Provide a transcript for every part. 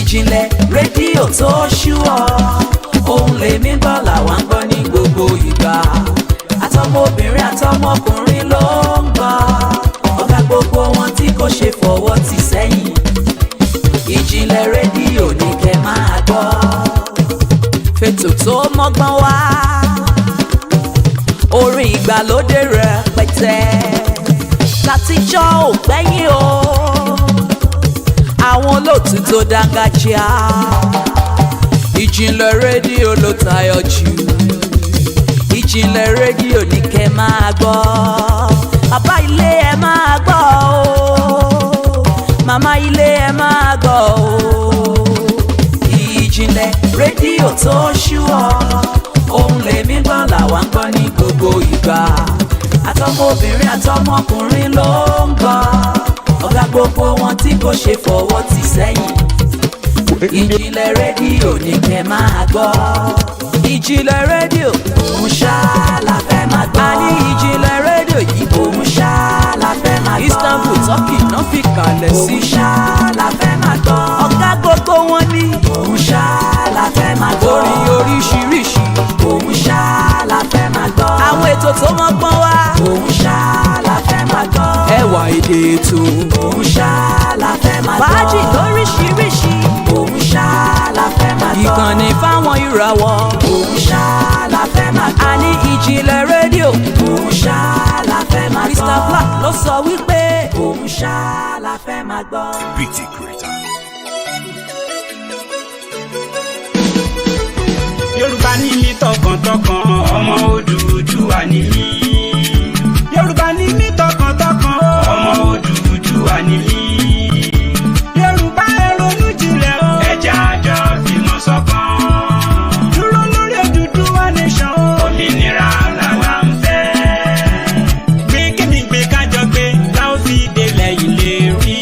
Ìjìnlẹ̀ rédíò tó ṣúọ̀, ohun lèmi gbọ́ làwọn ń gbọ́ ní gbogbo ìgbà. Àtọmọbìnrin àtọmọkùnrin ló ń gbọ́, ọ̀gá gbogbo wọn tí kò ṣe fọwọ́ tì sẹ́yìn. Ìjìnlẹ̀ rédíò ní kẹ́ máa gbọ́. Fètò tó mọ́gbọ́n wá, orin ìgbàlódé rẹpẹtẹ, látijọ́ ò gbẹ́yìn o. Àwọn olóòtú tó dáńgájíá, Ìjìnlẹ̀ rédíò ló tayọ jù. Ìjìnlẹ̀ rédíò ní kẹ́ máa gbọ́. Bàbá ilé ẹ máa gbọ́ o, màmá ilé ẹ máa gbọ́ o. Ìjìnlẹ̀ rédíò tó ṣúọ̀, ohun lèmi gbọ́ làwọn ń gbọ́ ní gbogbo ìgbà. Àtọmọbìnrin àtọmọkùnrin ló ń gbọ́, ọ̀gá gbogbo wọn tí kò ṣe fọwọ́ tì sẹ́yìn. Ìjìnlẹ̀ rédíò ní kẹ́ máa gbọ́. Ìjìnlẹ̀ rédíò òun ṣá la fẹ́ máa gbọ́. A ní Ìjìnlẹ̀ rédíò yìí òun ṣá la fẹ́ máa gbọ́. Istanbul Turkey náà fi kalẹ̀ sí. Òun ṣá la fẹ́ máa gbọ́. Ọ̀gá gbogbo wọn ní òun ṣá la fẹ́ máa gbọ́. Orin oríṣiríṣi òun ṣá la fẹ́ máa gbọ́. Àwọn ètò tó mọ́gbọ́n wá òun ṣá la fẹ́ máa gbọ́. Ẹwà èdè ètò òun ṣá la fẹ́ máa gbọ́. Fàájì lóríṣiríṣi òun ṣá la fẹ́ máa gbọ́. Ìkànnì fáwọn ìràwọ̀ òun ṣá la fẹ́ máa gbọ́. A ní Ìjìnlẹ̀ rédíò òun ṣá la fẹ́ máa gbọ́. Mr. Black ló sọ wípé òun ṣá la fẹ́ máa gbọ́. BT Creator. Yorùbá ní mi tọkàntọkàn, ọmọ Odùduwà ní mí. Yorùbá ní mi tọkàntọkàn, ọmọ Odùduwà ní mí. Yorùbá ẹ ronú jinlẹ̀ o, ẹ jẹ́ a jọ fìmọ̀ ṣọ̀kan. Dúró lórí Odùduwà nation, òmìnira làwa ń fẹ́. Gbé kíni gbé kájọ gbé, láò fi délẹ̀ ilé rí.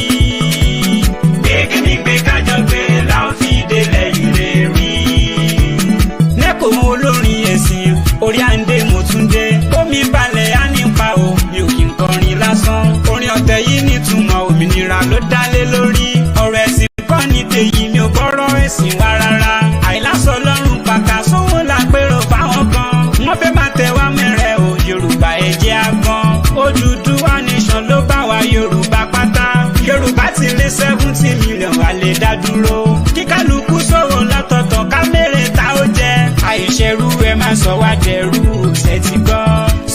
Gbé kíni gbé kájọ gbé, láò fi délẹ̀ ilé rí. Nẹ́kò mú olórin ẹ̀sìn, orí àǹdè mo tún dé. Omi balẹ̀ á nípa o, mi ò kí n kọrin lásán. Orin ọ̀tẹ̀ yìí nítumọ̀ òmìnira ló dálé lórí. Ọ̀rọ̀ ẹ̀sìn kọ́ ní tèyí, mi ò gbọ́rọ̀ ẹ̀sìn wá rárá. Àìlásọ lọ́rùn pàkà sówó lápérò fáwọn kan. Wọ́n fẹ́ máa tẹ̀ wá mẹ́rẹ̀ o, Yorùbá ẹ jẹ́ a gbọ́n. Odùduwà nation ló bá wa Yorùbá pátá. Yorùbá ti lé 70 million, wà lè dá dúró. Kí kálukú sọ̀rọ̀ lọ́tọ̀ọ̀tọ̀ ká mẹ́rẹ̀ ta ó jẹ́. Àìṣerú ẹ máa sọ wá dẹrú, ṣe ti gbọ́.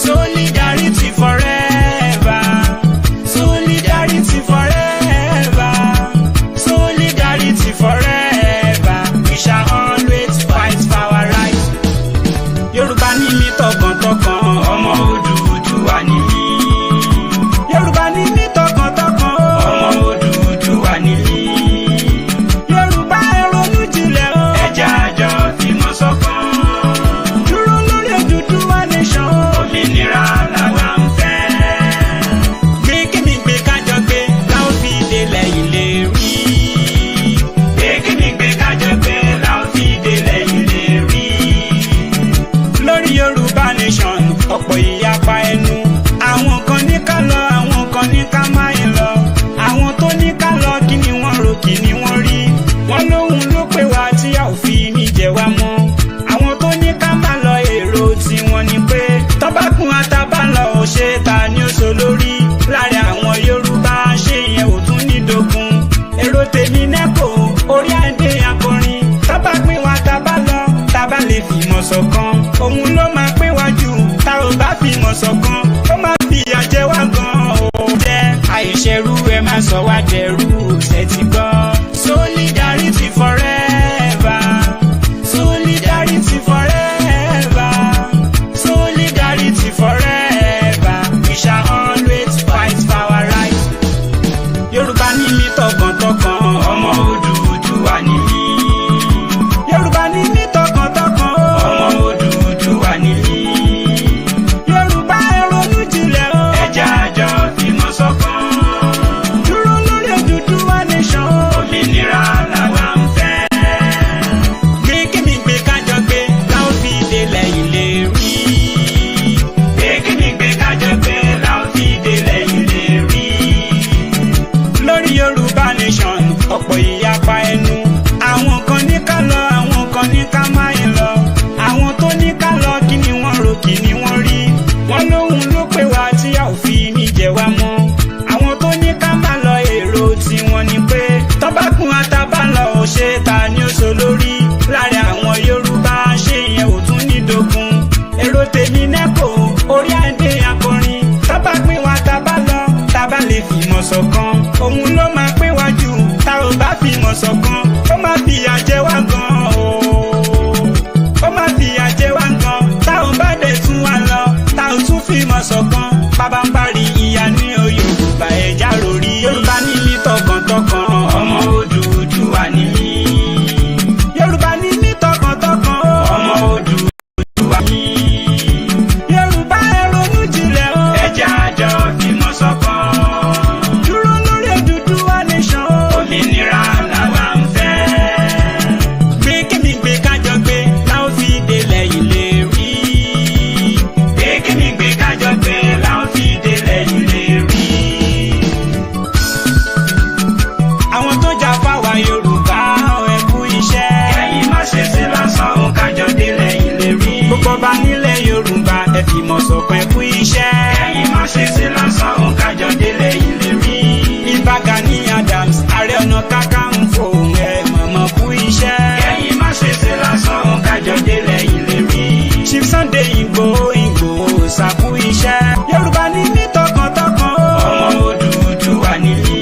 Solidarity forever, solidarity forever, solidarity forever. We shall always fight for our rights. Yorùbá ní mi tọkàntọkàn, ọmọ Odùduwà ní mí. Yorùbá ní mi tọkàntọkàn, ọmọ Odùduwà ní mí. Yorùbá ẹ ronú jinlẹ̀ o, ẹ jẹ́ a jọ fìmọ̀ ṣọ̀kan. Dúró lórí Odùduwà nation, òmìnira làwa ń fẹ́. Gbé kíni gbé kájọ gbé, láò fi délẹ̀ ilé rí. Gbé kíni gbé kájọ gbé, láò fi délẹ̀ ilé rí. Lórí Yorùbá nation, ọ̀pọ̀ ìyapa ẹnu. Àwọn kan ní ká lọ, àwọn kan ní ká má yẹn lọ. Àwọn tó ní ká lọ, kí ni wọ́n rò, kí ni wọ́n rí. Wọ́n lóhun ló pè wá tí a ò fi ní jẹ wá mọ́. Àwọn tó ní ká má lọ, èrò tí wọ́n ní pé tọ́ba kún àtàbà lọ ò ṣe ta ni ó so lórí. Láàrin àwọn Yorùbá ṣé ìyẹn ò tún ní dogun. Èrò tèmi nẹ́kò, orí àǹdè akọrin. Tọ́ba pín wa tàbá lọ, tàbá lè fìmọ̀ ṣọ̀kan. Òun ló máa pín wá jù, tá ò bá fìmọ̀ ṣọ̀kan. Ó máa fi ìyà jẹ wá gan-an o. Jẹ́ àìṣerú ẹ máa sọ wá dẹrú, ṣe ti gbọ́. Solidarity forever, solidarity forever, solidarity forever. We shall always fight for our rights. Yorùbá ní mi tọkàntọkàn, ọmọ Odùduwà ní mí. Yorùbá ní mi tọkàntọkàn, ọmọ Odùduwà ní mí. Yorùbá ẹ ronú jinlẹ̀ o, ẹ jẹ́ a jọ fìmọ̀ ṣọ̀kan. Dúró lórí Odùduwà nation, òmìnira làwa ń fẹ́. Gbé kíni gbé kájọ gbé, láò fi délẹ̀ ilé rí. Gbé kíni gbé kájọ gbé, láò fi délẹ̀ ilé rí. Lórí Yorùbá nation, ọ̀pọ̀ ìyapa ẹnu. ẹ fi mọ̀ ṣọ̀kan ẹ kú iṣẹ́. ẹ̀yin má ṣe ṣe lásán òun kájọ délẹ̀ ìlérí. Ìbà Gani Adams Ààrẹ Ọ̀nà Kakanfò ẹ mọ̀mọ́ kú iṣẹ́. ẹ̀yin má ṣe ṣe lásán òun kájọ délẹ̀ ìlérí. Chief Sunday Igboho ṣàkú iṣẹ́. Yorùbá ní mí tọkàntọkàn o. ọmọ Odùduwà ní mí.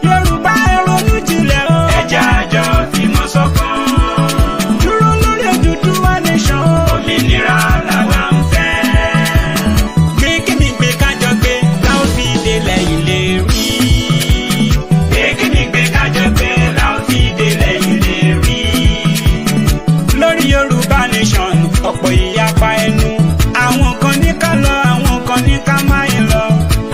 Yorùbá ẹ ronú jinlẹ̀ o. ẹ jẹ́ àjọ fìmọ̀ ṣọ̀kan. dúró lórí Odùduwà nation o. òmìnira làwa ń fẹ́. gbé kíni gbé kájọ gbé láwọn fi délẹ̀ ìlérí. gbé kíni gbé kájọ gbé láwọn fi délẹ̀ ìlérí. lórí Yorùbá nation ọ̀pọ̀ ìyapa ẹnu. àwọn kan ní ká lọ àwọn kan ní ká má yẹn lọ.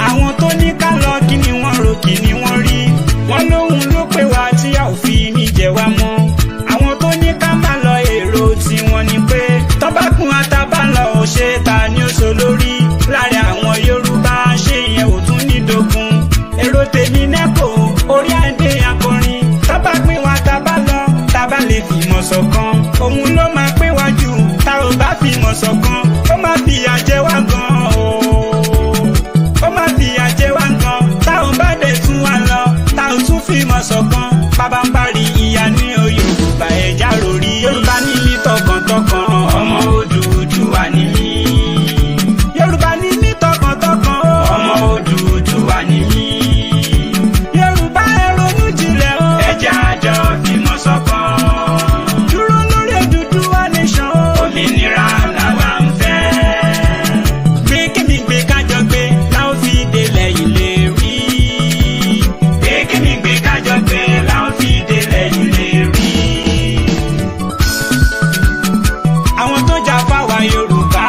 àwọn tó ní ká lọ kí ni wọ́n rò kí ni wọ́n rí. wọ́n lóhun ló pè wá tí a ò fi ní jẹ wá mọ́. àwọn tó ní ká má lọ èrò tí wọ́n ní pé tọ́bákùn àtàbà lọ ò ṣe ta ni ó so lórí. láàrin àwọn Yorùbá ṣé ìyẹn ò tún ní dogun. èrò tèmi nẹ́kò orí àdé akọrin. tọ́bákùn wa tàbá lọ tàbá lè fìmọ̀ ṣọ̀kan. òun ló máa pé wájú tá ò bá fìmọ̀ ṣọ̀kan. ó máa fìyà jẹ wá gan o. ó máa fìyà jẹ wá gan. tá ò bá dẹ̀ tún wá lọ tá ò tún fìmọ̀ ṣọ̀kan. pabambari ìyá ní Yorùbá ẹja rori. Yorùbá ní mí tọkàntọkàn ọmọ Odùduwà ní mí. Yorùbá ní mí tọkàntọkàn ọmọ Odùduwà ní mí. Yorùbá ẹ ronú jinlẹ̀ o. ẹ jẹ́ àjọ fìmọ̀ ṣọ̀kan. dúró lórí Odùduwà nation o. òmìnira làwa ń fẹ́. gbé kíni gbé kájọ gbé láwọn fi délẹ̀ ìlérí. gbé kíni gbé kájọ gbé láwọn fi délẹ̀ ìlérí. àwọn tó jà fáwa Yorùbá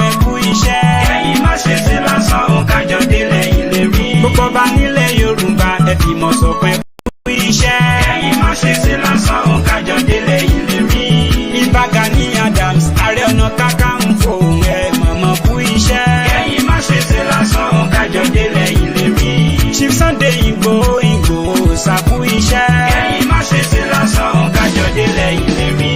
ẹ kú iṣẹ́. ẹ̀yin má ṣe ṣe lásán òun kájọ délẹ̀ ìlérí. gbogbo ọba nílẹ̀ Yorùbá ẹ fìmọ̀ ṣọ̀kan ẹ kú iṣẹ́. ẹ̀yin má ṣe ṣe lásán òun kájọ délẹ̀ ìlérí. Ìbà Gani Adams Ààrẹ Ọ̀nà Kakanfò ẹ mọ̀mọ́ kú iṣẹ́. ẹ̀yin má ṣe ṣe lásán òun kájọ délẹ̀ ìlérí. Chief Sunday Igboho ṣàkú iṣẹ́. ẹ̀yin má ṣe ṣe lásán òun kájọ délẹ̀ ìlérí.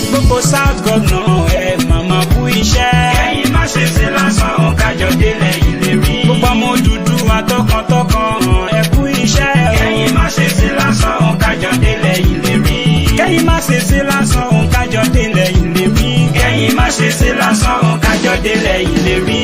gbogbo South Governor ẹ mọ̀mọ́ kú iṣẹ́. ẹ̀yin má ṣe ṣe lásán òun kájọ délẹ̀ ìlérí. gbogbo ọmọ Odùduwà tọkàntọkàn ẹ kú iṣẹ́. ẹ̀yin má ṣe ṣe lásán òun kájọ délẹ̀ ìlérí. kẹ́yìn má ṣe ṣe lásán òun kájọ délẹ̀ ìlérí. kẹ́yìn má ṣe ṣe lásán òun kájọ délẹ̀ ìlérí.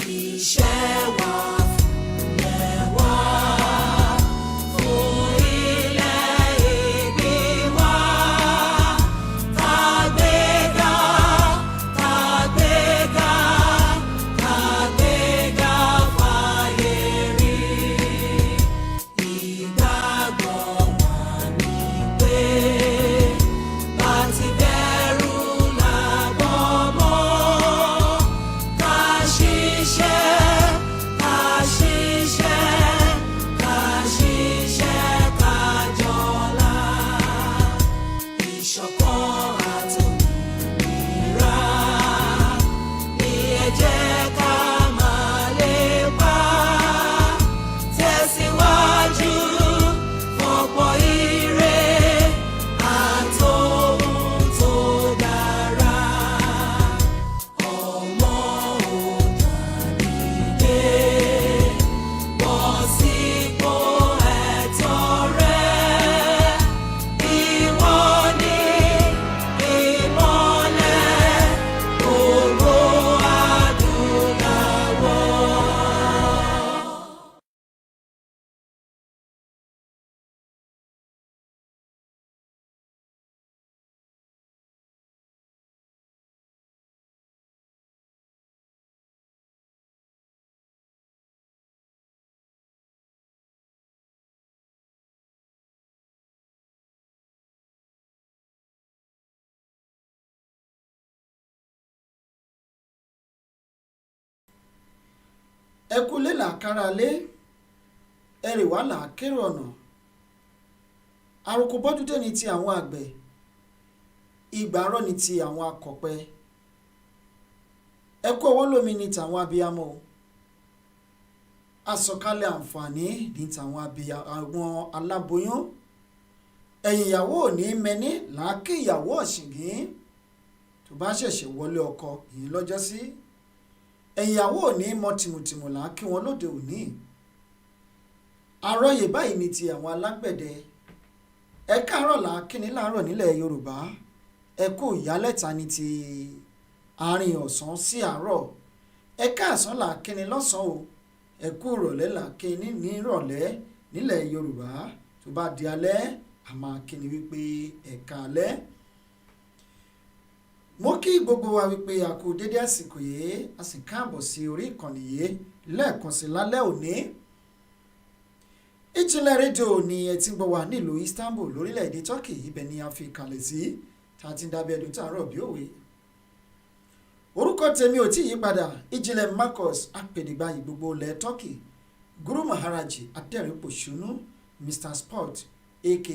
Iṣẹ́ wa fúnlẹ̀ wá fún ilẹ̀ ìbí wa. Kàgbéga, kàgbéga, kàgbéga fáyé rí. Ìgbàgbọ́ wa ni pé bá ti bẹ̀rù làbọ̀ mọ́. Ká ṣiṣẹ́, ká ṣiṣẹ́, ká ṣiṣẹ́ ká jọlá. Ìṣọ̀kan àtòmìnira ni ẹ jẹ́ ká máa lépa. Tẹ̀síwájú fọ̀pọ̀ ire àtòhun tó dára. Ọmọ Òdàdìdé bọ́ sípò ẹ̀tọ́ rẹ. Ìwọ ni ìmọ́lẹ̀ gbogbo adúláwọ̀. ẹ kú lé làákàrà lé ẹrì wá làákèrè ọ̀nà. àròkò bọ́dúndé ni ti àwọn àgbẹ̀, ìgbàrọ̀ ni ti àwọn akọ̀pẹ. ẹ kú ọwọ́ lómi ni tàwọn abiyamọ o. àsọ̀kalẹ̀ àǹfààní ní tàwọn àwọn aláboyún. ẹ̀yìn ìyàwó ò ní mẹ́ni làákè ìyàwó ọ̀ṣìngín tó bá ṣẹ̀ṣẹ̀ wọlé ọkọ yìí lọ́jọ́ sí. ẹ̀yìn ìyàwó ò ní mọ tìmùtìmù làákè wọn lóde òní. àròyé báyìí ni ti àwọn alágbẹ̀dẹ. ẹ káàárọ̀ làákìní láàárọ̀ nílẹ̀ Yorùbá. ẹ kú ìyálẹ̀ta ní ti àárín ọ̀sán sí àárọ̀. ẹ káàsán làákìní lọ́sàn-án o. ẹ kú ìrọ̀lẹ́ làákìní ní ìrọ̀lẹ́ nílẹ̀ Yorùbá. tó bá di alẹ́ a máa kíni wípé ẹ káalẹ́. mo kí gbogbo wa wípé a kú dédé àsìkò yìí a sì káàbọ̀ sí orí ìkànnì yìí lẹ́ẹ̀kan sí lálẹ́ òní. Ìjìnlẹ̀ rédíò ni ẹ ti ń gbọ́ wá nílùú Istanbul lórílẹ̀‐èdè Turkey. ibẹ̀ ni a fi kalẹ̀ sí tá a ti ń dábẹ́ ẹ̀dùn tààrọ̀ bí òwe. orúkọ tèmi ò tí ì yí padà. Ìjìnlẹ̀ Marcus apèdègbàyè gbogbo ilẹ̀ Turkey. Guru Maharaji adẹ́rìn-pòṣónú Mr Sport aka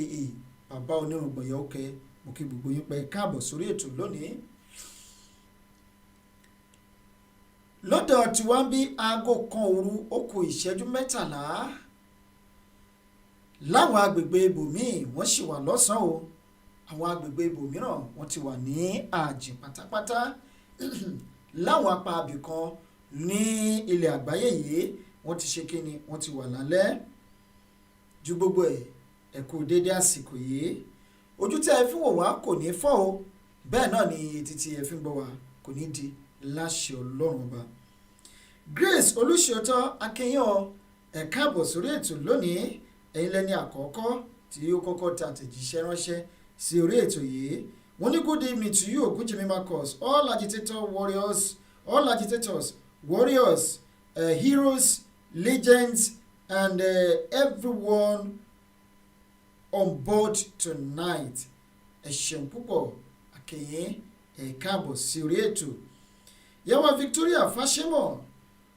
bàbá onírùngbọ̀n yọ̀ọ́kẹ́. mo kí gbogbo yín pé káàbọ̀ sórí ètò lónìí. lọ́dọ̀ tí wọ́n bí aago kan òru ó kù ìṣẹ́jú 13 láwọn agbègbè ibòmíì wọ́n sì wà lọ́sàn-án o. àwọn agbègbè ibòmíràn wọ́n ti wà ní ààjìn pátápátá láwọn apá abìkan ní ilẹ̀ àgbáyé yìí wọ́n ti ṣe kíni wọ́n ti wà lálẹ́. ju gbogbo ẹ kú dédé àsìkò yìí. ojú tí ẹ fi wò wá kò ní fọ́ o, bẹ́ẹ̀ náà ni etí tí ẹ fi ń gbọ́ wá kò ní di láṣẹ Ọlọ́run ọba. Grace Olúṣòótọ́ akínyàn ẹ káàbọ̀ sórí ètò lónìí. ẹ̀yin lẹ́ni àkọ́kọ́ tí ó kọ́kọ́ tẹ àtẹ̀jíṣẹ́ ránṣẹ́ sí orí ètò yìí. wọ́n ní good evening to you Ògúnjìmí Marcus, all agitators, warriors, heroes, legends and everyone on board tonight. ẹ ṣeun púpọ̀ akínyìn ẹ káàbọ̀ sí orí ètò. yàwá Victoria Fáṣẹ́mọ̀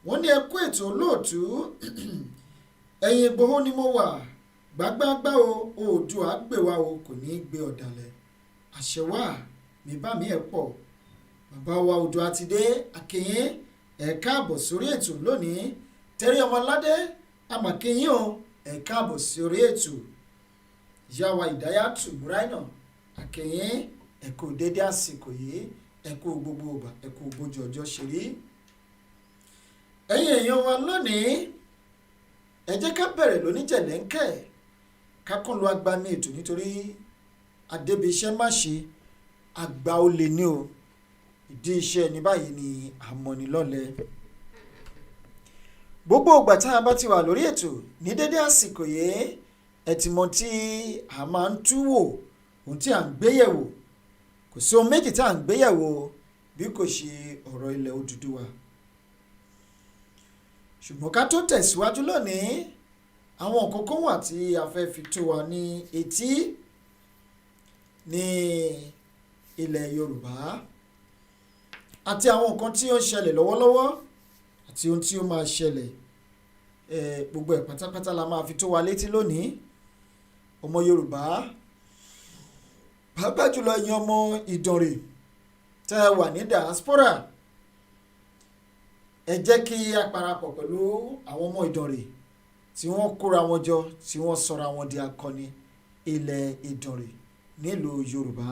wọ́n ní ẹ kú ètò olóòtú. ẹ̀yìn Ìgbòho ni mo wà gbágbágbá o Oòduà gbè wá o kò ní í gbé ọ̀dàlẹ̀. àṣẹ wà mí bá mi ẹ̀ pọ̀. bàbá wa Oòduà ti dé akínyìn ẹ káàbọ̀ sórí ètò lónìí. Tẹ́rí Ọmọládé àmàkínyìn o ẹ káàbọ̀ sí orí ètò. yàwá Ìdáyàtù Múráìnà akínyìn ẹ kú dédé àsìkò yìí ẹ kú gbogbo ọgbà ẹ kú bójú ọjọ́ ṣe rí. ẹ̀yin èèyàn wa lónìí ẹ jẹ́ ká bẹ̀rẹ̀ lóníjẹ̀lẹ́ńkẹ́ ká kàn lọ agbami ètò nítorí adébíṣẹ́ má ṣe àgbà olè ní o. ìdí iṣẹ́ ní báyìí ni àmọ́nilọ́lẹ̀. gbogbo ìgbà tá a bá ti wà lórí ètò ní dédé àsìkò yìí ẹ ti mọ tí a máa ń tú wò ohun tí à ń gbéyẹ̀wò. kò sí ohun méjì tá à ń gbéyẹ̀wò bí kò ṣe ọ̀rọ̀ ilẹ̀ Odùduwà. ṣùgbọ́n ká tó tẹ̀síwájú lónìí àwọn kókó wà tí a fẹ́ fi tó wa ní etí ní ilẹ̀ Yorùbá àti àwọn nǹkan tí ó ń ṣẹlẹ̀ lọ́wọ́lọ́wọ́ àti ohun tí ó máa ṣẹlẹ̀. gbogbo ẹ̀ pátápátá la máa fi tó wa létí lónìí. ọmọ Yorùbá pàápàá jùlọ ẹ̀yin ọmọ Ìdànrè tẹ́ ẹ wà ní diaspora ẹ jẹ́ kí a parapọ̀ pẹ̀lú àwọn ọmọ Ìdànrè tí wọ́n kóra wọn jọ tí wọ́n sọra wọn di akọni ilẹ̀ Ìdànrè nílùú Yorùbá.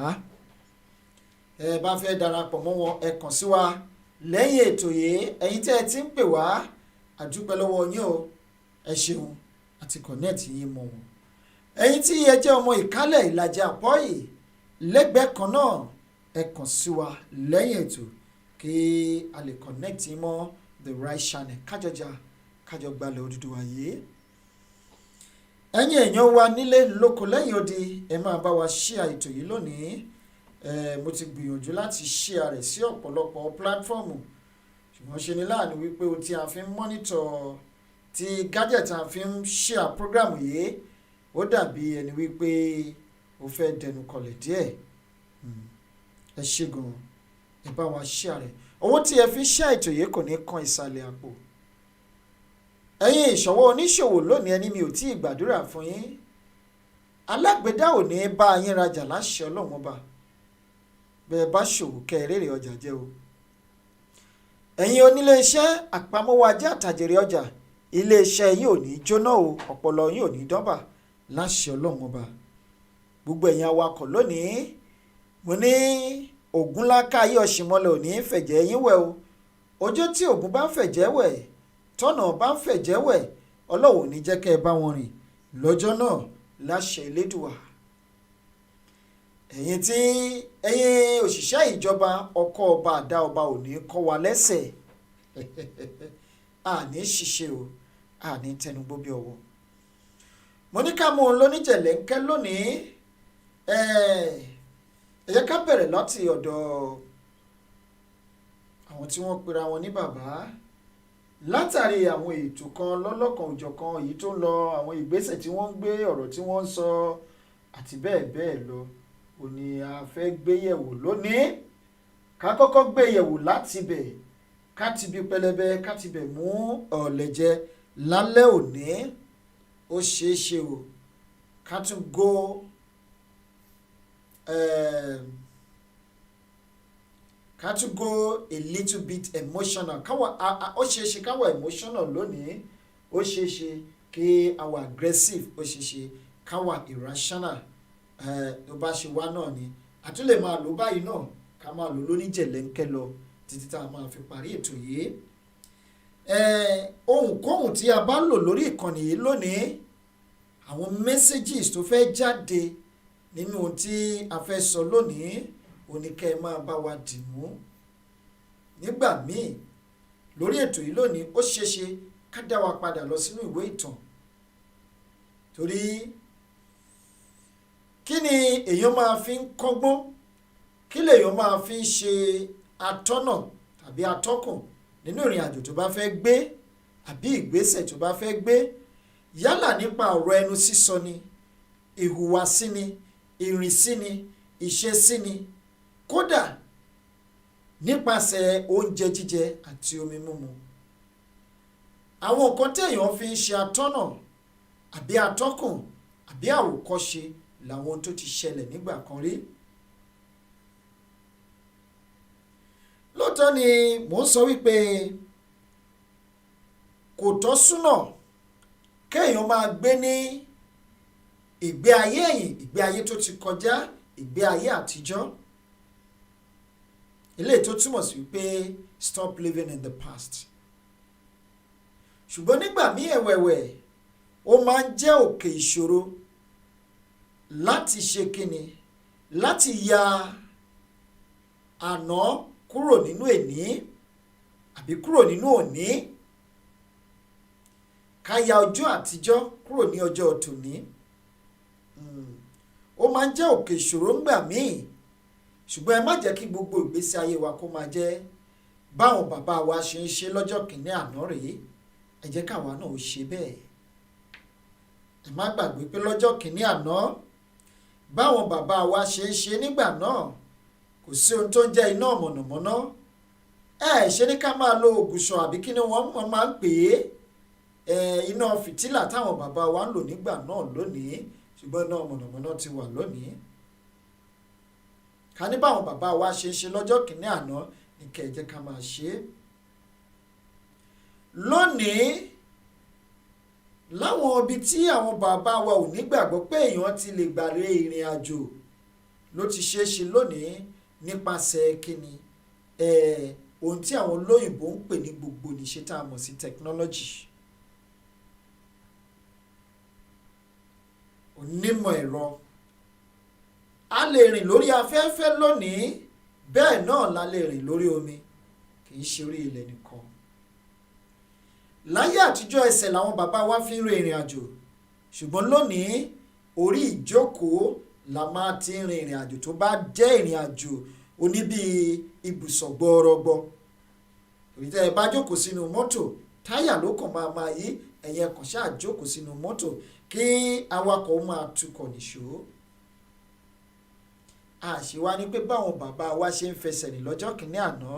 ẹ bá fẹ́ darapọ̀ mọ́ wọn ẹ kàn sí wa lẹ́yìn ètò yìí. ẹ̀yin tẹ́ ẹ ti ń pè wá àdúpẹ́ lọ́wọ́ yín o, ẹ ṣeun àti kọ̀nẹ́ẹ̀tì yín mọ́ wọn. ẹ̀yin tí ẹ jẹ́ ọmọ Ìkálẹ̀ Ìlàjì Àpọ́yì lẹ́gbẹ̀ẹ́ kan náà ẹ kàn sí wa lẹ́yìn ètò kí a lè connect yín mọ́ the right channel kájọ gbalẹ̀ Odùduwà yìí. ẹ̀yin èèyàn wa nílé lóko lẹ́yìn odi ẹ máa bá wa share ètò yìí lónìí. mo ti gbìyànjú láti share rẹ̀ sí ọ̀pọ̀lọpọ̀ pílátífọ́ọ̀mù ṣùgbọ́n ṣe ni láàánú wípé o tí a fi ń mọ́nítọ̀ tí gadget a fi ń share program yìí ó dàbí ẹni wípé o fẹ́ dẹnu kọlẹ̀ díẹ̀. ẹ ṣé gan-an ẹ bá wa share rẹ̀. owó tí ẹ fi share ètò yìí kò ní kan ìsàlẹ̀ àpò. ẹ̀yin ìṣòwò oníṣòwò lónìí ẹni mi ò tí ì gbàdúrà fún yín. alágbèdá ò ní bá yín rajà láṣẹ Ọlọ́run ọba. bẹ́ẹ̀ bá ṣòwò kẹ́ ẹ rèrè ọjà jẹ́ o. ẹ̀yin onílé iṣẹ́ àpamọ́wọ́ ajé àtàjèrè ọjà iléeṣẹ́ yín ò ní jóná o, ọpọlọ yín ò ní dọ́bà láṣẹ Ọlọ́run ọba. Gbogbo ẹ̀yin awakọ̀ lónìí, mo ní ògúnláká ayé ọ̀ṣìnmọ́lẹ̀ ò ní fẹ̀jẹ̀ yín wẹ̀ o. Ọjọ́ tí ògún bá ń fẹ̀jẹ̀ wẹ̀, tọ́nà bá ń fẹ̀jẹ̀ wẹ̀, Ọlọ́run ò ní jẹ́ kẹ́ ẹ bá wọn rìn lọ́jọ́ náà láṣẹ Elédùà. Ẹ̀yin òṣìṣẹ́ ìjọba, ọkọ̀ ọba àdá ọba ò ní kọ́ wa lẹ́sẹ̀. Àní ṣiṣẹ́ o, àní tẹnugbó bí ọwọ́. Mo ní ká mú un lóníjẹ̀lẹ́ńkẹ́ lónìí. Ẹ jẹ́ ká bẹ̀rẹ̀ láti ọ̀dọ̀ àwọn tí wọ́n pera wọn ní bàbá látàrí àwọn ètò kan lọ́lọ́kan òjọ̀kan èyí tó ń lọ, àwọn ìgbésẹ̀ tí wọ́n ń gbé, ọ̀rọ̀ tí wọ́n ń sọ àti bẹ́ẹ̀ bẹ́ẹ̀ lọ. Ó ní a fẹ́ gbé yẹ̀wò lónìí. Ká kọ́kọ́ gbé yẹ̀wò láti bẹ̀, ká ti bi pẹlẹbẹ, ká ti bẹ̀ mú ọ̀lẹ́jẹ lálẹ́ òní. Ó ṣeé ṣe o ká tún go a little bit emotional. Ó ṣeé ṣe ká wà emotional lónìí, ó ṣeé ṣe kí a wà aggressive, ó ṣeé ṣe ká wà irrational. Tó bá ṣe wá náà ni a tún lè máa lò báyìí náà, ká máa lò lóníjẹ̀lẹ́ńkẹ́ lọ títí tá a máa fi parí ètò yìí. Ohunkóhun tí a bá lò lórí ìkànnì yìí lónìí, àwọn messages tó fẹ́ jáde nínú ohun tí a fẹ́ sọ lónìí, oníkẹ́ máa bá wa dìmú. Nígbà míì lórí ètò yìí lónìí, ó ṣeéṣe ká dá wa padà lọ sínú ìwé ìtàn. Torí kí ni èèyàn máa fi ń kọ́gbọ́n, kí lèèyàn máa fi ń ṣe atọ́nà tàbí atọ́kùn nínú ìrìn àjò tó bá fẹ́ gbé àbí ìgbésẹ̀ tó bá fẹ́ gbé, yálà nípa ọ̀rọ̀ ẹnu sísọ ni, ìhùwàsí ni, ìrìnsí ni, ìṣesí ni, kódà nípasẹ̀ oúnjẹ jíjẹ àti omi mímu. Àwọn nǹkan tí èèyàn fi ń ṣe atọ́nà àbí atọ́kùn àbí àwòkọ́ṣe làwọn tó ti ṣẹlẹ̀ nígbà kan rí. Lóòótọ́ ni mò ń sọ wípé kò tọ́ súnà kéèyàn máa gbé ní ìgbé ayé ẹ̀yìn, ìgbé ayé tó ti kọjá, ìgbé ayé àtijọ́. Eléyìí tó túmọ̀ sí wípé stop living in the past. Ṣùgbọ́n nígbà míì ẹ̀wẹ̀wẹ̀, ó máa ń jẹ́ òkè ìṣòro láti ṣe kíni, láti ya àná kúrò nínú èní àbí kúrò nínú òní, ká ya ọjọ́ àtijọ́ kúrò ní ọjọ́ tòní. Ó máa ń jẹ́ òkè ìṣòro ńgbà míì, ṣùgbọ́n ẹ má jẹ́ kí gbogbo ìgbésí ayé wa kó máa jẹ́ báwọn bàbá wa ṣe ń ṣe lọ́jọ́ kìíní àná rèé. Ẹ jẹ́ káwa náà ó ṣe bẹ́ẹ̀. Ẹ má gbàgbé pé lọ́jọ́ kìíní àná, báwọn bàbá wa ṣe ń ṣe nígbà náà, kò sí ohun tó ń jẹ́ iná mọ̀nàmọ́ná. Ṣe ní ká máa lo ògùṣọ̀ àbí kí ni wọ́n máa ń pè é, iná fìtílà táwọn bàbá wa ń lò nígbà náà lónìí, ṣùgbọ́n iná mọ̀nàmọ́ná ti wà lónìí. Ká ní báwọn bàbá wa ṣe ń ṣe lọ́jọ́ kìíní àná ní kẹ́ ẹ jẹ́ ká máa ṣe é. Lónìí, láwọn ibi tí àwọn bàbá wa ò nígbàgbọ́ pé èèyàn ti lè gbàre ìrìn àjò, ló ti ṣeé ṣe lónìí nípasẹ̀ kíni, ohun tí àwọn olóyìnbó ń pè ní gbogbo níṣe tá a mọ̀ sí technology. Onímọ̀ ẹ̀rọ, a lè rìn lórí afẹ́fẹ́ lónìí, bẹ́ẹ̀ náà la lè rìn lórí omi, kì í ṣe orí ilẹ̀ nìkan. Láyé àtijọ́ ẹsẹ̀ làwọn bàbá wa fi ń rin ìrìn àjò, ṣùgbọ́n lónìí orí ìjókòó la máa ti rin ìrìn àjò tó bá jẹ́ ìrìn àjò oníbi ibùsọ̀ gbọ́ọ̀rọ̀gbọ́. Tẹ́ ẹ bá jókòó sínú mọ́tò, táyà ló kàn máa yí, ẹ̀yin kàn ṣáà jókòó sínú mọ́tò kí awakọ̀ máa tukọ̀ nìṣó. Àṣìwá ni pé báwọn bàbá wa ṣe ń fẹsẹ̀ rìn lọ́jọ́ kìíní àná,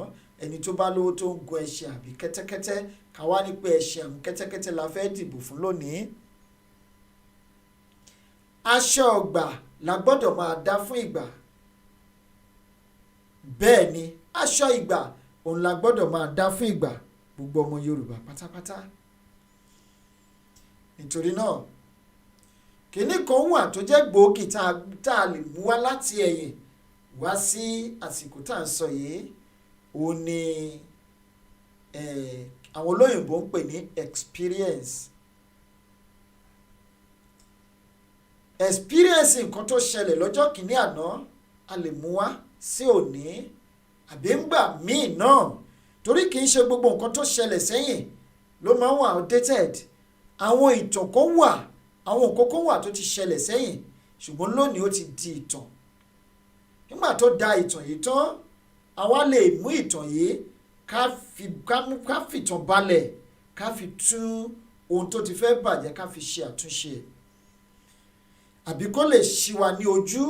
ẹni tó bá lówó tó ń gun ẹṣin àbí kẹ́tẹ́kẹ́tẹ́, káwá ní pé ẹṣin àmú kẹ́tẹ́kẹ́tẹ́ la fẹ́ dìbò fún lónìí. Aṣọ ọgbà la gbọ́dọ̀ máa dá fún ìgbà. Bẹ́ẹ̀ ni, aṣọ ìgbà òun la gbọ́dọ̀ máa dá fún ìgbà, gbogbo ọmọ Yorùbá pátápátá. nítorí náà kínní kan wà tó jẹ́ gbòógì tá a lè mú wá láti ẹ̀yìn wá sí àsìkò tá à ń sọ yìí òun ni àwọn olóyìnbó ń pè ní experience nǹkan tó ṣẹlẹ̀ lọ́jọ́ kìíní àná a lè mú wá sí òní àbí ńgbà míì náà torí kì í ṣe gbogbo nǹkan tó ṣẹlẹ̀ sẹ́yìn ló máa ń wà outdated àwọn ìtàn kan wà àwọn nǹkan kan wà tó ti ṣẹlẹ̀ sẹ́yìn ṣùgbọ́n lónìí ó ti di ìtàn nígbà tó da ìtàn yìí tán àwa lè mú ìtàn yìí ká fìtàn balẹ̀ ká fi tún ohun tó ti fẹ́ bàjẹ́ ká fi ṣe àtúnṣe àbí kó lè ṣí wa ní ojú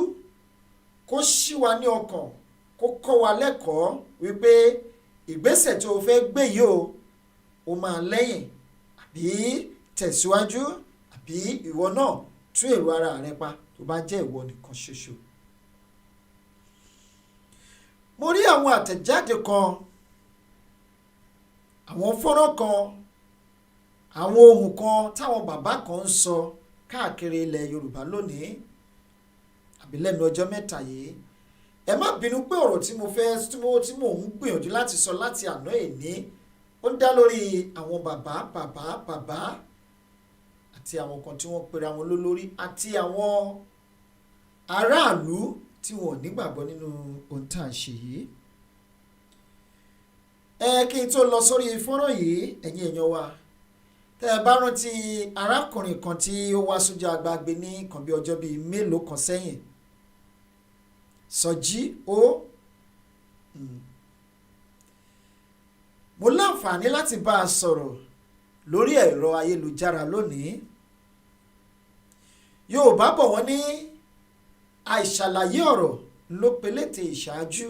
kó ṣí wa ní ọkàn kó kọ́ wa lẹ́kọ̀ọ́ wípé ìgbésẹ̀ tó o fẹ́ gbé yìí o máa lẹ́yìn àbí tẹ̀síwájú àbí ìwọ náà tún èrò ara rẹ pa tó bá jẹ́ ìwọ nìkan ṣoṣo. mo rí àwọn àtẹ̀jáde kan àwọn fọ́nrán kan àwọn ohun kan táwọn bàbá kan ń sọ káàkiri ilẹ̀ Yorùbá lónìí àbí lẹ́nu ọjọ́ mẹ́ta yìí ẹ má bínú pé ọ̀rọ̀ tí mo fẹ́ tí mò ń gbìyànjú láti sọ láti àná èní ó dá lórí àwọn bàbá àti àwọn kan tí wọ́n pera wọn lólórí àti àwọn aráàlú tí wọn ò nígbàgbọ́ nínú ohun tá à ń ṣe yìí. Kí n tó lọ sórí fọ́nrán yìí ẹ̀yin èèyàn wa tẹ́ ẹ bá rántí arákùnrin kan tí ó wá sójú agbágbé ní nǹkan bí ọjọ́ bíi mélòó kan sẹ́yìn Sọjí ó mo láǹfààní láti bá a sọ̀rọ̀ lórí ẹ̀rọ ayélujára lónìí. Yorùbá bọ̀ wọ́n ní àìṣàlàyé ọ̀rọ̀ ló peléte ìṣáájú.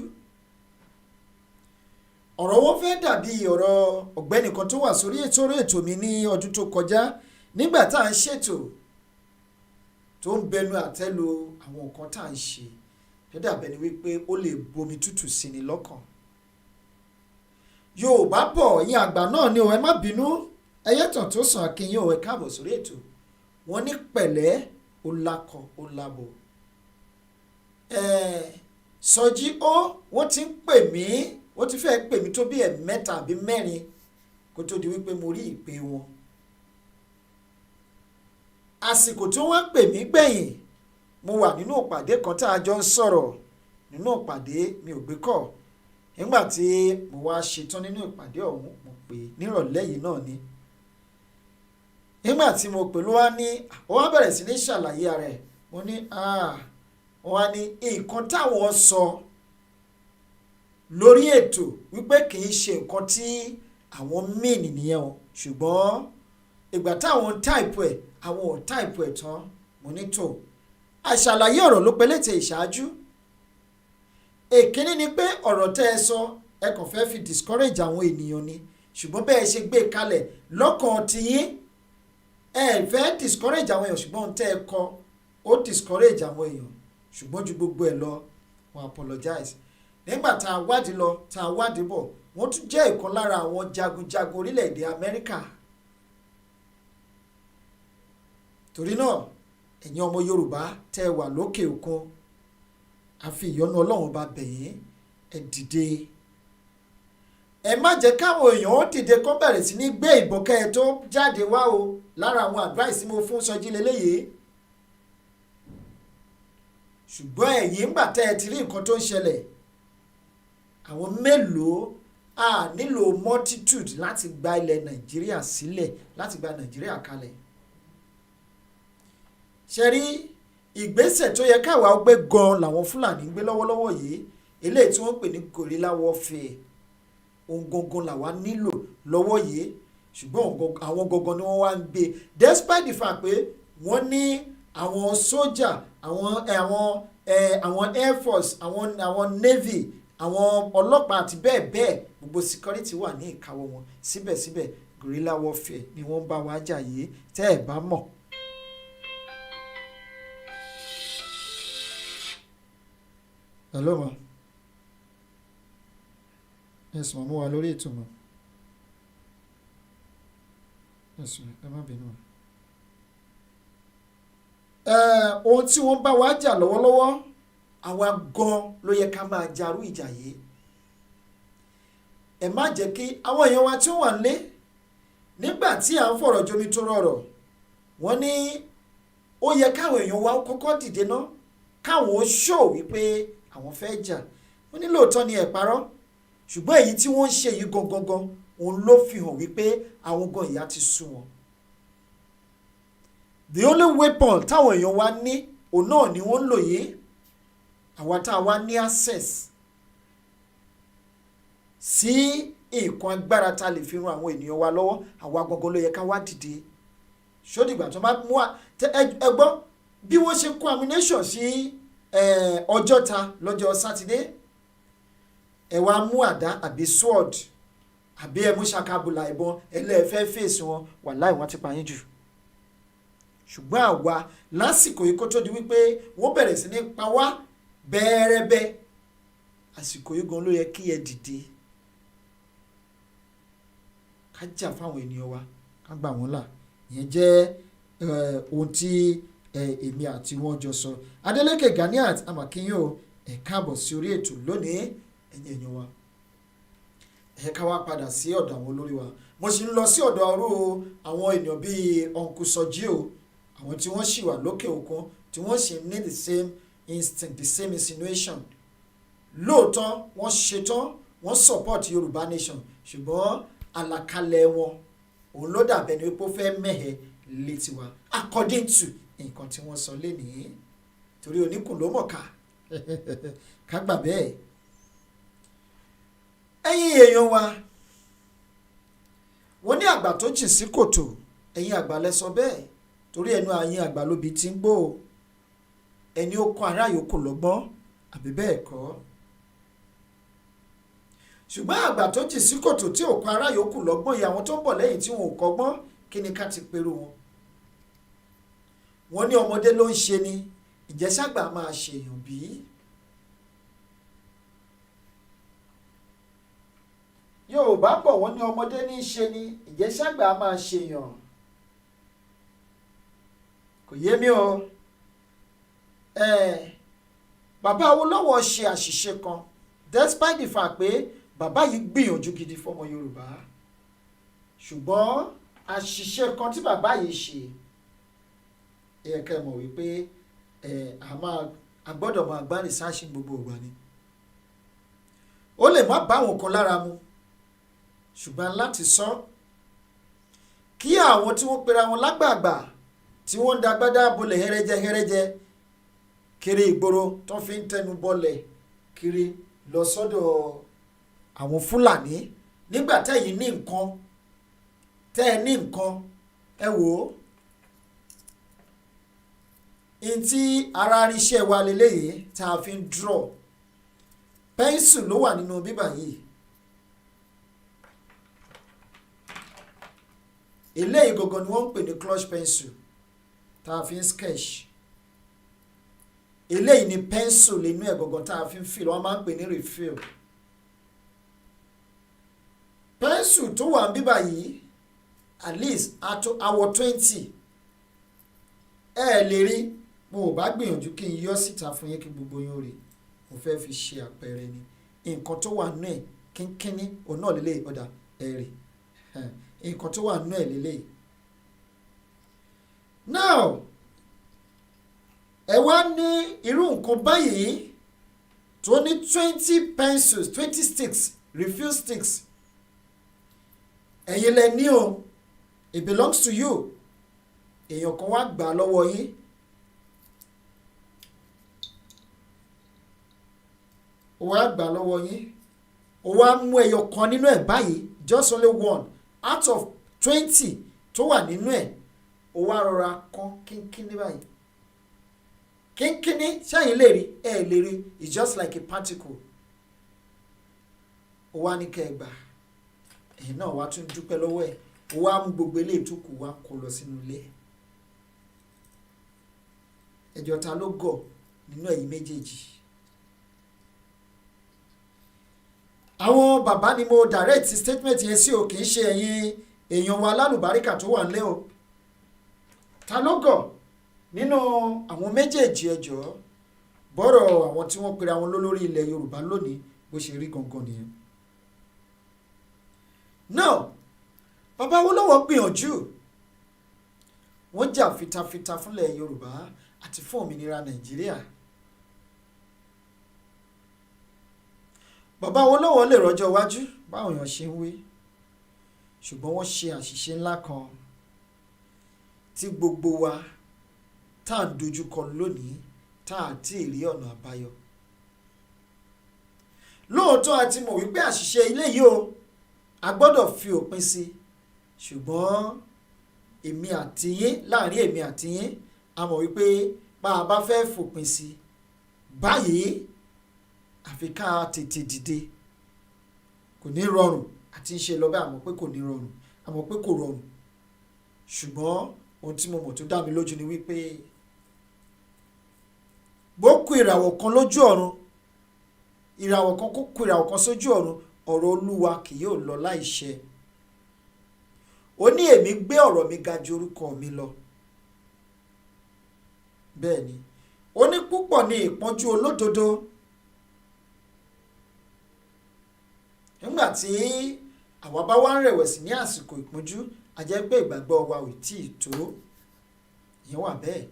Ọ̀rọ̀ wọn fẹ́ dàbí ọ̀rọ̀ ọ̀gbẹ́ni kan tó wà sórí ètò mi ní ọdún tó kọjá nígbà tá à ń ṣètò tó ń bẹnu àtẹ́lu àwọn nǹkan tá à ń ṣe tó dàbẹ̀ ni wípé ó lè bomi tútù sí ni lọ́kàn. Yorùbá bọ̀ ẹ̀yin àgbà náà ni ẹ má bínú ẹyẹ́tàn tó sàn akínyìn ẹ káàbọ̀ sórí ètò wọn ní pẹ̀lẹ́ ó lakọ̀ ó labọ̀. Sọjí ó wọ́n ti ń pè mí wọ́n ti fẹ́ pè mí tó bí ẹ̀mẹ́ta àbí mẹ́rin kó tó di wípé mo rí ìpè wọn. Àsìkò tí wọ́n pè mí gbẹ̀yìn mo wà nínú ìpàdé kan tá a jọ ń sọ̀rọ̀ nínú ìpàdé mi ò gbé kọ̀ nígbà tí mo wá ṣetán nínú ìpàdé ọ̀hún mo pè nírọ̀lẹ́ yìí náà ni. Nígbà tí mo pè ló wá ní ó wá bẹ̀rẹ̀ sí ní ṣàlàyé ara ẹ̀ mo ní wọ́n wá ní nǹkan táwọn sọ lórí ètò wípé kì í ṣe nǹkan tí àwọn mìíní nìyẹn o ṣùgbọ́n ìgbà táwọn táìpù ẹ̀ àwọn ò táìpù ẹ̀ tán mo ní tò àṣàlàyé ọ̀rọ̀ ló peléte ìṣáájú. Èkíní ni pé ọ̀rọ̀ tẹ́ ẹ sọ ẹ kàn fẹ́ fi discourage àwọn ènìyàn ni ṣùgbọ́n bẹ́ẹ̀ ṣe gbé kalẹ̀ lọ́kàn tiyín ẹ fẹ́ discourage àwọn èèyàn ṣùgbọ́n tẹ́ ẹ kọ ó discourage àwọn èèyàn ṣùgbọ́n ju gbogbo ẹ̀ lọ wọ́n apologize. Nígbà tá a wádìí lọ tá a wádìí bọ̀ wọ́n tún jẹ́ ìkan lára àwọn jagunjagun orílẹ̀-èdè Amẹ́ríkà. Torí náà ẹ̀yin ọmọ Yorùbá tẹ́ ẹ wà lókè òkun àfi ìyọ́nú Ọlọ́run bá bẹ̀ yín ẹ dìde. Ẹ má jẹ́ káwọn èèyàn ó dìde kó bẹ̀rẹ̀ sí ní gbé ìbọn kẹ́ ẹ tó jáde wá o lára àwọn advice mo fún Sọjí lélẹ́yìí. Ṣùgbọ́n ẹ̀yin ńgbà tẹ́ ẹ ti rí nǹkan tó ń ṣẹlẹ̀ àwọn mélòó a nílò multitude láti gba ilẹ̀ Nàìjíríà sílẹ̀ láti gba Nàìjíríà kalẹ̀. Ṣe rí ìgbésẹ̀ tó yẹ káwa gbé gan làwọn Fúlàní ń gbé lọ́wọ́lọ́wọ́ yìí eléyìí tí wọ́n pè ní guerrilla warfare ohun gangan làwa nílò lọ́wọ́ yìí ṣùgbọ́n àwọn gangan ni wọ́n wá ń gbé despite the fact pé wọ́n ní àwọn sójà àwọn air force àwọn navy àwọn ọlọ́pàá àti bẹ́ẹ̀ bẹ́ẹ̀ gbogbo security wà ní ìkáwọ́ wọn síbẹ̀síbẹ̀ guerrilla warfare ni wọ́n bá wa jà yìí tẹ́ ẹ̀ bá mọ̀. Hello ma. Yes ma, mo wà lórí ètò ma. Yes ma, ẹ má bínú ma. ohun tí wọ́n bá wa jà lọ́wọ́lọ́wọ́ àwa gan ló yẹ ká máa jarú ìjà yìí. ẹ má jẹ́ kí àwọn èèyàn wa tí ó wà nílé nígbà tí à ń fọ̀rọ̀ jomi tó rọrọ̀ wọ́n ní ó yẹ káwọn èèyàn wa kọ́kọ́ dìde ná káwọn ó ṣó wípé àwọn fẹ́ jà. wọ́n ní lóòótọ́ ni ẹ̀ parọ́ ṣùgbọ́n èyí tí wọ́n ń ṣe yìí gangan òun ló fi hàn wípé àwọn gan ìyà ti sú wọn. The only weapon táwọn èèyàn wa ní òun náà ni wọ́n ń lò yìí. àwa tá a wá ní access sí nǹkan agbára tá a lè fi ran àwọn ènìyàn wa lọ́wọ́ àwa gangan ló yẹ ká wá dìde. ṣódìgbà tó máa mú ẹgbọ́n bí wọ́n ṣe kó ammunition sí Ọjọ́ta lọ́jọ́ sátidé ẹ wá mú àdá àbí sword àbí ẹ mú ṣakabula ìbọn ẹlẹ́ẹ̀fẹ́ fèsì wọn wàláì wọ́n ti pa yín jù. ṣùgbọ́n àwa lásìkò yìí kó tó di wípé wọ́n bẹ̀rẹ̀ sí ní pa wá bẹ́ẹ̀rẹ́bẹ́ àsìkò yìí gan ló yẹ kí ẹ dìde ká jà fáwọn ènìyàn wa ká gbà wọ́n là. ìyẹn jẹ́ ohun tí èmi àti wọn jọ sọ. Adeleke Ganiat amakinyo ẹ káàbọ̀ sí orí ètò lónìí ẹ̀yin èèyàn wa. ẹ ká wá padà sí ọ̀dọ̀ àwọn olórí wa. mo sì ń lọ sí ọ̀dọ̀ ọ̀rú àwọn ènìyàn bíi Uncle Soji o àwọn tí wọ́n sì wà lókè òkun tí wọ́n sì ní the same instinct the same insinuation. lóòótọ́ wọ́n ṣetán wọ́n support Yorùbá nation ṣùgbọ́n àlàkalẹ̀ wọn òun ló dàbẹ̀ ni pé ó fẹ́ mẹ́hẹ̀ létí wa according to nǹkan tí wọ́n sọ lénìí torí oníkùn ló mọ̀ ká gbà bẹ́ẹ̀. ẹ̀yin èèyàn wa wọ́n ní àgbà tó jìn sí kòtò ẹ̀yin àgbà lẹ sọ bẹ́ẹ̀ torí ẹnu àyín àgbà lóbi tí ń gbó ẹni ó kọ́ ará yòókù lọ́gbọ́n àbí bẹ́ẹ̀ kọ́. ṣùgbọ́n àgbà tó jìn sí kòtò tí ò kọ́ ará yòókù lọ́gbọ́n yìí àwọn tó ń bọ̀ lẹ́yìn tí wọn ò kọ́gbọ́n kí ni ká ti pèrò wọn. wọ́n ní ọmọdé ló ń ṣe ni ìjẹ́sàgbà máa ṣèyàn bí. Yorùbá bọ̀ wọ́n ní ọmọdé ní í ṣe ni ìjẹ́sàgbà máa ṣèyàn. kò yé mi o. bàbá Awólọ́wọ̀ ṣe àṣìṣe kan despite the fact pé bàbá yìí gbìyànjú gidi fọmọ Yorùbá ṣùgbọ́n àṣìṣe kan tí bàbá yìí ṣe ẹ kẹ́ mọ̀ wípé a gbọ́dọ̀ máa gbá rìsáàṣì gbogbo ìgbà ni. ó lè má bá àwọn kan lára mu ṣùgbọ́n láti sọ kí àwọn tí wọ́n pera wọn lágbààgbà tí wọ́n ń dagbádá bolẹ̀ hẹ́rẹ́jẹ́ kiri ìgboro tó fi ń tẹnu bọ́lẹ̀ kiri lọ sọ́dọ̀ àwọn Fúlàní nígbà tẹ́yìn ní nǹkan tẹ́ ẹ ní nǹkan ẹ wò ó. ntí ara iṣẹ́ wa lélẹ́yìí tá a fi ń draw pẹ́ńsù ló wà nínú bíbà yìí. eléyìí gangan ni wọ́n ń pè ní clutch pencil tá a fi ń sketch. eléyìí ni pencil inú ẹ̀ gangan tá a fi ń fill wọ́n máa ń pè ní refill. pencil tó wà ní bíbà yìí at least àwọ̀ 20 ẹ lè rí mo ò bá gbìyànjú kí n yọ síta fún yín kí gbogbo yín rí mo fẹ́ fi ṣe àpẹẹrẹ ni nǹkan tó wà nú ẹ̀ kínkínní òun náà lélẹ́yìí ọ̀dà ẹ̀rì nǹkan tó wà nú ẹ̀ lélẹ́yìí. now ẹ wá ní irú nǹkan báyìí tó ní 20 pencils 20 sticks refill sticks ẹ̀yin lẹ ní o it belongs to you èèyàn kan wá gbà lọ́wọ́ yín ó wá gbà lọ́wọ́ yín ó wá mú ẹyọ kan nínú ẹ̀ báyìí just only one out of 20 tó wà nínú ẹ̀ ó wá rọra kán kínkínní báyìí kínkínní ṣáàyìn lè rí ẹ lè rí it's just like a particle ó wá ní kẹ́ ẹ gbà ẹ̀yin náà wá tún dúpẹ́ lọ́wọ́ ẹ̀ ó wá mú gbogbo eléyìí tó kù wá kó lọ sínú ilé ẹjọ́ ta ló gọ̀ nínú ẹ̀yin méjèèjì. àwọn bàbá ni mo direct statement yẹn sí o kì í ṣe ẹ̀yin èèyàn wa lálùbáríkà tó wà nílé o ta ló gọ̀ nínú àwọn méjèèjì ẹjọ́ bọ́rọ̀ àwọn tí wọ́n pera wọn lólórí ilẹ̀ Yorùbá lónìí bó ṣe rí gangan nìyẹn. now bàbá Awólọ́wọ̀ gbìyànjú wọ́n jà fitafita fúnlẹ̀ Yorùbá àti fún òmìnira Nàìjíríà. bàbá Awólọ́wọ̀ lè rọ́jọ́ iwájú báwọn èèyàn ṣe ń wí ṣùgbọ́n wọ́n ṣe àṣìṣe ńlá kan tí gbogbo wa tá à ń dojúkọ lónìí tá à tí ì rí ọ̀nà àbáyọ. lóòótọ́ a ti mọ̀ wípé àṣìṣe ilé yìí o a gbọ́dọ̀ fi òpin sí ṣùgbọ́n èmi àti yín láàrin èmi àti yín a mọ̀ wípé bá a bá fẹ́ fòpin sí báyìí àfi ká tètè dìde. kò ní rọrùn àti ń ṣe lọ bẹ́ẹ̀ àmọ́ pé kò ní rọrùn àmọ́ pé kò rọrùn ṣùgbọ́n ohun tí mo mọ̀ tó dá mi lójú ni wípé bó kù ìràwọ̀ kan lójú ọ̀run ìràwọ̀ kan kó kù ìràwọ̀ kan sójú ọ̀run ọ̀rọ̀ Olúwa kì yóò lọ láìṣẹ. ó ní èmi gbé ọ̀rọ̀ mi ga ju orúkọ mi lọ. bẹ́ẹ̀ ni ó ní púpọ̀ ní ìpọ́njú olódodo. nígbà tí àwa bá wá ń rẹ̀wẹ̀sì ní àsìkò ìpọ́njú a jẹ́ pé ìgbàgbọ́ wa ò tí ì tó. ìyẹn wà bẹ́ẹ̀.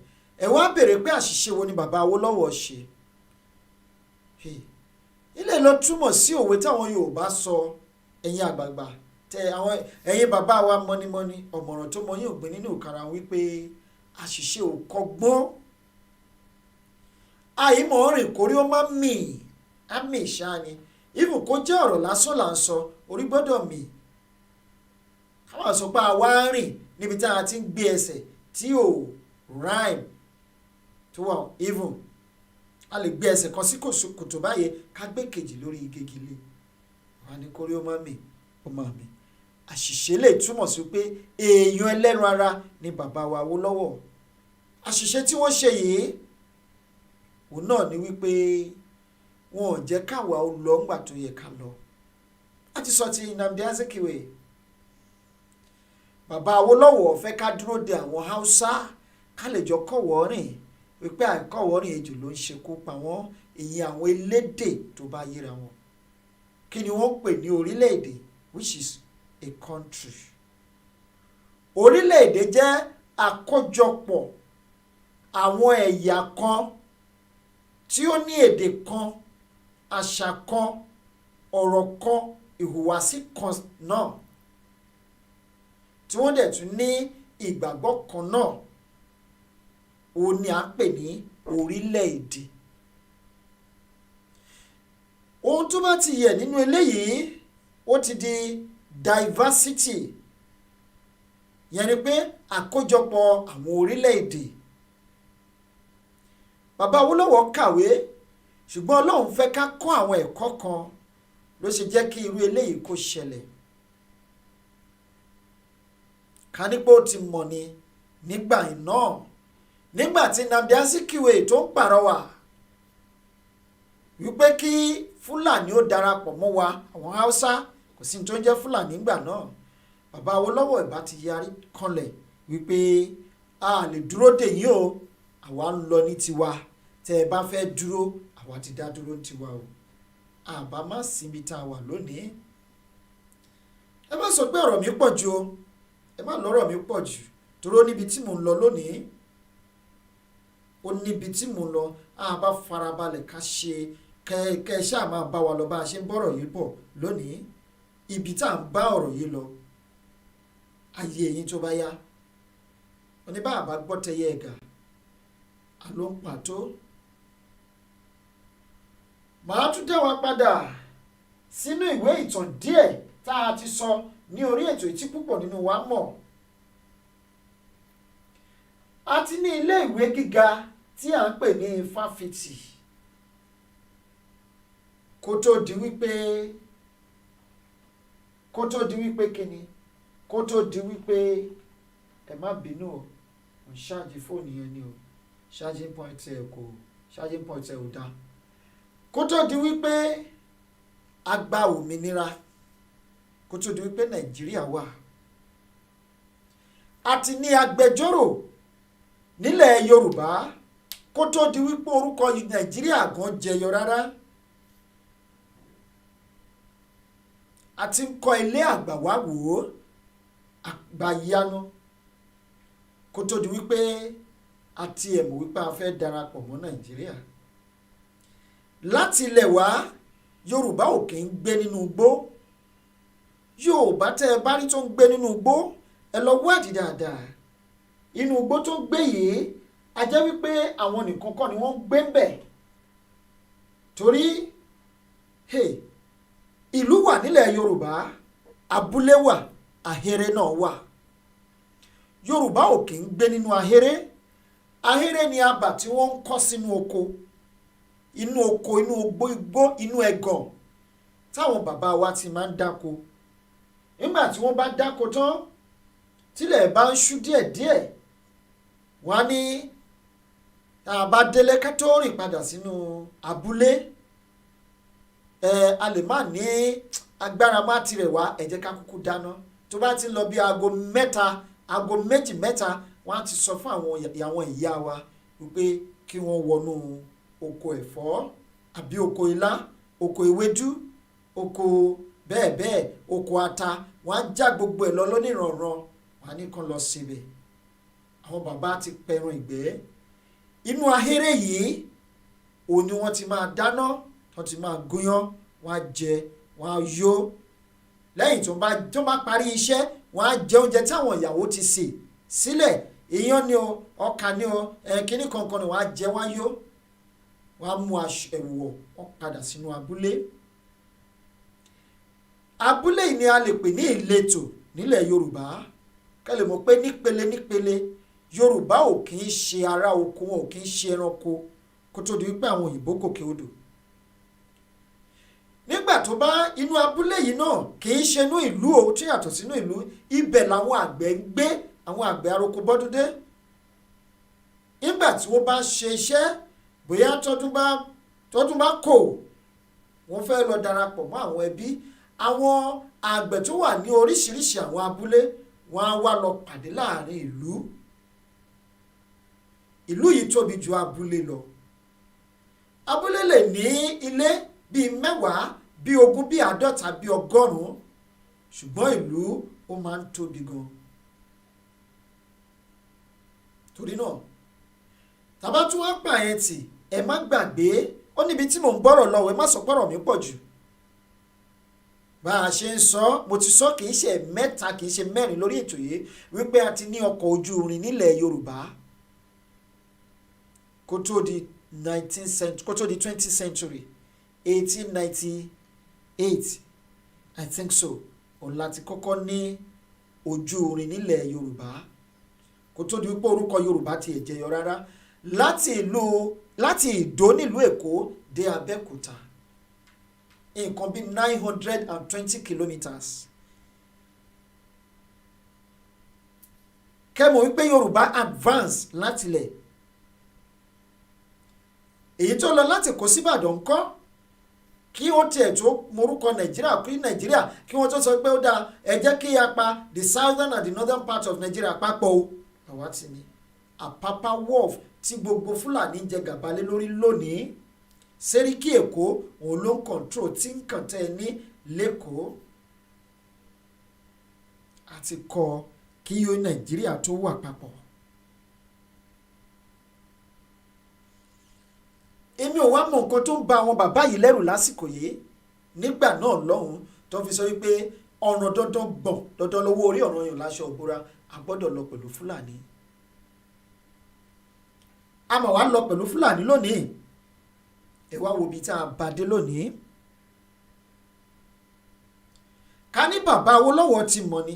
ẹ wá béèrè pé àṣìṣe wo ni bàbá Awólọ́wọ̀ ṣe. ilé lọ túmọ̀ sí òwe táwọn Yorùbá sọ ẹ̀yin àgbààgbà ẹ̀yin bàbá wa mọ́nímọ́ní ọ̀mọ̀ràn tó mọ yín ògbìn nínú ìkara wípé àṣìṣe ò kọ́gbọ́n. àìmọ̀ rìn kórí ó má mì á mì ṣáá ni even kó jẹ́ ọ̀rọ̀ lásán là ń sọ orí gbọ́dọ̀ mì. káwọn àsopá wa rìn níbi tí a ti ń gbé ẹsẹ̀ tí ò rhyme tó wà even a lè gbé ẹsẹ̀ kan sí kòtò báyìí ká gbé kejì lórí gegele wà ní kórí ó má mì ó má mì. àṣìṣe lè túmọ̀ sí pé èèyàn ẹlẹ́ran ara ni bàbá wa Awólọ́wọ̀. àṣìṣe tí wọ́n ṣe yìí òun náà ni wípé wọn ò jẹ́ káwa ó lọ ńgbà tó yẹ ká lọ. a ti sọ ti Nnamdi Azikiwe. bàbá Awólọ́wọ̀ fẹ́ ká dúró de àwọn Haúsá ká lè jọ kọ̀wọ́ rìn wípé àìkọ̀wọ́ rìn ejò ló ń ṣekú pa wọ́n ìyẹn àwọn elédè tó bá yíra wọn. kí ni wọ́n pè ní orílẹ̀-èdè which is a country. orílẹ̀-èdè jẹ́ àkójọpọ̀ àwọn ẹ̀yà kan tí ó ní èdè kan àṣà kan ọ̀rọ̀ kan ìhùwàsí kan náà tí wọ́n dẹ̀ tún ní ìgbàgbọ́ kan náà òun ni à ń pè ní orílẹ̀-èdè. ohun tó bá ti yẹ nínú eléyìí ó ti di diversity yẹn ni pé àkójọpọ̀ àwọn orílẹ̀-èdè. bàbá Awólọ́wọ̀ kàwé ṣùgbọ́n Ọlọ́run fẹ́ ká kọ́ àwọn ẹ̀kọ́ kan ló ṣe jẹ́ kí irú eléyìí kó ṣẹlẹ̀. ká ní pé ó ti mọ̀ ni nígbà náà nígbà tí Nnamdi Azikiwe tó ń pàrọwà wípé kí Fúlàní ó darapọ̀ mọ́ wa àwọn Haúsá kò sí tó ń jẹ́ Fúlàní nígbà náà bàbá Awólọ́wọ̀ ìbá ti yarí kanlẹ̀ wípé a lè dúró dè yín o àwa ń lọ ní tiwa tẹ́ ẹ bá fẹ́ dúró àwa ti dá dúró ní tiwa o àbá má síbi tá a wà lónìí. ẹ má sọ pé ọ̀rọ̀ mi pọ̀ jù o ẹ má lọ́rọ̀ mi pọ̀ jù torí ó níbi tí mò ń lọ lónìí ó níbi tí mò ń lọ àbá farabalẹ̀ ká ṣe kẹ́ ẹ ṣáà máa bá wa lọ bá a ṣe ń bọ̀rọ̀ yìí bọ̀ lónìí ibi tá à ń bá ọ̀rọ̀ yìí lọ ayé yín tó bá yá oníbà àbá gbọ́ tẹyẹ ẹ̀gà àló ń pàtó. màá tún dá wa padà sínú ìwé ìtàn díẹ̀ tá a ti sọ ní orí ètò ìtí púpọ̀ nínú wa mọ̀. a ti ní ilé ìwé gíga tí à ń pè ní fáfitì kó tó di wípé kíni kó tó di wípé ẹ má bínú o ń ṣáàjì fóònù yẹn ni o charging point ẹ ò dá kó tó di wípé a gba òmìnira kó tó di wípé Nàìjíríà wà a ti ní agbẹjọ́rò nílẹ̀ Yorùbá kó tó di wípé orúkọ Nàìjíríà gan jẹyọ rárá a ti ń kọ́ ilé àgbà wá wò ó àgbàyanu kó tó di wípé a ti ẹ̀mọ̀ wípé a fẹ́ darapọ̀ mọ́ Nàìjíríà láti ilẹ̀ wá Yorùbá ò kì í gbé nínú igbó Yorùbá tẹ́ ẹ bá rí tó ń gbé nínú igbó ẹ lọ wádìí dáadáa inú igbó tó gbé yìí a jẹ́ wípé àwọn nìkan kọ́ ni wọ́n ń gbé ń bẹ̀ torí ìlú wà nílẹ̀ Yorùbá abúlé wà ahéré náà wà Yorùbá ò kì í gbé nínú ahéré ahéré ni abà tí wọ́n ń kọ́ sínú oko inú ogbó igbó inú ẹ̀gàn táwọn bàbá wa ti máa ń dáko nígbà tí wọ́n bá dáko tán tílẹ̀ bá ń ṣú díẹ̀díẹ̀ wọ́n á ní tá a bá délé ká tó rìn padà sínú abúlé a lè má ní agbára má tirẹ̀ wá ẹ jẹ́ ká kúkú dáná tó bá ti lọ bí aago méjì mẹ́ta wọ́n á ti sọ fún àwọn ìyá wa wípé kí wọ́n wọnú oko ẹ̀fọ́ àbí oko ilá oko ewédú oko bẹ́ẹ̀ oko ata wọ́n á já gbogbo ẹ̀ lọ lónìrànràn wọ́n á ní kàn lọ síbẹ̀ àwọn bàbá ti pẹran ìgbẹ́ inú ahéré yìí òun ni wọ́n ti máa dáná wọ́n ti máa gúnyán wọ́n á jẹ wọ́n á yó lẹ́yìn tó bá parí iṣẹ́ wọ́n á jẹ oúnjẹ tí àwọn ìyàwó ti sè sílẹ̀ iyán ni o ọkà ni o kíní kankan ni wọ́n á jẹ wọ́n á yó wọ́n á mú ẹ̀wù wọ̀ wọ́n padà sínú abúlé abúlé yìí ni a lè pè ní ìletò nílẹ̀ Yorùbá ká lè mọ̀ pé nípele Yorùbá ò kì í ṣe ará oko wọn ò kì í ṣe ẹranko kó tó di wípé àwọn òyìnbó gòkè odò nígbà tó bá inú abúlé yìí náà kì í ṣe inú ìlú o tó yàtọ̀ sínú ìlú ibẹ̀ làwọn àgbẹ̀ ń gbé àwọn àgbẹ̀ aróko bọ́dúndé nígbà tí wọ́n bá ṣe iṣẹ́ bóyá tọ́dún bá kò wọ́n fẹ́ lọ darapọ̀ mọ́ àwọn ẹbí àwọn àgbẹ̀ tó wà ní oríṣiríṣi àwọn abúlé wọ́n á wá lọ pàdé láàrin ìlú yìí tóbi ju abúlé lọ abúlé lè ní ilé bíi 10 bíi 20 bíi 50 bíi 100 ṣùgbọ́n ìlú ó máa ń tóbi gan torí náà tàbá tún wá pa ẹ̀ tì ẹ má gbàgbé ó níbi tí mò ń gbọ́rọ̀ lọ́wọ́ ẹ má sọ pọ́rọ̀ mi pọ̀ jù bá a ṣe ń sọ mo ti sọ kì í ṣe 3 kì í ṣe 4 lórí ètò yìí wípé a ti ní ọkọ̀ ojú irin nílẹ̀ Yorùbá kó tó di 20th century 1898 I think so òun láti kọ́kọ́ ní ojú irin nílẹ̀ Yorùbá kó tó di wípé orúkọ Yorùbá ti jẹyọ rárá láti Ìdó nílùú Èkó dé Abẹ́òkúta nǹkan bí 920 kilometers kẹ́mọ̀ wípé Yorùbá advance látilẹ̀ èyí tó lọ láti Èkó sí Ìbàdàn ńkọ́ kí wọ́n tiẹ̀ tó morúkọ Nàìjíríà kí Nàìjíríà kí wọ́n tó sọ pé ó dáa ẹ jẹ́ kí a pa the southern and the northern part of Nigeria papọ̀ o àwa ti ní Àpápá Wharf tí gbogbo Fúlàní jẹ gàba lé lórí lónìí Sẹ́ríkì Èkó òun ló ń kọ̀ntró tí ń kàn tẹ́ ẹ ní lẹ́kọ̀ọ́ àti kọ́ kí yóò Nàìjíríà tó wà papọ̀. èmi ò wá mọ nǹkan tó ń ba àwọn bàbá yìí lẹ́rù lásìkò yìí nígbà náà lọ́hùn tó fi sọ wípé ọ̀ràn dandan gbọ̀n dandan lówó orí ọ̀ràn yàn láṣọ òbúra a gbọ́dọ̀ lọ pẹ̀lú Fúlàní. a mà wá lọ pẹ̀lú Fúlàní lónìí ẹ wá wo ibi tá a bá dé lónìí. ká ní bàbá Awólọ́wọ̀ ti mọ̀ ni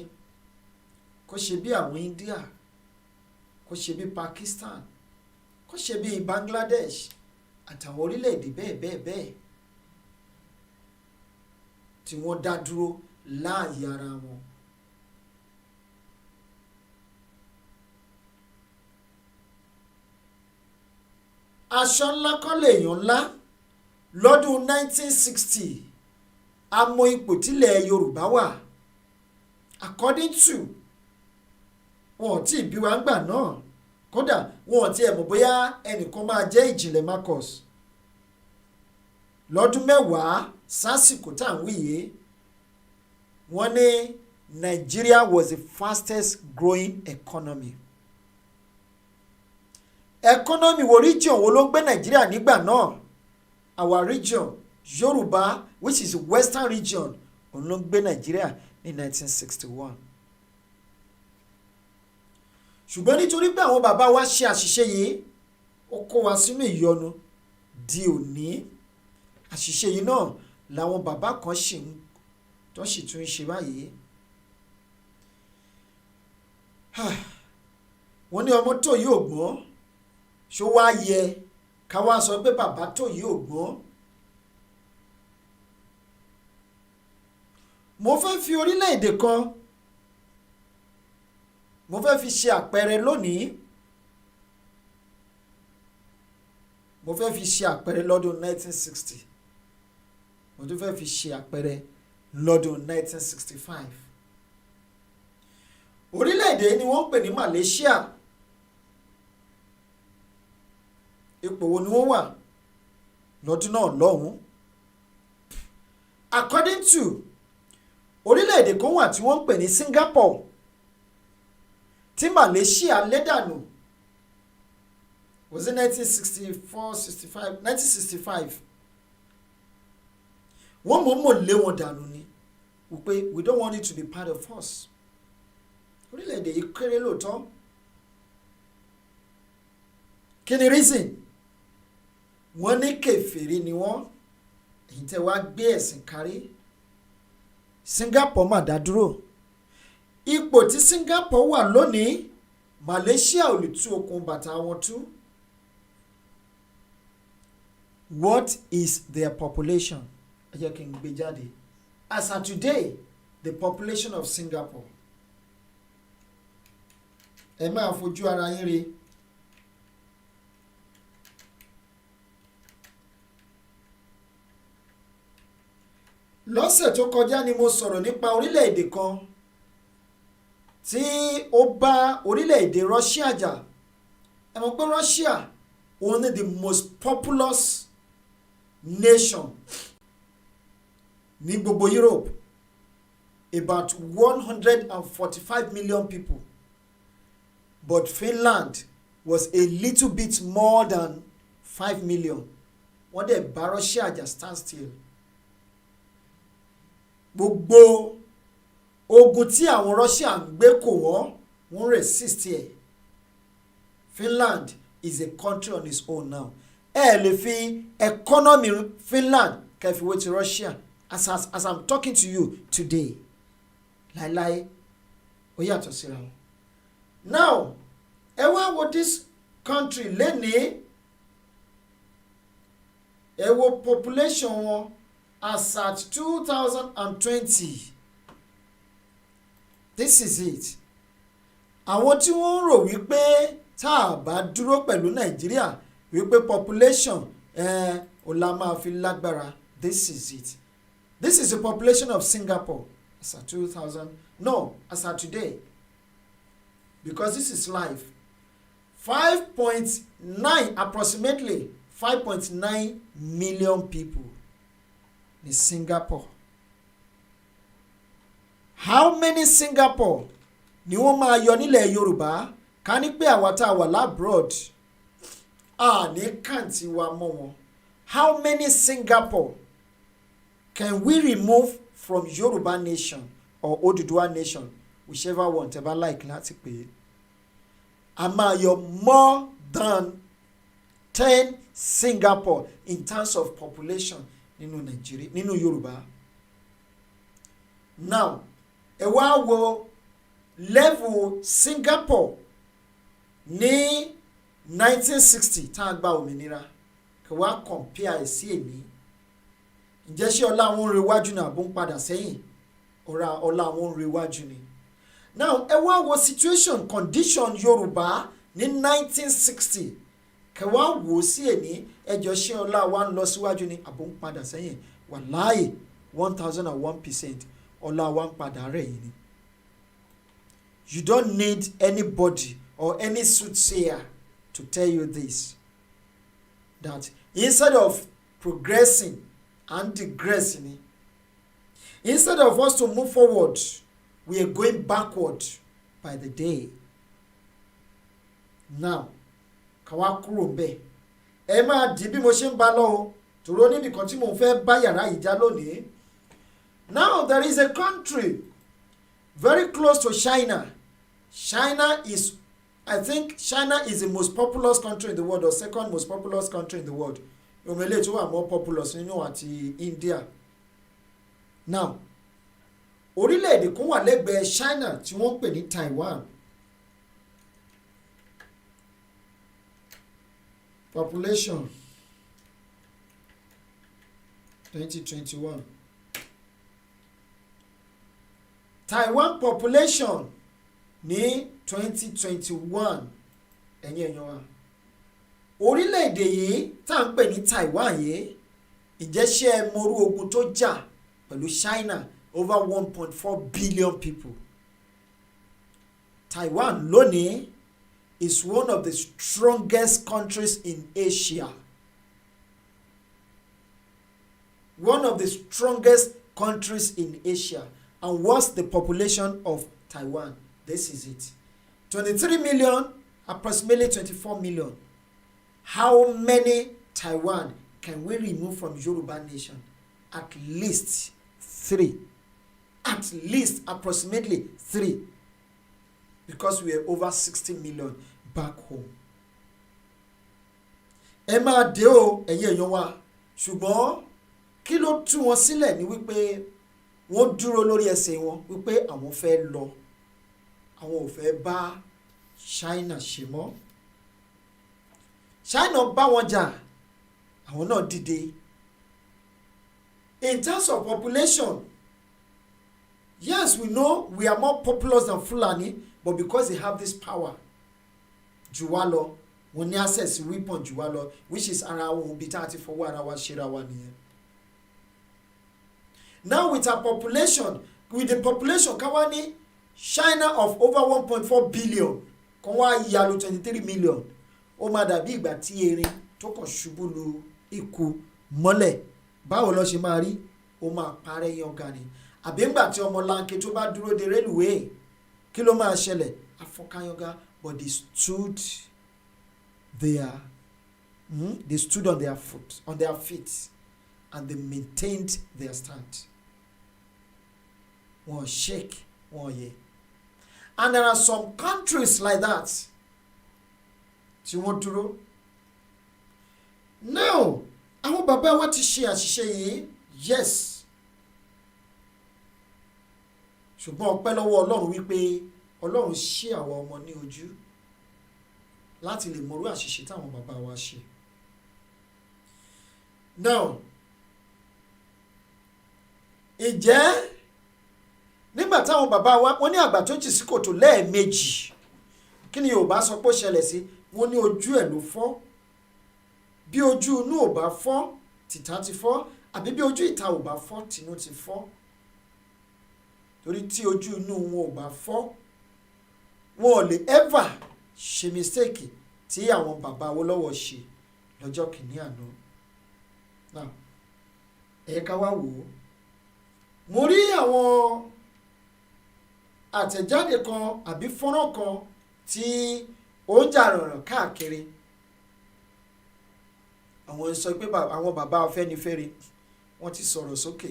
kó ṣe bí àwọn India kó ṣe bí Pakistan kó ṣe bí Bangladesh àtàwọn orílẹ̀-èdè bẹ́ẹ̀ tí wọ́n dá dúró láàyè ara wọn. aṣọ ńlá kọ́ lèèyàn ńlá lọ́dún 1960 a mọ ipò tílẹ̀ Yorùbá wà according to wọn ò tí ì bí wa ń gbà náà kódà wọn ò tiẹ̀ mọ̀ bóyá ẹnìkan máa jẹ́ ìjìnlẹ̀ Marcus lọ́dún mẹ́wàá sásìkò tá à ń wíyé wọ́n ní Nigeria was the fastest growing economy. Economy wo region wo ló ń gbé Nigeria nígbà náà? Our region Yorùbá, which is the western region, òun ló ń gbé Nigeria ní 1961. Ṣùgbọ́n nítorí pé àwọn bàbá wa ṣe àṣìṣe yìí ó kó wa sínú ìyọnu di òní. Àṣìṣe yìí náà làwọn bàbá kan sì tún ń ṣe báyìí. Wọ́n ní ọmọ tó yìí ò gbọ́n ṣó wá yẹ ká wá sọ pé bàbá tó yìí ò gbọ́n. Mo fẹ́ fi orílẹ̀-èdè kan mo fẹ́ fi ṣe àpẹẹrẹ lónìí. Mo fẹ́ fi ṣe àpẹẹrẹ lọ́dún 1960. Mo tún fẹ́ fi ṣe àpẹẹrẹ lọ́dún 1965. Orílẹ̀-èdè ni wọ́n ń pè ní Malaysia. Ipò wo ni wọ́n wà lọ́dún náà lọ́hùn? According to orílẹ̀-èdè kan wà tí wọ́n ń pè ní Singapore tí Malaysia lé dànù. Was it 1965? Wọ́n mọ̀ọ́mọ̀ lé wọn dànù ni wípé we don't want it to be part of us. Orílẹ̀-èdè yìí kéré lóòótọ́. Kí ni reason? Wọ́n ní kèfèrí ni wọ́n. Èyí tẹ́ wá gbé ẹ̀sìn kárí. Singapore mà dá dúró. Ipò tí Singapore wà lónìí, Malaysia ò lè tú okùn bàtà wọn tú. What is their population? Ẹ jẹ́ kí n gbé jáde. As of today, the population of Singapore. Ẹ máa fojú ara yín rí. Lọ́sẹ̀ tó kọjá ni mo sọ̀rọ̀ nípa orílẹ̀-èdè kan tí ó bá orílẹ̀-èdè Russia jà. Ẹ mọ̀ pé Russia òun ni the most populous nation ní gbogbo Europe. About 145 million people. But Finland was a little bit more than 5 million. Wọ́n dẹ̀ bá Russia jà stand still. Gbogbo ogun tí àwọn Russia ń gbé kò wọ́n resist ẹ̀. Finland is a country on its own now. Ẹ lè fi economy Finland kẹfìwé ti Russia as I'm talking to you today. Láíláí ó yàtọ̀ síra wọn. Now ẹ wá wo this country lénìí. Ẹ wo population wọn as at 2020. This is it. Àwọn tí wọ́n ń rò wípé tá a bá dúró pẹ̀lú Nàìjíríà wípé population ó la máa fi lágbára. This is it. This is the population of Singapore as at 2000. No, as at today. Because this is live. 5.9 approximately 5.9 million people in Singapore. How many Singapore ni wọ́n máa yọ nílẹ̀ Yorùbá ká ní pé àwa tá a wà labroad ní kàǹtì wa mọ́ wọn? How many Singapore can we remove from Yoruba nation or Oduduwa nation, whichever one tẹ́ bá like láti pè é? A máa yọ more than 10 Singapore in terms of population nínú Nigeria, nínú Yorùbá. Now ẹ wá wo level Singapore ní 1960 tá a gba òmìnira kí wá compare ẹ̀ sí èmi. Ǹjẹ́ ṣé ọlá wọn ń rewájú ní àbó ń padà sẹ́yìn? Ọlá wọn ń rewájú ni. Now ẹ wá wo situation condition Yorùbá ní 1960 kí wá wò sí èní. Ẹjọ́ ṣé ọlá wa ń lọ síwájú ní àbó ń padà sẹ́yìn? Wàláhì 1001% ọlá wa ń padà rẹ̀ yìí ni. You don't need anybody or any soothsayer to tell you this, that instead of progressing and digressing, instead of us to move forward, we are going backward by the day. Now, káwá kúrò ńbẹ̀. Ẹ máa di bí mo ṣe ń bá lọ o, torí ó níbi kan tí mo fẹ́ bá yàrá yìí já lónìí. Now there is a country very close to China. I think China is the most populous country in the world, or second most populous country in the world. Omele tó wà more populous nínú àti India. Now, orílẹ̀-èdè kan wà lẹ́gbẹ̀ẹ́ China tí wọ́n ń pè ní Taiwan. Population 2021. Taiwan population ní 2021 ẹ̀yin èèyàn wa. Orílẹ̀-èdè yìí tá à ń pè ní Taiwan yìí, ìjẹ́ṣẹ́ morú ogun tó jà pẹ̀lú China, over 1.4 billion people. Taiwan lónìí is one of the strongest countries in Asia. One of the strongest countries in Asia. And what's the population of Taiwan? This is it. 23 million, approximately 24 million. How many Taiwan can we remove from Yoruba nation? At least 3. At least approximately 3. Because we are over 60 million back home. Ẹ máa dé o ẹ̀yin èèyàn wa, ṣùgbọ́n kí ló tú wọn sílẹ̀ ni wípé wọ́n dúró lórí ẹsẹ̀ wọn wípé àwọn fẹ́ lọ, àwọn ò fẹ́ bá China ṣe mọ́. China bá wọn jà, àwọn náà dìde. In terms of population, yes, we know we are more populous than Fulani, but because they have this power, jù wá lọ, wọ́n ní access weapon jù wá lọ, which is ara wọn òbí tá a ti fọwọ́ ara wa ṣera wa nìyẹn. Now with our population, with the population káwá ní China of over 1.4 billion, kan wá yàlù 23 million, ó máa dàbí ìgbà tí erin tó kàn ṣubú lu ikú mọ́lẹ̀. Báwo ló ṣe máa rí? Ó máa parẹ́ yànga ni. Àbí ńgbà tí ọmọ lanke tó bá dúró de rélùwéè, kí ló máa ṣẹlẹ̀? Afọ́káyànga, but they stood on their feet, and they maintained their stand. Wọ́n shake, wọ́n yẹ. And there are some countries like that tí wọ́n dúró. Now, àwọn bàbá wa ti ṣe àṣìṣe yìí, yes. Ṣùgbọ́n ọpẹ́ lọ́wọ́ Ọlọ́run wípé Ọlọ́run ṣí àwọn ọmọ ní ojú láti lè mọrú àṣìṣe táwọn bàbá wa ṣe. Now, ìjẹ́ nígbà táwọn bàbá wa wọ́n ní àgbà tó jì sí kòtò lẹ́ẹ̀mejì, kí ni Yorùbá sọ pé ó ṣẹlẹ̀ sí? Wọ́n ní ojú ẹ̀ ló fọ́. Bí ojú inú ò bá fọ́, tìta ti fọ́, àbí bí ojú ìta ò bá fọ́, tinú ti fọ́. Torí tí ojú inú wọn ò bá fọ́, wọn ò lè ever ṣe mistake tí àwọn bàbá Awólọ́wọ̀ ṣe lọ́jọ́ kìíní àná. Now, ẹ ká wá wò ó. Mo rí àwọn àtẹ̀jáde kan àbí fọ́nrán kan tí ó ń jà rànràn káàkiri. Àwọn sọ pé àwọn bàbá Afẹ́nifẹ́re wọ́n ti sọ̀rọ̀ sókè.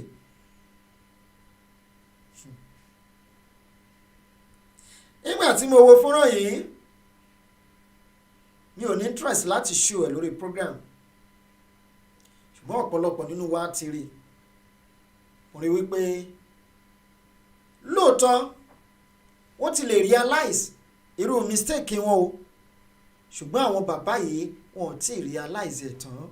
Nígbà tí mo wo fọ́nrán yìí, mi ò ní interest láti show ẹ̀ lórí program, ṣùgbọ́n ọ̀pọ̀lọpọ̀ nínú wa ti rí. Mo rí wípé lóòótọ́ wọ́n ti lè realize irú mistake wọn o, ṣùgbọ́n àwọn bàbá yìí wọn ò tí ì realize ẹ̀ tán.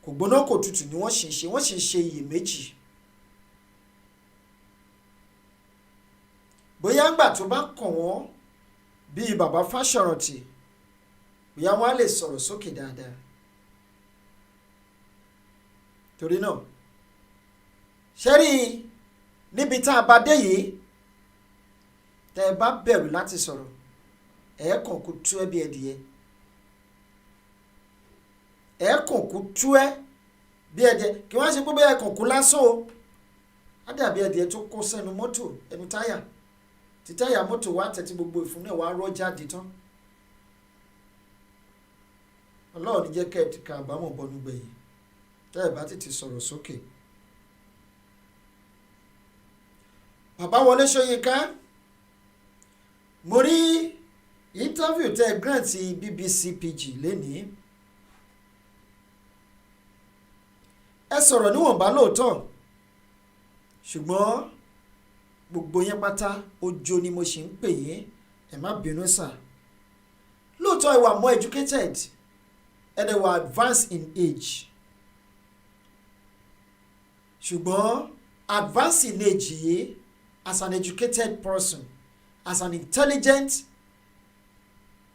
Kò gbóná kò tutù ni wọ́n sì ń ṣe iyèméjì. Bóyá ńgbà tó bá kàn wọ́n bíi bàbá Fáṣọ̀rántì, bóyá wọ́n á lè sọ̀rọ̀ sókè dáadáa. Torí náà, ṣẹ́rí níbi tá a bá dé yìí, tẹ́ ẹ bá bẹ̀rù láti sọ̀rọ̀, ẹ̀ẹ́kàn kú tú ẹ bí ẹdìyẹ ẹ̀ẹ́kàn kú tú ẹ bí ẹdìyẹ kí wọ́n ṣe pé bẹ́ẹ̀ ẹ̀ẹ́kàn kú lásán o á dàbí ẹdìyẹ tó kó sẹ́nu mọ́tò ẹnu táyà tí táyà mọ́tò wá tẹ̀tí gbogbo ìfun náà wá rọ́ jáde tán ọlọ́run ní jẹ́ kẹ́ẹ̀tì ká àbámọ̀ bọnú gbẹ̀yìn tẹ́ ẹ̀ bá tètè sọ̀rọ̀ sókè. bàbá Wọlé Ṣóyínká mo rí interview tẹ́ grant BBC Pidgin lénìí ẹ sọ̀rọ̀ níwọ̀nba lóòótọ́ ṣùgbọ́n gbogbo yẹn pátá ojo ni mo ṣì ń pè yín ẹ má bínú sà lóòótọ́ ẹ wà more educated and they were advanced in age ṣùgbọ́n advanced in age yìí as an educated person as an intelligent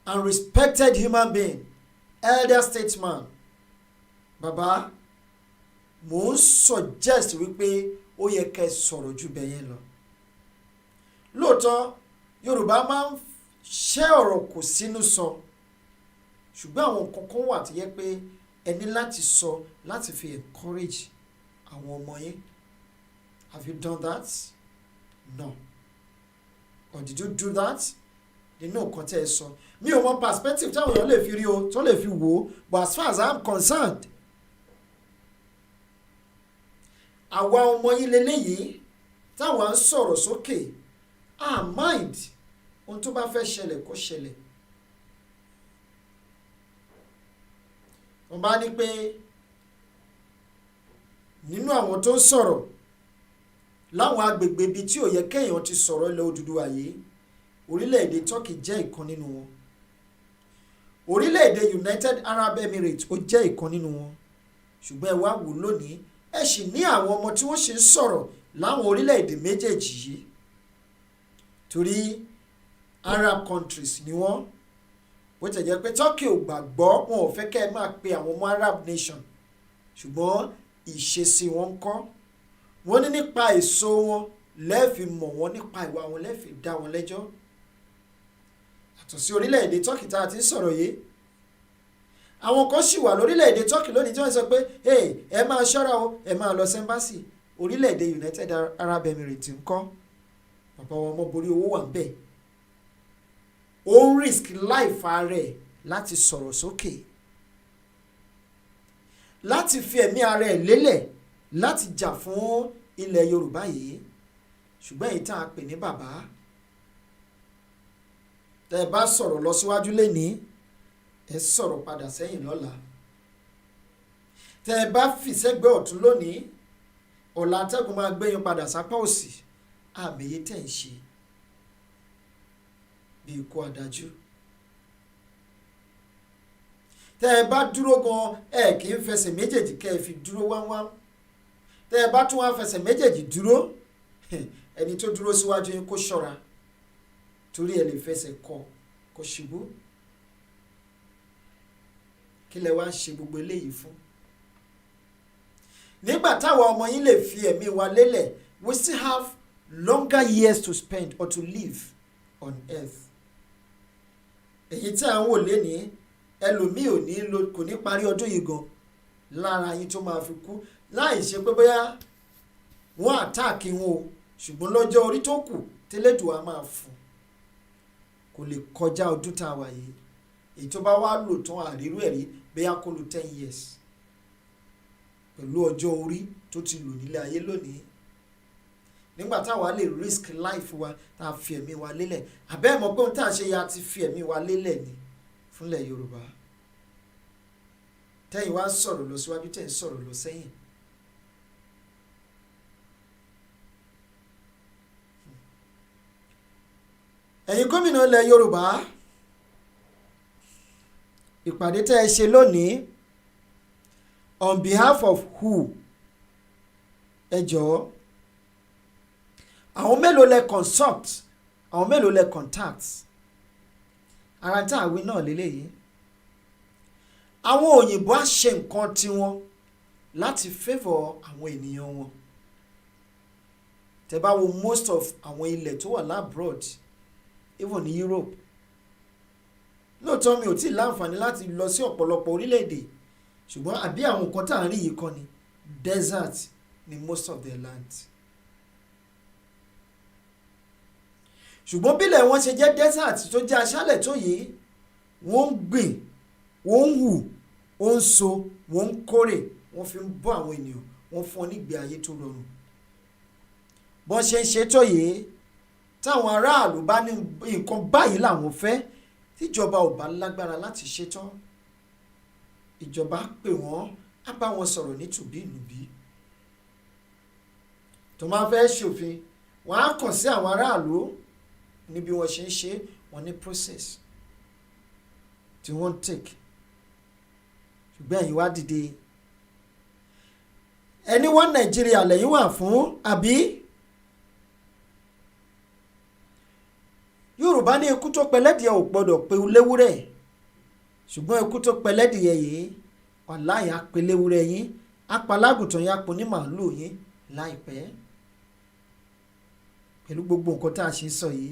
and respected human being elder statesman bàbá mo ń suggest wípé ó yẹ kẹ́ sọ̀rọ̀ jù bẹ́ẹ̀ yẹn lọ lóòótọ́ Yorùbá máa ń ṣẹ́ ọ̀rọ̀ kò sínú sọ ṣùgbọ́n àwọn kankan wà tó yẹ pé ẹ ní láti sọ láti fi encourage àwọn ọmọ yín. Have you done that? No. Or did you do that? Nínú nǹkan tẹ́ ẹ sọ mi ò mọ perspective táwọn èèyàn lè fi rí o tó lè fi wò ó but as far as I'm concerned àwa ọmọ yín lélẹ́yìí táwọn ń sọ̀rọ̀ sókè mind ohun tó bá fẹ́ ṣẹlẹ̀ kó ṣẹlẹ̀. wọ́n bá ní pé nínú àwọn tó ń sọ̀rọ̀ láwọn agbègbè ibi tí ò yẹ kéèyàn ti sọ̀rọ̀ ilẹ̀ Odùduwà yìí orílẹ̀-èdè Turkey jẹ́ ìkan nínú wọn orílẹ̀-èdè United Arab Emirates ó jẹ́ ìkan nínú wọn ṣùgbọ́n ẹ wá wò lónìí ẹ sì ní àwọn ọmọ tí wọ́n ṣe ń sọ̀rọ̀ láwọn orílẹ̀-èdè méjèèjì yìí torí Arab countries ni wọ́n bó ti jẹ́ pé Turkey ò gbàgbọ́ wọn ò fẹ́ kẹ́ ẹ máa pe àwọn ọmọ Arab nation ṣùgbọ́n ìṣesí wọn ń kọ́ wọ́n ní nípa èso wọn lẹ́ẹ̀fi mọ̀ wọ́n nípa ìwà wọn lẹ́ẹ̀fi dá wọn lẹ́jọ́ àtọ̀ sí orílẹ̀-èdè Turkey tá a ti ń sọ̀rọ̀ yìí àwọn kan sì wà lórílẹ̀-èdè Turkey lónìí tí wọ́n sọ pé ẹ máa ṣọ́ra o ẹ máa lọ sẹ́ńbásì orílẹ̀-èdè United Arab Emirates ń kọ́ bàbá wọn ọmọ borí owó wà ń bẹ̀ ó ń risk life ara ẹ̀ láti sọ̀rọ̀ sókè láti fi ẹ̀mí ara ẹ̀ lélẹ̀ láti jà fún ilẹ̀ Yorùbá yìí ṣùgbọ́n èyí tá a pè ní bàbá tẹ́ ẹ bá sọ̀rọ̀ lọ síwájú lénìí ẹ sọ̀rọ̀ padà sẹ́yìn lọ́la tẹ́ ẹ bá fi sẹ́gbẹ́ ọ̀tún lónìí ọ̀la atẹ́gùn máa gbẹ́yìn padà sápá òsì àmìyé tẹ̀ ń ṣe bí ikú adájú tẹ́ ẹ bá dúró gan ẹ kì í fẹsẹ̀ méjèèjì kẹ́ ẹ fi dúró wáwám tẹ́ ẹ bá tún wá fẹsẹ̀ méjèèjì dúró ẹni tó dúró síwájú yín kó ṣọ́ra torí ẹ lè fẹsẹ̀ kọ kó ṣubú kí lẹ wá ń ṣe gbogbo eléyìí fún nígbà táwọn ọmọ yín lè fi ẹ̀mí wa lélẹ̀ we still have longer years to spend or to live on earth èyí tí à ń wò lénìí ẹlòmíì kò ní parí ọdún yìí gan lára yín tó máa fi kú láì ṣe pé bóyá wọ́n àtáàkì wọn o ṣùgbọ́n lọ́jọ́ orí tó kù tẹ́lẹ̀dùn á máa fún kò lè kọjá ọdún tá a wà yìí èyí tó bá wá lò tán àrírú ẹ̀rí bóyá kó lo 10 years pẹ̀lú ọjọ́ orí tó ti lò nílé ayé lónìí nígbà táwa lè risk life wa tá a fi ẹ̀mí wa lélẹ̀ àbẹ́ mọ̀ pé ohun tá a ṣe ya ti fi ẹ̀mí wa lélẹ̀ ni fúnlẹ̀ Yorùbá tẹ́yìn wá sọ̀rọ̀ lọ síwájú tẹ́yìn sọ̀rọ̀ lọ sẹ́yìn ẹ̀yin gómìnà ilẹ̀ Yorùbá ìpàdé tẹ́ ẹ ṣe lónìí on behalf of who ẹ jọ̀ọ́ àwọn mélòó lẹ consult àwọn mélòó lẹ contact ara tá àwí náà lélẹ́yìí àwọn òyìnbó á ṣe nǹkan tiwọn láti favour àwọn ènìyàn wọn tẹ́ bá wo most of àwọn ilẹ̀ tó wà labroad even ní Europe lóòótọ́ mi ò tí ì láǹfààní láti lọ sí ọ̀pọ̀lọpọ̀ orílẹ̀-èdè ṣùgbọ́n àbí àwọn nǹkan tá à ń rí yìí kọ́ ni desert ni most of their land. ṣùgbọ́n bílẹ̀ wọn ṣe jẹ́ desert tó jẹ́ aṣálẹ̀ tó yìí wọ́n ń gbìn wọ́n ń hù wọ́n ń so wọ́n ń kórè wọ́n fi ń bọ́ àwọn ènìyàn wọ́n fún ọ nígbé ayé tó rọrùn. bọ́n ṣe ń ṣe tó yìí táwọn aráàlú bá ní nǹkan báyìí làwọn fẹ́ tíjọba ò bá lágbára láti ṣetán ìjọba pè wọ́n á bá wọn sọ̀rọ̀ ní tùbínùbí tó máa fẹ́ ṣòfin wọ́n á kàn sí àwọn aráàlú ní bí wọ́n ṣe ń ṣe wọ́n ní process tí wọ́n ń take ṣùgbọ́n ẹ̀yin wá dìde ẹni wọ́n Nàìjíríà lẹ́yìn wà fún àbí Yorùbá ní ikú tó pẹlẹ́dìẹ ò gbọ́dọ̀ pe léwúrẹ́ ṣùgbọ́n ikú tó pẹlẹ́dìẹ yìí wàláhì á pe léwúrẹ́ yín á pa lágùntàn yín á po ní màálùú yín láìpẹ́ pẹ̀lú gbogbo nǹkan tá a ṣe ń sọ yìí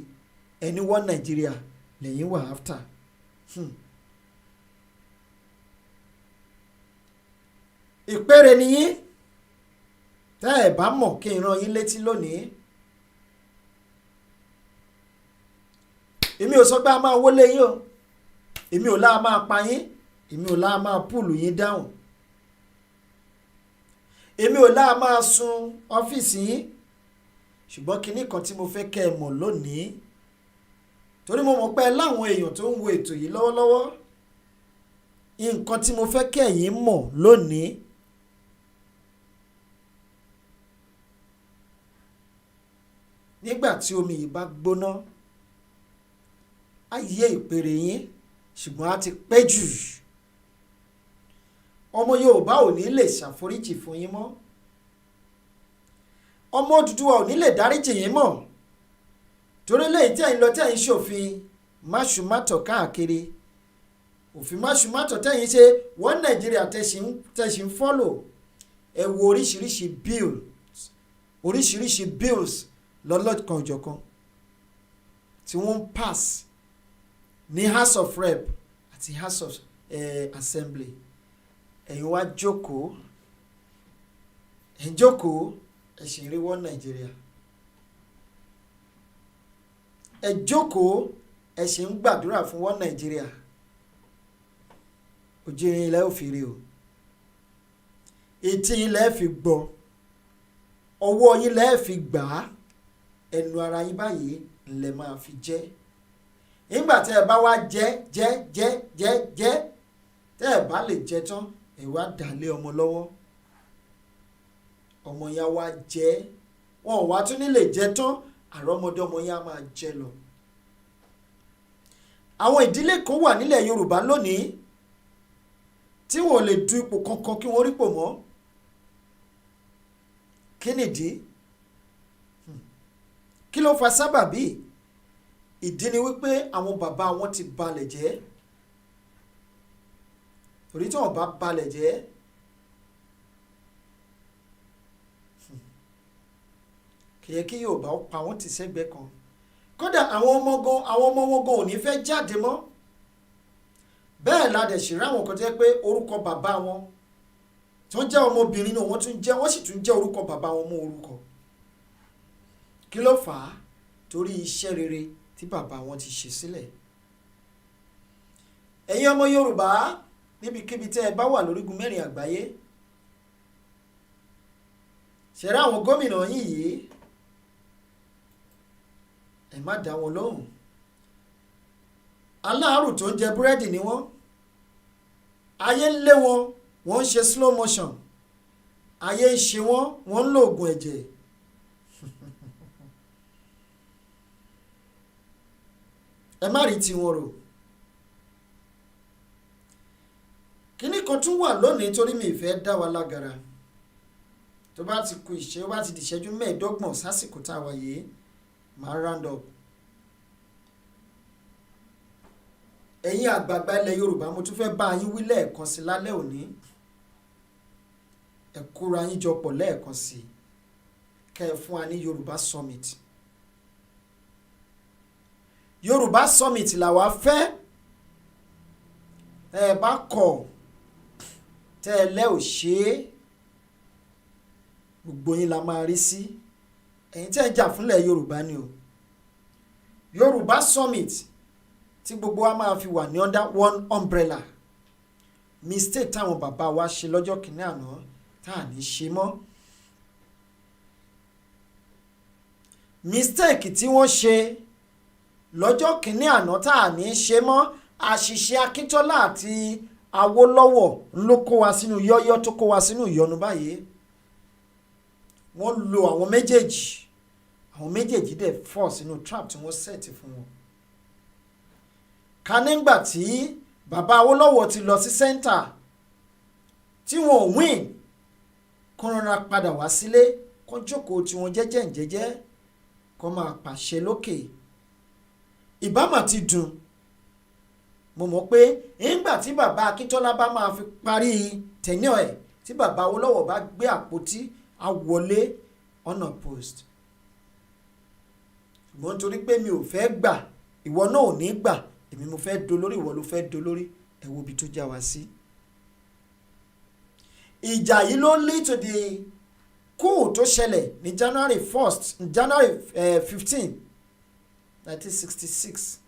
ẹni wọ́n Nàìjíríà lẹ́yìn wà after. ìpèrè nìyí tẹ́ ẹ̀ bá mọ̀ kí n rán yín létí lónìí. èmi ò sọ pé a máa wọlé yín o èmi ò láà máa pa yín èmi ò láà máa púùlù yín dáhùn èmi ò láà máa sun ọ́fíìsì yín ṣùgbọ́n kinní kan tí mo fẹ́ kẹ́ ẹ mọ̀ lónìí torí mo mọ̀ pé láwọn èèyàn tó ń wo ètò yìí lọ́wọ́lọ́wọ́ nǹkan tí mo fẹ́ kẹ́ ẹ̀yin mọ̀ lónìí nígbà tí omi yìí bá gbóná á yé ìpèrè yín ṣùgbọ́n á ti pẹ́ jù ọmọ Yorùbá ò ní lè ṣàforíjì fún yín mọ́ ọmọ Odùduwà ò ní lè dáríjì yín mọ́ torí lẹ́yìn tí ẹ̀yin lọ tí ẹ̀yin ṣòfin máṣùmátọ̀ káàkiri òfin máṣùmátọ̀ tẹ̀yin ṣe wọ́n Nàìjíríà tẹ̀sí ń fọ́lò ẹ wo oríṣiríṣi bills lọ́lọ́kan òjọ̀kan tí wọ́n ń pass ní House of Rep àti House of Assembly ẹ̀yin wá jókòó ẹ sì ń rí wọ́n Nàìjíríà ẹ jókòó ẹ sì ń gbàdúrà fún wọ́n Nàìjíríà ojú yín ilẹ̀ ò fi rí o etí yín lẹ́ẹ̀ fi gbọ́ ọwọ́ yín lẹ́ẹ̀ fi gbà á ẹnu ara yín báyìí lẹ máa fi jẹ nígbà tẹ́ ẹ bá wá jẹ tẹ́ ẹ bá lè jẹ tán ẹ wá dàlé ọmọ lọ́wọ́ ọmọ yẹn wá jẹ wọn ò wá tún nílè jẹ tán àrọ́mọdé ọmọ yẹn á máa jẹ lọ. àwọn ìdílé kan wà nílẹ̀ Yorùbá lónìí tí wọn ò lè du ipò kankan kí wọ́n rípò mọ́ kí nìdí kí ló fa sábàbí ìdí ni wípé àwọn bàbá wọn ti balẹ̀ jẹ́ torí tí wọn bá balẹ̀ jẹ́ kì í yẹ kí Yorùbá pa wọ́n ti sẹ́gbẹ̀ẹ́ kan kódà àwọn ọmọ wọn gan ò ní fẹ́ jáde mọ́ bẹ́ẹ̀ la dẹ̀ sì ráwọn kan jẹ́ pé orúkọ bàbá wọn tí wọ́n jẹ́ ọmọbìnrin náà wọ́n sì tún jẹ́ orúkọ bàbá wọn mọ́ orúkọ kí ló fà á torí iṣẹ́ rere tí bàbá wọn ti ṣe sílẹ̀. ẹ̀yin ọmọ Yorùbá níbikíbi tẹ́ ẹ bá wà lórígun mẹ́rin àgbáyé ṣẹ̀rẹ́ àwọn gómìnà yín yìí ẹ má dá wọn lóhùn aláàrù tó ń jẹ búrẹ́dì ni wọ́n ayé ń lé wọn wọ́n ń ṣe slow motion ayé ń ṣe wọ́n ń lo oògùn ẹ̀jẹ̀ ẹ má rí tiwọn rò kíní kan tún wà lónìí torí mi ìfẹ́ dá wa lágara tó bá ti kù ìṣẹ́ bá ti di ìṣẹ́jú mẹ́ẹ̀ẹ́dọ́gbọ̀n sásìkò tá a wà yìí máa round up. ẹ̀yin àgbààgbà ilẹ̀ Yorùbá mo tún fẹ́ bá yín wí lẹ́ẹ̀kan sí lálẹ́ òní ẹ kóra yín jọ pọ̀ lẹ́ẹ̀kan sí kẹ́ ẹ fún wa ní Yorùbá Summit. Yorùbá Summit làwa fẹ́ ẹ bá kọ̀ tẹ́ ẹ lẹ́ ò ṣe é gbogbo yín la máa rí sí ẹ̀yin tẹ́ ẹ jà fúnlẹ̀ Yorùbá ni o Yorùbá Summit tí gbogbo wa máa fi wà ní under one umbrella mistake táwọn bàbá wa ṣe lọ́jọ́ kìíní àná tá à ní ṣe mọ́ mistake tí wọ́n ṣe lọ́jọ́ kìíní àná tá à ní ṣe mọ́ àṣìṣe Akíntọ́lá àti Awólọ́wọ̀ ló kó wa sínú yọ́yọ́ tó kó wa sínú ìyọnu báyìí wọ́n lo àwọn méjèèjì dẹ̀ fọ́ sínú trap tí wọ́n set fún wọn ká nígbà tí bàbá Awólọ́wọ̀ ti lọ sí center tí wọn ò win kó rọra padà wá sílé kó jókòó tí wọ́n jẹ́jẹ́ kó máa pàṣẹ lókè ìbámà ti dùn mo mọ̀ pé nígbà tí bàbá Akíntọ́lá bá máa fi parí tenure ẹ̀ tí bàbá Awólọ́wọ̀ bá gbé àpótí á wọlé ọ̀nà post ṣùgbọ́n nítorí pé mi ò fẹ́ gbà ìwọ náà ò ní gbà èmi mo fẹ́ dolórí ìwọ ló fẹ́ dolórí ẹ wo ibi tó já wa sí. ìjà yìí ló lead to the coup tó ṣẹlẹ̀ ní January 15 1966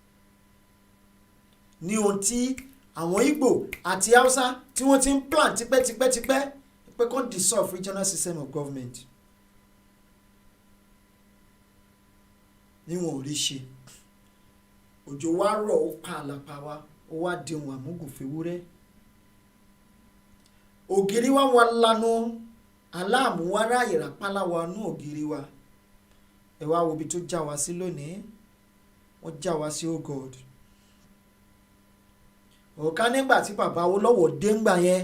ní ohun tí àwọn Igbo àti Hausa tí wọ́n ti ń plan tipẹ́tipẹ́ pé kó dissolve regional system of government ní wọn ò rí ṣe òjò wá rọ̀ ó pa àlàpà wa ó wá di ohun àmúgùnfẹ́wúrẹ́ ògiri wa wà lanu aláàmúwárá ìràpálá wa nú ògiri wa ẹ wá wo ibi tó já wa sí lónìí wọ́n já wa sí oh God òkà nígbà tí bàbá Awólọ́wọ̀ dé ńgbà yẹn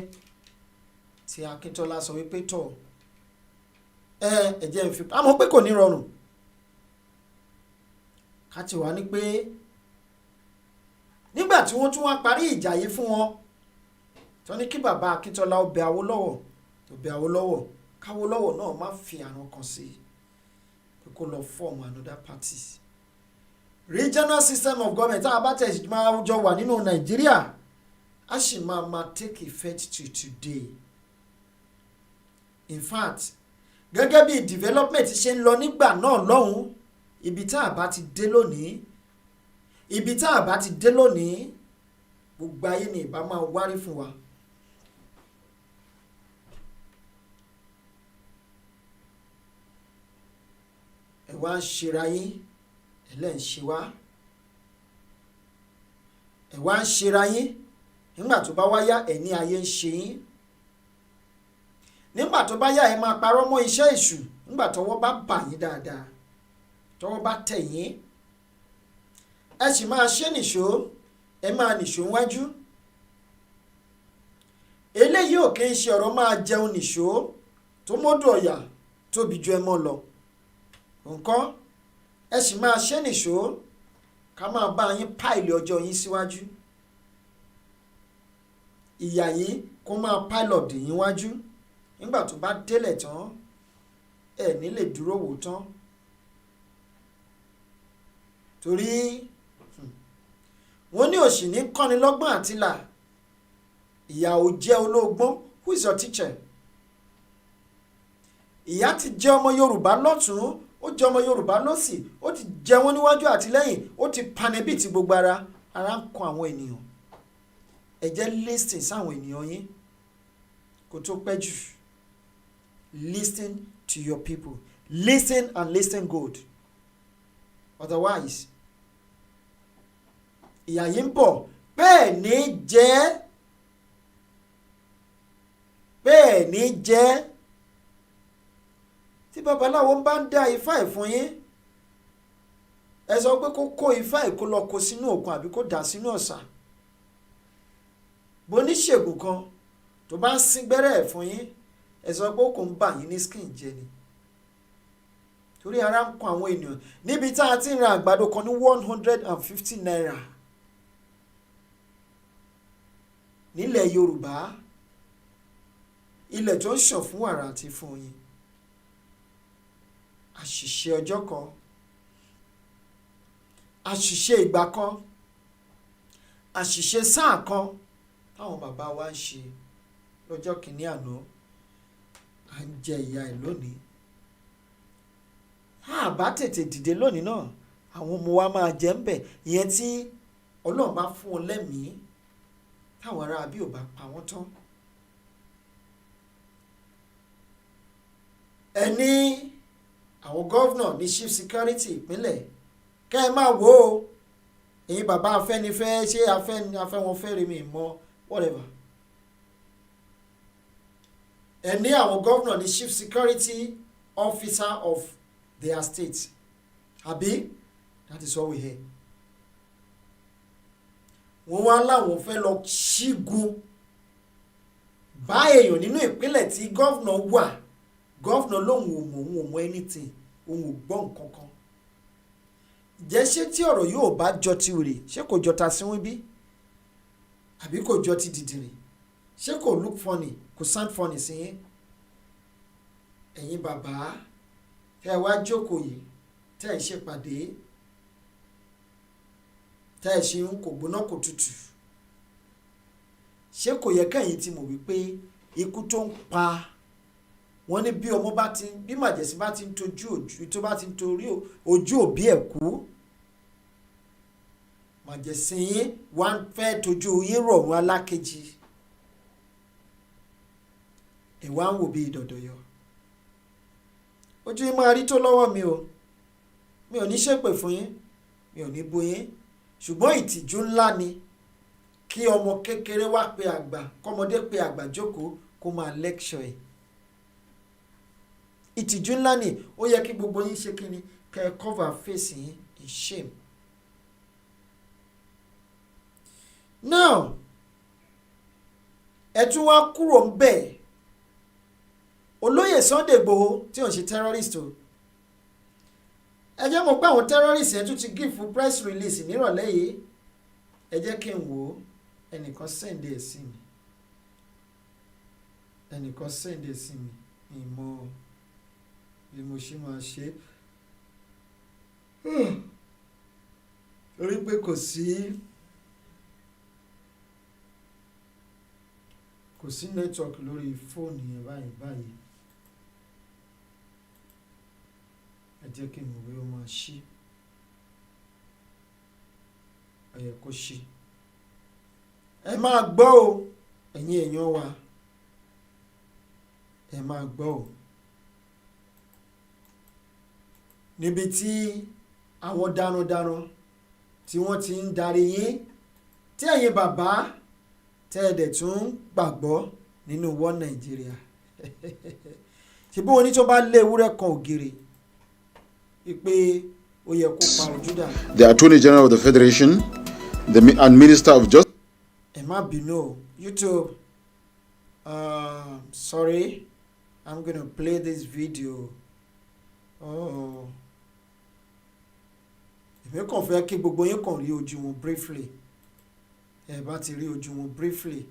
tí Akíntọ́lá sọ wípé tọ̀ ẹ̀jẹ̀ ń fi àmọ́ pé kò ní rọrùn ká ti wá ní pé nígbà tí wọ́n tún wá parí ìjà yìí fún wọn tó ní kí bàbá Akíntọ́lá ó bẹ Awólọ́wọ̀ tó bẹ Awólọ́wọ̀ káwólọ́wọ̀ náà má fi àrùn kan sí pé kó lọ form another party regional system of government tá a bá tẹ̀ máa jọ wà nínú Nàìjíríà a sì máa take effect to today in fact gẹ́gẹ́ bí development ṣe ń lọ nígbà náà lọ́hùn ibi tá a bá ti dé lónìí gbogbo ayé ni ìbá máa wárí fún wa. ẹ wá ń ṣera yín ẹlẹ́ ń ṣe wá ẹ wá ń ṣera yín nígbà tó bá wáyá ẹ ní ayé ń ṣe yín nígbà tó bá yá ẹ máa parọ́ mọ́ iṣẹ́ èṣù nígbà tọ́wọ́ bá bà yín dáadáa tọ́wọ́ bá tẹ̀ yín ẹ sì máa ṣe nìṣó ẹ máa nìṣó wájú eléyìí ò kì í ṣe ọ̀rọ̀ máa jẹun nìṣó tó mọ́dù ọ̀yà tóbi ju ẹ mọ́ lọ nǹkan ẹ sì máa ṣe nìṣó ká máa bá yín páìlì ọjọ́ yín síwájú ìyà yìí kó máa páìlọ̀dì yín wájú nígbà tó bá délẹ̀ tán ẹ ní lè dúró wò tán torí wọ́n ní òṣì ní kọ́ni lọ́gbọ́n àtìlà ìyà ò jẹ́ olóògbọ́n who is your teacher ìyà ti jẹ́ ọmọ Yorùbá lọ́tún ó jẹ́ ọmọ Yorùbá lọ́sì ó ti jẹ wọ́n níwájú àti lẹ́yìn ó ti panẹ́bì ti gbogbo ara ń kan àwọn ènìyàn ẹ jẹ́ listen sáwọn ènìyàn yín kó tó pẹ́ jù listen to your people listen and listen good otherwise ìyà yìí ń bọ̀ bẹ́ẹ̀ ní jẹ́ tí babaláwo bá ń dá ifá ẹ̀ fún yín ẹ sọ pé kó kó ifá ẹ̀ kó lọ kó sínú òkun àbí kó dà sínú ọ̀sà boníṣègùn kan tó bá ń sín gbẹ́rẹ́ ẹ̀ fún yín ẹ sọ pé ó kò ń bà yín ní skin jẹ ni torí ara ń kan àwọn ènìyàn níbi tá a ti ń ra àgbàdo kan ní 150 naira nílẹ̀ Yorùbá ilẹ̀ tó ń ṣàn fún wàrà àti fún yín àṣìṣe ọjọ́ kan àṣìṣe ìgbà kan àṣìṣe sáà kan táwọn bàbá wa ń ṣe lọ́jọ́ kìíní àná à ń jẹ ìyà ẹ̀ lónìí. a bá tètè dìde lónìí náà àwọn ọmọ wa máa jẹ ń bẹ̀, ìyẹn tí Ọlọ́run bá fún wọn lẹ́mìí táwọn ará bí ò bá pa wọ́n tán. ẹni àwọn gọ́vnà ní chief security ìpínlẹ̀ kẹ́ ẹ máa wò ó, ẹ̀yin bàbá Afẹ́nifẹ́ ṣé afẹ́ wọn fẹ́ rí mi mọ́ whatever. ẹni àwọn gọ́vnà ní chief security officer of their state àbí that is what we hear. wọ́n wá láwọn fẹ́ lọ ṣígun bá èèyàn nínú ìpínlẹ̀ tí gọ́vnà wà. gọ́vnà lòun ò mọ̀ anything, òun ò gbọ́ nǹkan kan. jẹ́ ṣé tí ọ̀rọ̀ yóò bá jọ ti wèrè ṣé kò jọ ta síwín bí àbí kò jọ ti dìdìrì, ṣé kò look funny, kò sound funny sí yín. ẹ̀yin bàbá tẹ́ ẹ wá jókòó yìí tẹ́ ẹ ṣèpàdé tẹ́ ẹ ṣe ń kò gbóná kò tutù, ṣé kò yẹ kẹ́yìn tí mọ̀ wípé ikú tó ń pa wọ́n ní bí ọmọ bá ti bí màjẹ̀sí bá ti ń tojú ojú tó bá ti ń torí ojú òbí ẹ̀ kú, màjẹ̀sí yín wá ń fẹ́ tojú yín rọ̀rùn alákejì, ẹ̀ wá ń wò bí ìdọ̀dọ̀yọ̀. ojú yín máa rí tó lọ́wọ́ mi o, mi ò ní ṣépè fún yín, mi ò ní bú yín, ṣùgbọ́n ìtìjú ńlá ni kí ọmọ kékeré wá pe àgbà, kọ́mọdé pe àgbà jókòó kó máa lecture ẹ̀. ìtìjú ńlá ni, ó yẹ kí gbogbo yín ṣe kíni kẹ́ ẹ cover face yín in shame. now ẹ tún wá kúrò ń bẹ̀ olóyè Sunday Igboho tí ò ń ṣe terrorist o, ẹ jẹ́ mọ̀ pé àwọn terrorist yẹn tún ti give fún press release nírọ̀lẹ́ yìí, ẹ jẹ́ kí n wò ó. ẹnìkan send ẹ̀ sí mi, ẹnìkan send ẹ̀ sí mi, ìmọ̀ bí mo ṣe máa ṣe torí pé kò sí network lórí fóònù yẹn báyìí. ẹ jẹ́ kí n mọ̀ bí ó máa ṣí, ẹ yẹ kó ṣí. ẹ máa gbọ́ o ẹ̀yin èèyàn wa, ẹ máa gbọ́ o. níbi tí àwọn darandaran tí wọ́n ti ń darí yín tí ẹ̀yin bàbá tẹ́ ẹ dẹ̀ tún gbàgbọ́ nínú wọ́n Nàìjíríà ṣe bí wọn ní tó bá lé ewúrẹ́ kan ògiri pé ó yẹ kó pa ojú dà. The Attorney General of the Federation and Minister of Justice. ẹ má bínú o YouTube, sorry, I'm gonna play this video. èmi kàn fẹ́ kí gbogbo yín kàn rí ojú wọn briefly, ẹ bá ti rí ojú wọn briefly,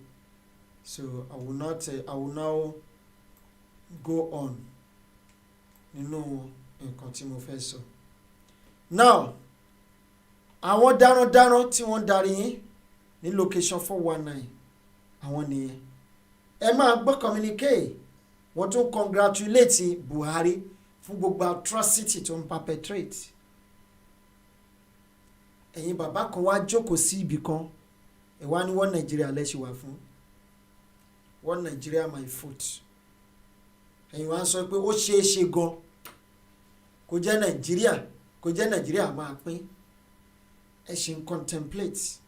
so I will now go on nínú nǹkan tí mo fẹ́ sọ. now àwọn darandaran tí wọ́n darí yín ní location 419 àwọn nìyẹn. ẹ máa gbọ́ communique, wọ́n tún congratulate Buhari fún gbogbo atrocity tó ń perpetrate. ẹ̀yin bàbá kan wá jókòó sí ibì kan, ẹ̀ wá ní wọ́n Nàìjíríà lẹ́sìn wá fún wọ́n Nàìjíríà my foot. ẹ̀yin wá ń sọ pé ó ṣeé ṣe gan kó jẹ́ Nàìjíríà máa pín. ẹ ṣe ń contemplate,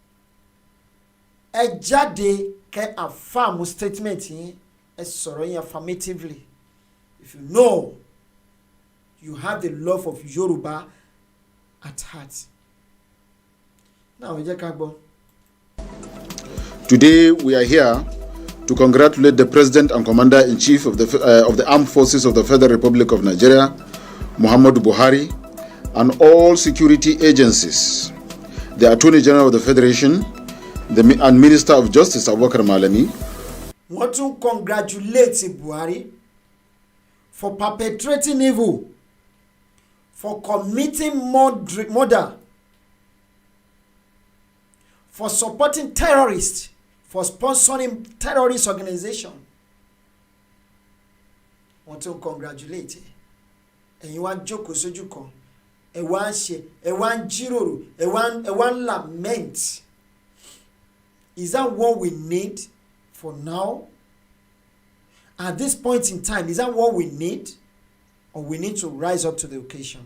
ẹ jáde kẹ́ affirm statement yín, ẹ sọ̀rọ̀ yín affirmatively. if you know you have the love of Yoruba at heart. now ẹ jẹ́ ká gbọ́. Today we are here to congratulate the President and Commander-in-Chief of the Armed Forces of the Federal Republic of Nigeria, Muhammadu Buhari, and all security agencies, the Attorney General of the Federation, and Minister of Justice, Abubakar Malami. wọ́n tún congratulate Buhari for perpetrating evil, for committing murder, for supporting terrorists, for sponsoring terrorist organization. Want to congratulate ẹ̀yin wá jókòó sójú kan ẹ wá ń ṣe ẹ wá ń jíròrò ẹ wá ń lament. Is that what we need for now? At this point in time, is that what we need? Or we need to rise up to the occasion?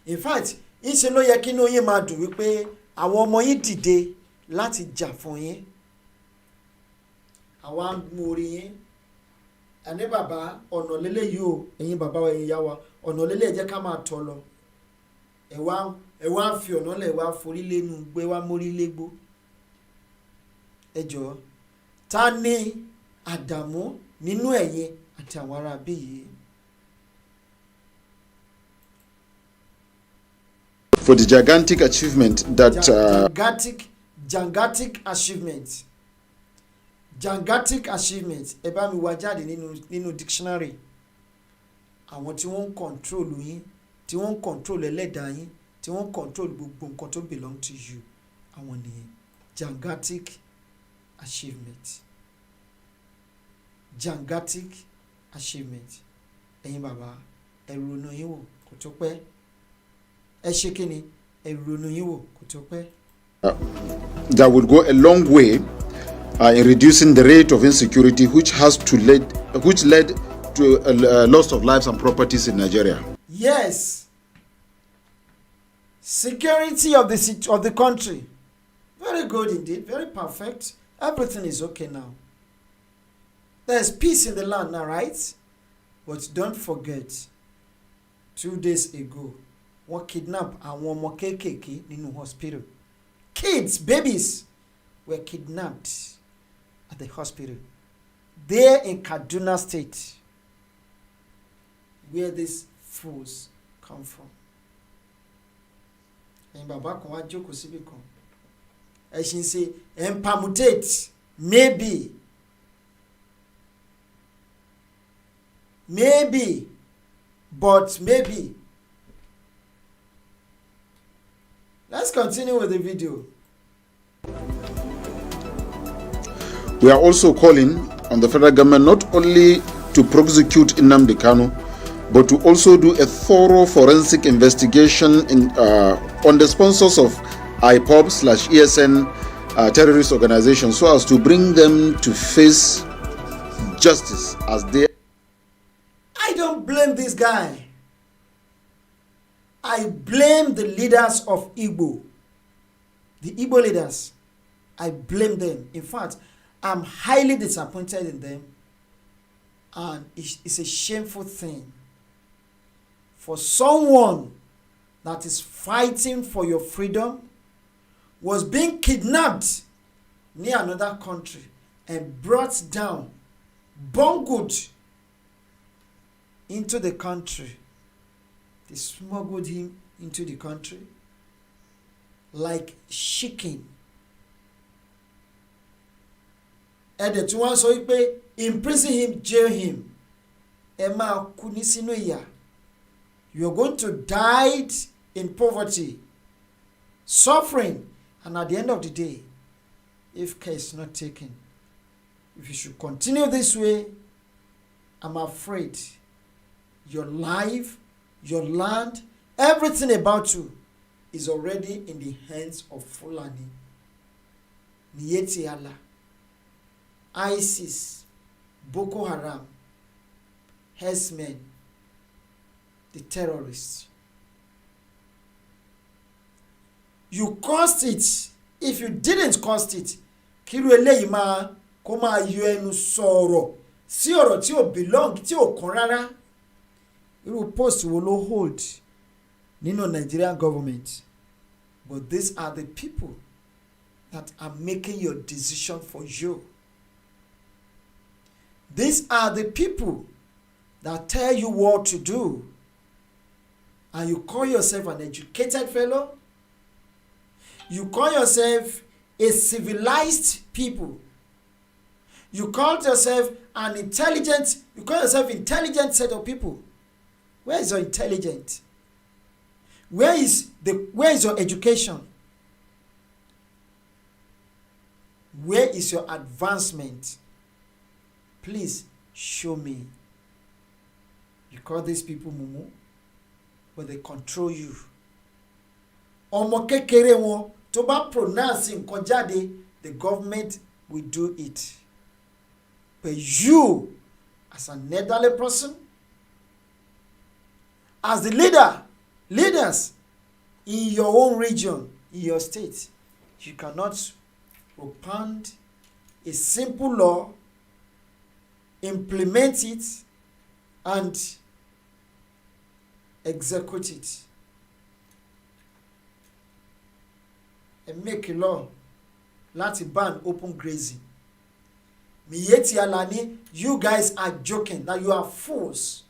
In fact, ìṣe ló yẹ kí inú yín máa dùn wípé àwọn ọmọ yín dìde láti jà fún yín. Àwa ń mú orí yín. Ẹni bàbá ọ̀nà lélẹ̀ yìí o, ẹ̀yin bàbá wa ẹ̀yin ìyá wa, ọ̀nà lélẹ̀ jẹ́ ká máa tọ́ lọ. Ẹ wá ń fi ọ̀nà lẹ̀ wá forí lẹ́nu gbé wá mórí légbó. Ẹ jọ̀ọ́, ta ni Àdàmú nínú ẹ̀yin àti àwọn ará bí yìí? For the gigantic achievement that gigantic achievement ẹ bá mi wá jáde nínú dictionary. Àwọn tí wọ́n ń control yín, tí wọ́n ń control ẹlẹ́dàá yín, tí wọ́n ń control gbogbo nǹkan tó belong to you, àwọn nìyẹn. Gigantic achievement. Ẹ̀yin bàbá ẹ ronú yín wò kó tó pẹ́. Ẹ ṣe kí ni ẹ ronú yín wò kó tó pẹ́. That would go a long way in reducing the rate of insecurity which led to loss of lives and properties in Nigeria. Yes. Security of the country. Very good indeed. Very perfect. Everything is okay now. There's peace in the land now, right? But don't forget, 2 days ago, wọ́n kidnap àwọn ọmọ kéékèèké nínú hospital. Kids, babies, were kidnapped at the hospital. There in Kaduna State, where these fools come from. Ẹ̀yin bàbá kan wá jókòó síbì kan. Ẹ ṣì ń ṣe permutate, maybe, but maybe. Let's continue with the video. We are also calling on the federal government not only to prosecute Nnamdi Kanu, but to also do a thorough forensic investigation on the sponsors of IPOB/ESN terrorist organizations, so as to bring them to face justice as they. I don't blame this guy. I blame the leaders of Igbo. The Igbo leaders. I blame them. In fact, I'm highly disappointed in them. And it's a shameful thing for someone that is fighting for your freedom, was being kidnapped near another country and brought down, bungled into the country. They smuggled him into the country like chicken. Ẹ̀dẹ̀ tí wọ́n sọ wípé imprison him, jail him. Ẹ máa kú ní sínú ìyà. You are going to die in poverty, suffering, and at the end of the day, if care is not taken, if you should continue this way, I'm afraid your life, your land, everything about you is already in the hands of Fulani, Miyetti Allah, ISIS, Boko Haram, herdsmen, the terrorists. You caused it. If you didn't cause it, kíru eléyìí máa kó máa yọ ẹnu sọ̀rọ̀ sí ọ̀rọ̀ tí ò belong, tí ò kàn rárá. Irú post wo ló hold nínú Nigerian government? But these are the people that are making your decision for you. These are the people that tell you what to do. And you call yourself an educated fellow? You call yourself a civilized people? You call yourself an intelligent, you call yourself intelligent set of people? Where is your intelligence? Where is your education? Where is your advancement? Please show me. You call these people mumu, but they control you. Ọmọ kékeré wọn tó bá pronounce nǹkan jáde, the government will do it. But you, as an elderly person, as the leaders in your own region, in your state, you cannot propound a simple law, implement it, and execute it. And make a law láti ban open grazing. Miyeti Alani, you guys are joking, that you are fools.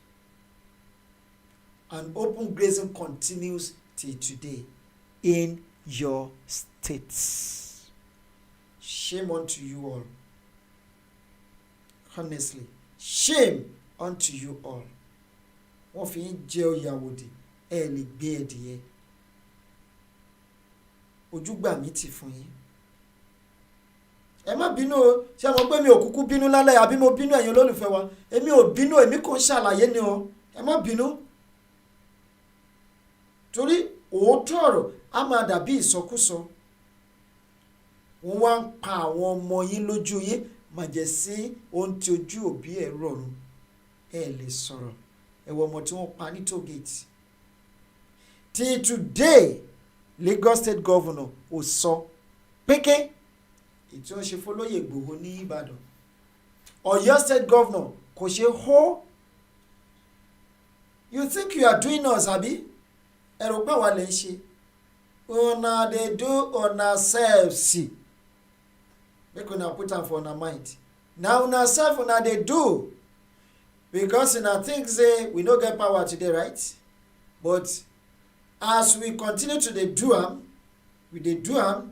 And open grazing continues till today in your states. Shame unto you all. Honestly, shame unto you all. Wọ́n fi ń jẹ oyàwòdì, ẹ lè gbé ẹdìyẹ. Ojúgbà mi ti fún yín. Ẹ má bínú o, ṣé mo pé mi ò kúkú bínú lálẹ́ àbí mo bínú ẹ̀yin olólùfẹ́ wa? Èmi ò bínú, èmi kò ṣàlàyé ni o. Ẹ má bínú. Torí òótọ́ ọ̀rọ̀ á máa dàbí ìsọkúsọ. Wọ́n wá ń pa àwọn ọmọ yín lójú yín, màjẹ̀sí ohun tí ojú òbí ẹ̀ rọrùn. Ẹ lè sọ̀rọ̀. Ẹ wo ọmọ tí wọ́n pa ní toll gate. Till today, Lagos State Governor ò sọ pékè ètò ń ṣe fọlọ́yè Ìgbòho ní Ìbàdàn. Ọ̀yọ́ State Governor kò ṣe hó. You think you are doing us, abi? Ẹ rò pé àwa lè ń ṣe. Una dey do una selves. Make una put am for una mind. Na una self una dey do. Because una think say we no get power today, right? But as we continue to dey do am, we dey do am,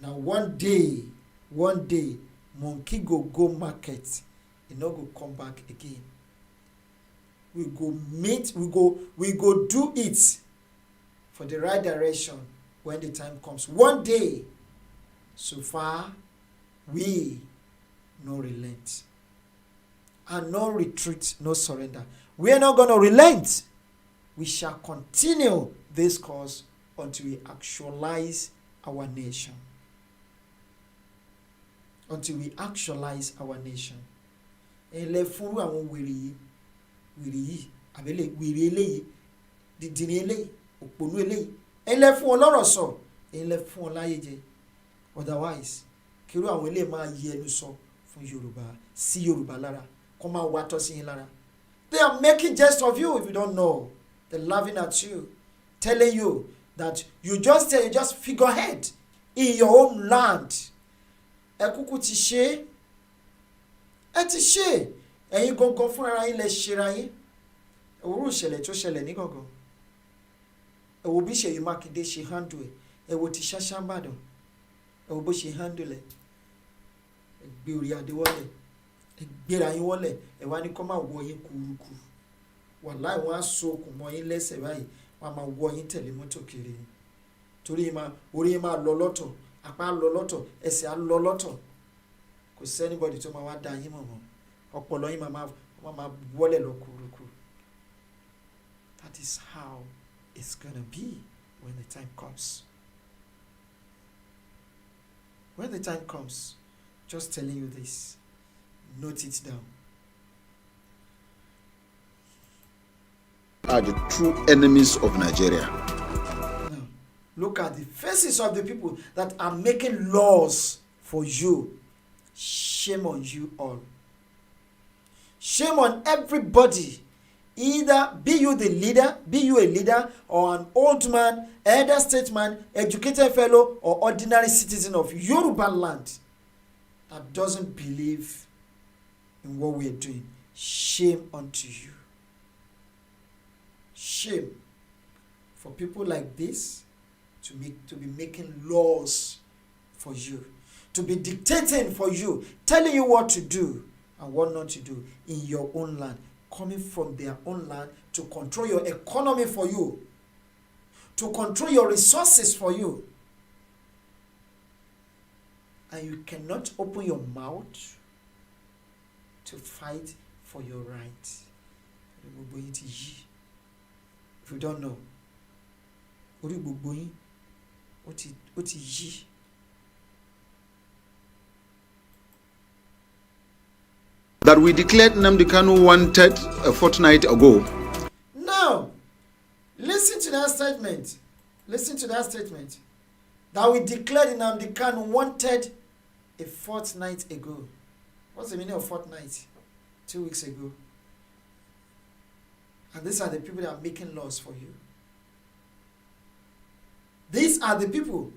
na one day, monkey go market, e no go come back again. We go meet, we go do it for the right direction when the time comes. One day, so far, we no relent. And no retreat, no surrender. We are not going to relent. We shall continue this course until we actualize our nation. Until we actualize our nation. Ele furu àwọn wèrè yìí, àbẹ́lẹ̀ wèrè eléyìí, dìdìrín eléyìí, òpònú eléyìí. Ele fún ọlọ́rọ̀ sọ, ele fún ọláyé jẹ. Otherwise, kírú àwọn eléyìí máa yẹ ẹnu sọ fún Yorùbá, sí Yorùbá lára. Come on, what in Lara. They are making jest of you if you don't know. They're laughing at you, telling you that you just figurehead in your own land. Ẹ kúkú ti ṣe, ẹ ti ṣe, ẹ̀yin gangan fúnra yín lẹ ṣera yín. Ẹ wo ìṣẹ̀lẹ̀ tó ṣẹlẹ̀ ní gangan. Ẹ wo bí Ṣèyí Mákindé ṣe handle ẹ̀. Ẹ wo ti Ṣáṣá Ìbàdàn. Ẹ wo bó ṣe handle ẹ̀. Ẹ gbé orí adé wọlé. Gbéra yín wọlé, ẹ wá ní kó máa wọ yín kúrúkú. Wàláì wọ́n á so okùn mọ́ yín lẹ́sẹ̀ báyìí, wọ́n á máa wọ yín tẹ̀lé mọ́tò kiri. Torí orí yín máa lọ lọ́tọ̀, apá á lọ lọ́tọ̀, ẹsẹ̀ á lọ lọ́tọ̀. Kò sí anybody tó máa wá dá yín mọ̀ mọ́. Ọpọlọ yín máa wọlé lọ kúrúkú. That is how it's gonna be when the time comes. When the time comes, just telling you this. Note it down. Are the true enemies of Nigeria. Now, look at the faces of the people that are making laws for you. Shame on you all. Shame on everybody. Either be you the leader, be you a leader, or an old man, elder statesman, educated fellow, or ordinary citizen of Yoruba land that doesn't believe in what we are doing. Shame unto you. Shame for people like this to be making laws for you, to be dictating for you, telling you what to do and what not to do in your own land, coming from their own land to control your economy for you, to control your resources for you. and you cannot open your mouth to fight for your right. If you don't know, that we declared Nnamdi Kanu wanted a fortnight ago. Now, listen to that statement. Listen to that statement. That we declared Nnamdi Kanu wanted a fortnight ago. What's the meaning of fortnight? 2 weeks ago. And these are the people that are making laws for you. These are the people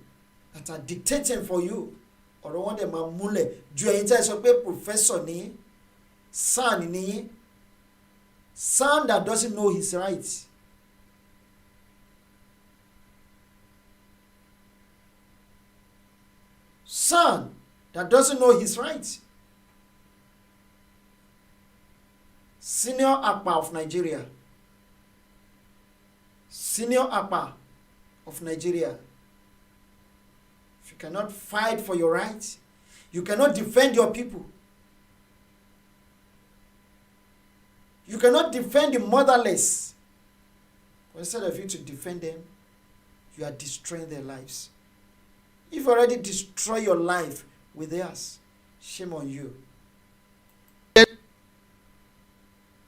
that are dictating for you. Or the one that mamule. Do you enter professor ni? Son ni? Son that doesn't know his rights. Son that doesn't know his rights. Senior Apa of Nigeria. Senior Apa of Nigeria. If you cannot fight for your rights, you cannot defend your people. You cannot defend the motherless. Instead of you to defend them, you are destroying their lives. You've already destroyed your life with theirs. Shame on you.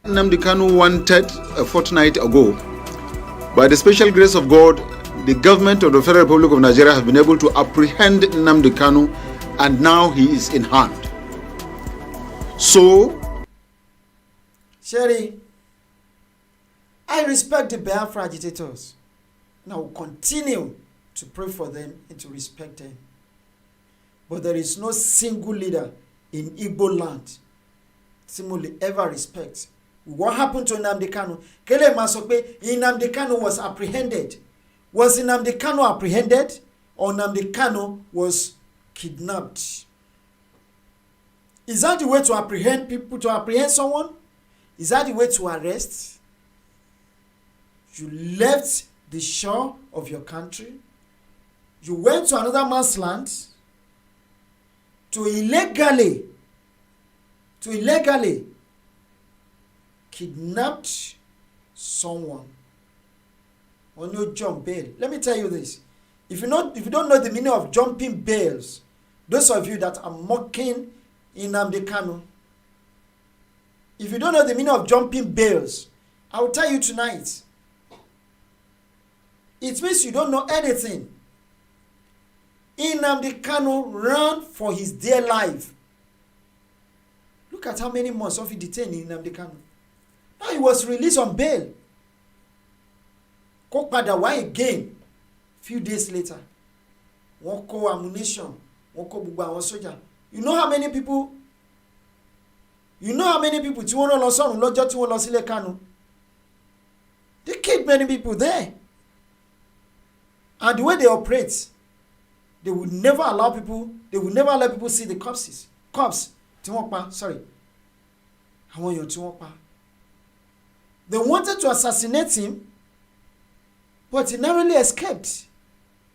Nnamdi Kanu wanted a fortnight ago. By the special grace of God, the government of the Federal Republic of Nigeria have been able to apprehend Nnamdi Kanu, and now he is in hand. So, Sherry, I respect the Biafra agitators, and I will continue to pray for them and to respect them. But there is no single leader in Igbo land Timothy ever respect. What happened to Nnamdi Kanu? Kele Masope, Nnamdi Kanu was apprehended. Was Nnamdi Kanu apprehended, or Nnamdi Kanu was kidnapped? Is that the way to apprehend people, to apprehend someone? Is that the way to arrest? You left the shore of your country. You went to another man's land to illegally kidnapped someone on your jump bail. Let me tell you this. If you don't know the meaning of jumping bails, those of you that are mocking Nnamdi Kanu, if you don't know the meaning of jumping bails, I will tell you tonight. It means you don't know anything. Nnamdi Kanu ran for his dear life. Look at how many months of he detained Nnamdi Kanu. Now he was released on bail. Kó padà wá again few days later. Wọ́n kó ammunition, wọ́n kó gbogbo àwọn sójà. You know how many people tí wọ́n rán lọ sọ́run lọ́jọ́ tí wọ́n lọ sílé Kanu? They killed many people there. And the way they operate, they would never allow people see the corpses. Corpse tí wọ́n pa, sorry. Àwọn èèyàn tí wọ́n pa. They wanted to assassinate him, but he narrowly escaped.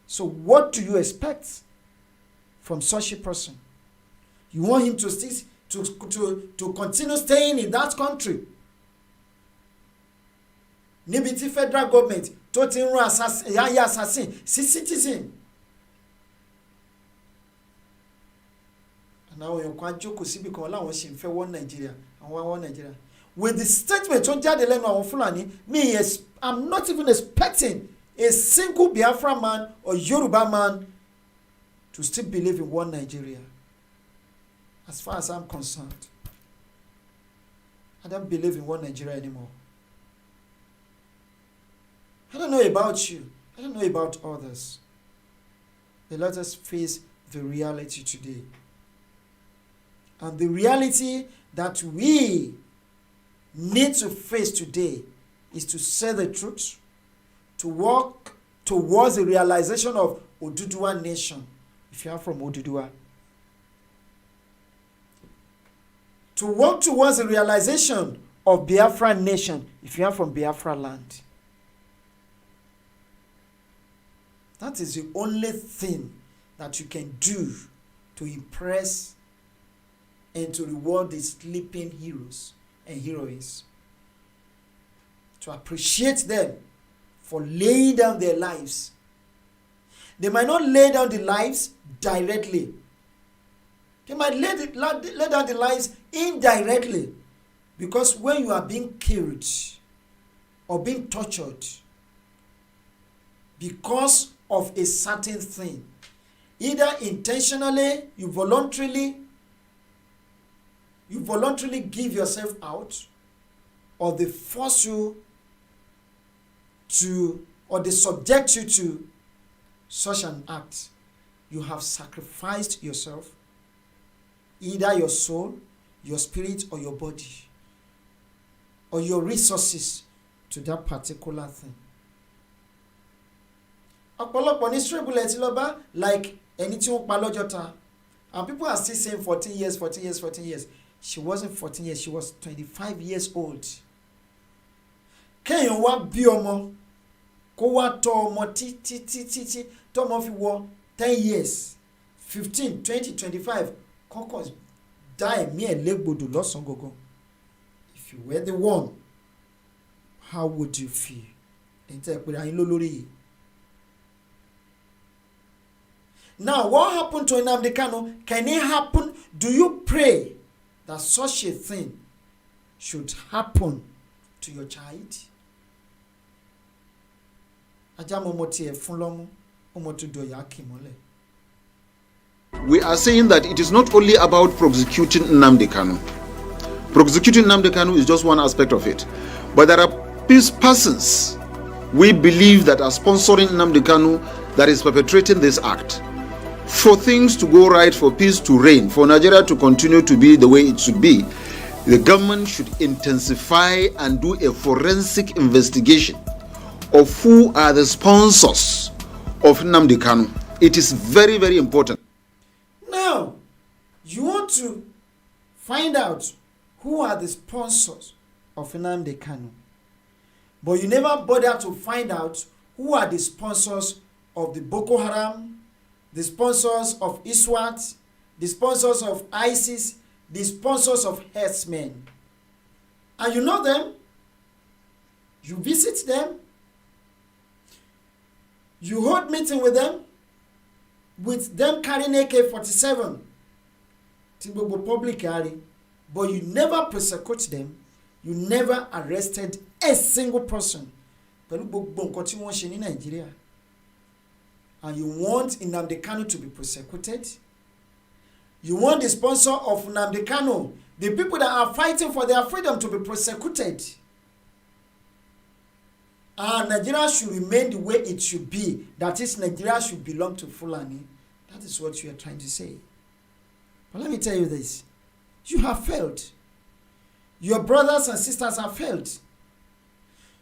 So what do you expect from such a person? You want him to continue staying in that country? Níbi tí federal government tó ti ń rán assassin sí citizen. And àwọn èèyàn kan jókòó síbi kan láwọn ṣì ń fẹ́ wọ́n Nigeria, àwọn wọ́n Nigeria. With the statement tó jáde lẹ́nu àwọn Fulani, I'm not even expecting a single Biafra man or Yoruba man to still believe in one Nigeria. As far as I'm concerned, I don't believe in one Nigeria anymore. I don't know about you. I don't know about others. But let us face the reality today. And the reality that we need to face today is to say the truth, to work towards the realization of Oduduwa nation, if you are from Oduduwa. To work towards the realization of Biafra nation, if you are from Biafra land. That is the only thing that you can do to impress and to reward the sleeping heroes and heroines, to appreciate them for laying down their lives. They might not lay down the lives directly. They might lay down the lives indirectly, because when you are being killed or being tortured because of a certain thing, either intentionally, you voluntarily give yourself out, or they force you to, or they subject you to such an act, you have sacrificed yourself, either your soul, your spirit, or your body, or your resources to that particular thing. Ọ̀pọ̀lọpọ̀ ní stray bullet lọ bá, like ẹni tí wọ́n pa lọ́jọ́ ta, and people are still saying 14 years, 14 years, 14 years. She wasn't 14 years, she was 25 years old. Kéèyàn wá bí ọmọ, kó wá tọ́ ọmọ tí tọ́mọ fi wọ 10 years, 15, 20, 25, kọ́kọ́ dá ẹ̀mí ẹ̀ légbodò lọ́sàn-án gangan. If you were the one, how would you feel? Now, what happened to Nnamdi Kanu? Can it happen? Do you pray that such a thing should happen to your child? We are saying that it is not only about prosecuting Nnamdi Kanu. Prosecuting Nnamdi Kanu is just one aspect of it. But there are persons we believe that are sponsoring Nnamdi Kanu that is perpetrating this act. For things to go right, for peace to reign, for Nigeria to continue to be the way it should be, the government should intensify and do a forensic investigation of who are the sponsors of Nnamdi Kanu. It is very, very important. Now, you want to find out who are the sponsors of Nnamdi Kanu, but you never bother to find out who are the sponsors of the Boko Haram, the sponsors of ISWAT, the sponsors of ISIS, the sponsors of herdsmen. And you know them, you visit them, you hold meeting with them carrying AK-47, public carry, but you never persecute them, you never arrested a single person. And you want Nnamdi Kanu to be persecuted? You want the sponsor of Nnamdi Kanu, the people that are fighting for their freedom, to be persecuted? And Nigeria should remain the way it should be. That is, Nigeria should belong to Fulani. That is what you are trying to say. But let me tell you this. You have failed. Your brothers and sisters have failed.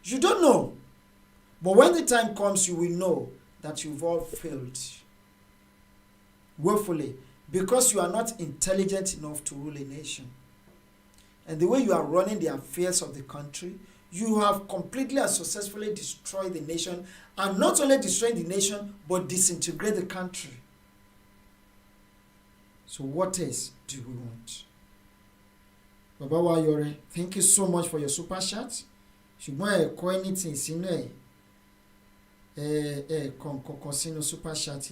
You don't know. But when the time comes, you will know that you've all failed woefully, because you are not intelligent enough to rule a nation. And the way you are running the affairs of the country, you have completely and successfully destroyed the nation, and not only destroying the nation, but disintegrate the country. So what else do we want? Baba Wayore, thank you so much for your super chat. Ṣùgbọ́n ẹ̀kọ́ anything sínú ẹ̀ super chat.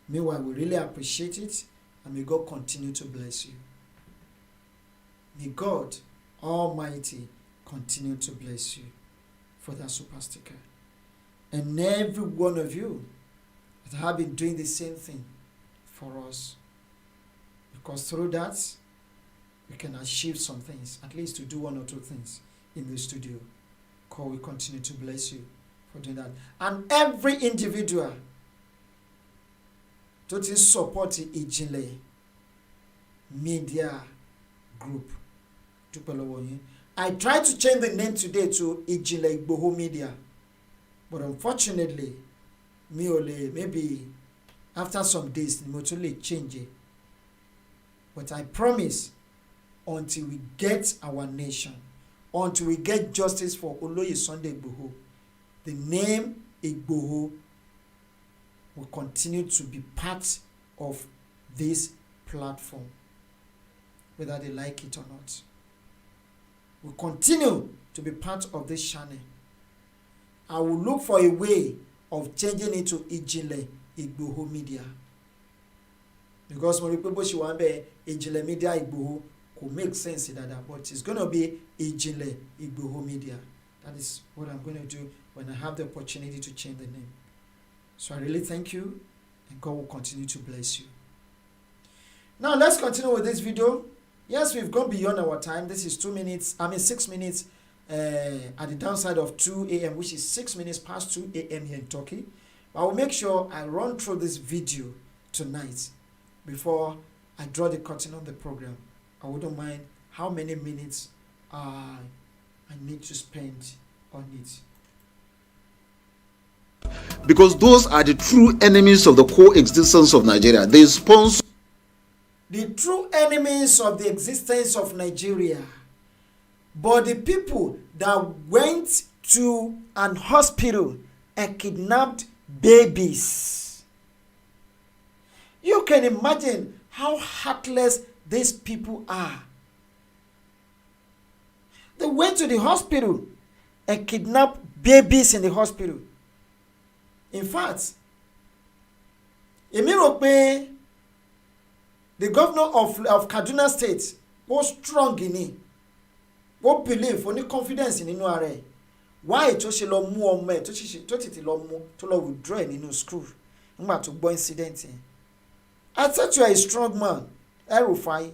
Meanwhile, we really appreciate it, and may God continue to bless you. May God Almighty continue to bless you for that super sticker. And every one of you that have been doing the same thing for us. Because through that, we can achieve some things, at least to do one or two things in the studio. God will continue to bless you for doing that. And every individual to support Ijinle Media Group. I tried to change the name today to Ijinle Igboho Media, but unfortunately, maybe after some days, we change it. But I promise, until we get our nation, until we get justice for Oloye Sunday Igboho, the name Igboho will continue to be part of this platform, whether they like it or not. We continue to be part of this channel. I will look for a way of changing it to Ijinle Igboho Media. Because when people say Ijinle Media Igboho could make sense in that, but it's going to be Ijinle Igboho Media. That is what I'm going to do when I have the opportunity to change the name. So I really thank you, and God will continue to bless you. Now let's continue with this video. Yes, we've gone beyond our time. This is 6 minutes at the downside of 2 a.m., which is 6 minutes past 2 a.m. here in Turkey. But I will make sure I run through this video tonight before I draw the curtain on the program. I wouldn't mind how many minutes I need to spend on it. Because those are the true enemies of the coexistence of Nigeria. They sponsor the true enemies of the existence of Nigeria. But the people that went to an hospital and kidnapped babies. You can imagine how heartless these people are. They went to the hospital and kidnapped babies in the hospital. In fact, the governor of Kaduna State was strong in it. What believe, only confidence in Inuare. Why to she lo mu ome to titi lo mu to lo withdraw in school. Ngba to boy incident. I thought you are a strong man, Erufai.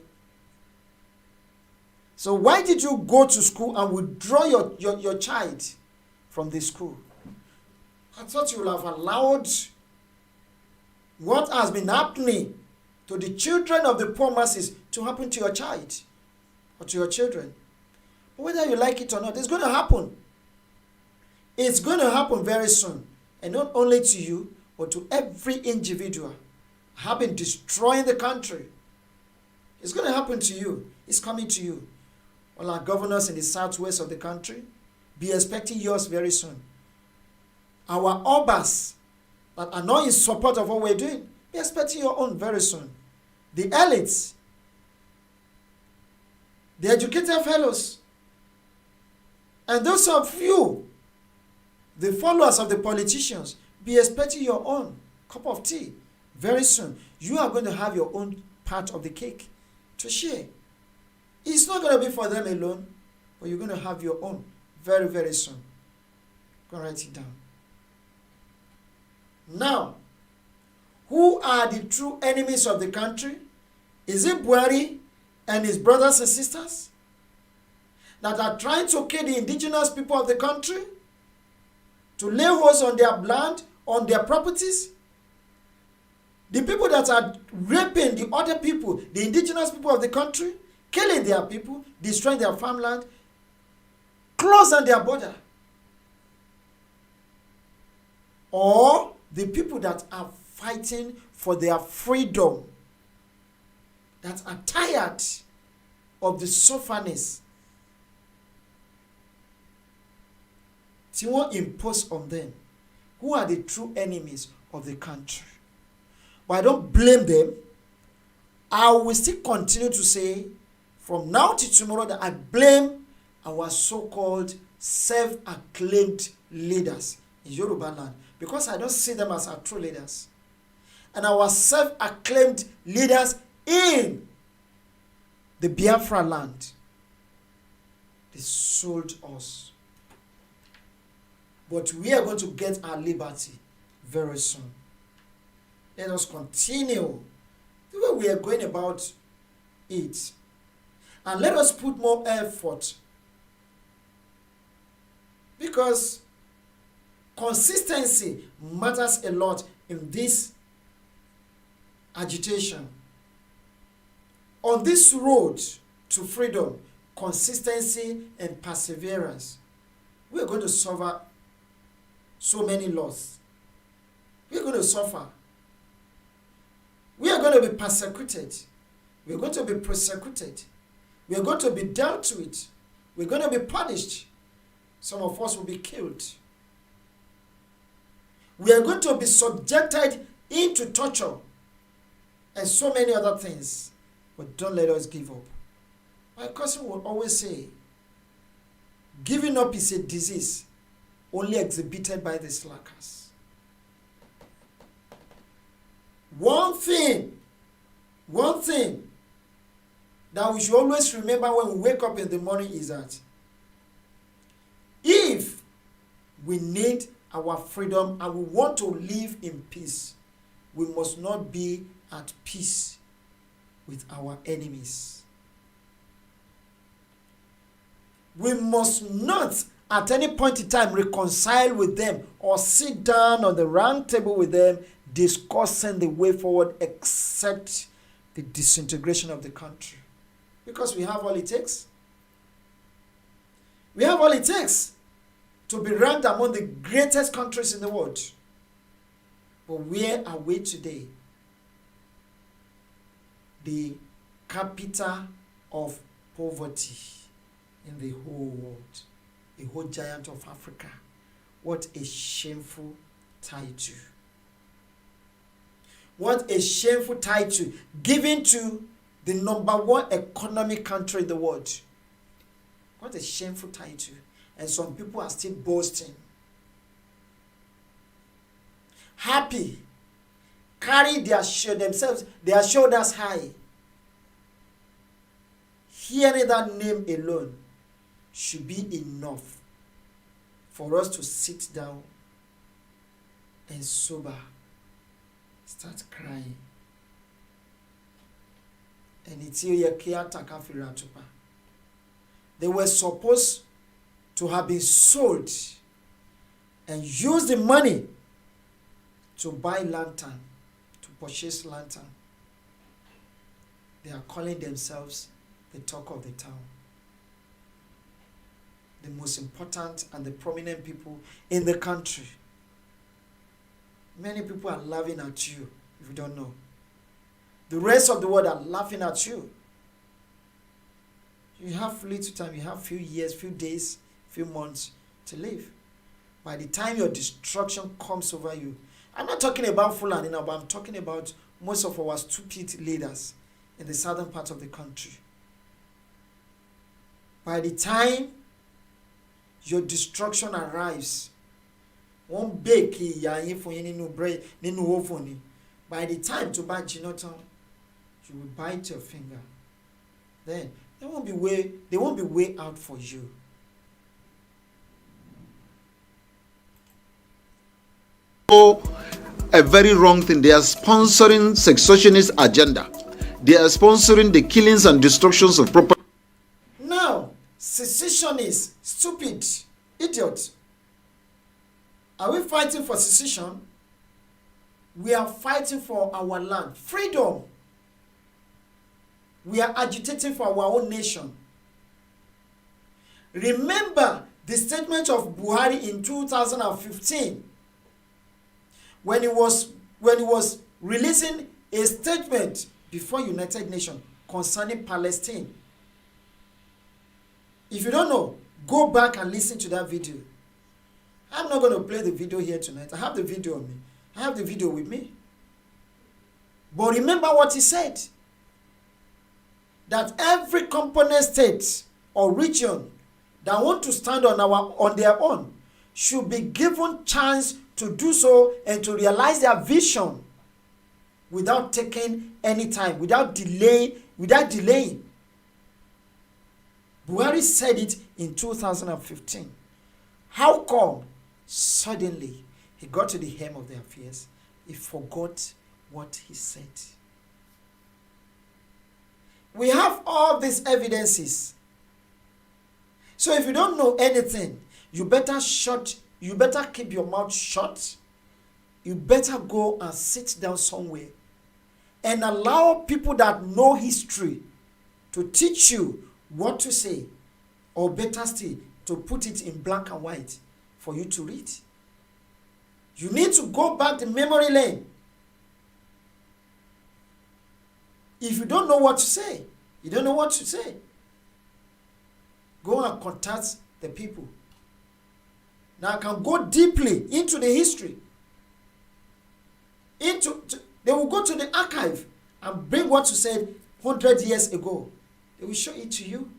So why did you go to school and withdraw your child from the school? I thought you would have allowed what has been happening to the children of the poor masses to happen to your child or to your children. But whether you like it or not, it's going to happen. It's going to happen very soon. And not only to you, but to every individual have been destroying the country. It's going to happen to you. It's coming to you. All our governors in the southwest of the country, be expecting yours very soon. Our obas that are not in support of what we're doing, be expecting your own very soon. The elites, the educated fellows, and those of you, the followers of the politicians, be expecting your own cup of tea very soon. You are going to have your own part of the cake to share. It's not going to be for them alone, but you're going to have your own very, very soon. Go write it down. Now, who are the true enemies of the country? Is it Buhari and his brothers and sisters that are trying to kill the indigenous people of the country, to lay holes on their land, on their properties? The people that are raping the other people, the indigenous people of the country, killing their people, destroying their farmland, closing their border? Or the people that are fighting for their freedom, that are tired of the sufferness tí wọ́n impose on them? Who are the true enemies of the country? But I don't blame them. I will still continue to say from now to tomorrow that I blame our so-called self-acclaimed leaders in Yoruba land, because I don't see them as our true leaders. And our self-acclaimed leaders in the Biafra land, they sold us. But we are going to get our liberty very soon. Let us continue the way we are going about it. And let us put more effort. Because consistency matters a lot in this agitation. On this road to freedom, consistency and perseverance, we are going to suffer so many loss. We are going to suffer. We are going to be persecuted. We are going to be persecuted. We are going to be dealt with. We are going to be punished. Some of us will be killed. We are going to be subjected into torture. and so many other things. But don't let us give up. My cousin would always say, giving up is a disease only exhibited by the slackers. One thing that we should always remember when we wake up in the morning is that if we need our freedom and we want to live in peace, we must not be at peace with our enemies. We must not at any point in time reconcile with them or sit down on the round table with them discussing the way forward except the disintegration of the country. Because we have all it takes. We have all it takes to be ranked among the greatest countries in the world. But where are we today? The capital of poverty in the whole world. A whole giant of Africa. What a shameful title. What a shameful title given to the #1 economic country in the world. What a shameful title. And some people are still boasting. Happy. Carry their shoulders high. Hearing that name alone should be enough for us to sit down and sober, start crying. And it's here they were supposed to have been sold and use the money to buy lantern, to purchase lantern. They are calling themselves the talk of the town. The most important and the prominent people in the country. Many people are laughing at you if you don't know. The rest of the world are laughing at you. You have little time, you have few years, few days, few months to live. By the time your destruction comes over you, I'm not talking about Fulani now, but I'm talking about most of our stupid leaders in the southern part of the country. By the time your destruction arrives, one bake yayin for nínú bread nínú oven. By the time to buy Jinota, you will bite your finger. Then there won't be way out for you. A very wrong thing. They are sponsoring secessionist agenda. They are sponsoring the killings and destructions of property. Now, secessionists, stupid, idiot. Are we fighting for secession? We are fighting for our land, freedom. We are agitating for our own nation. Remember the statement of Buhari in 2015 when he was releasing a statement before United Nations concerning Palestine. If you don't know, go back and listen to that video. I'm not going to play the video here tonight. I have the video on me. I have the video with me. But remember what he said. That every component state or region that want to stand on their own should be given chance to do so and to realize their vision without taking any time, without delaying. Buhari said it in 2015. How come suddenly he got to the hem of the affairs? He forgot what he said. We have all these evidences. So if you don't know anything, you better keep your mouth shut. You better go and sit down somewhere and allow people that know history to teach you what to say, or better still, to put it in black and white for you to read. You need to go back to memory lane. If you don't know what to say, you don't know what to say, go and contact the people. Now I can go deeply into the history. They will go to the archive and bring what you said 100 years ago. They will show it to you.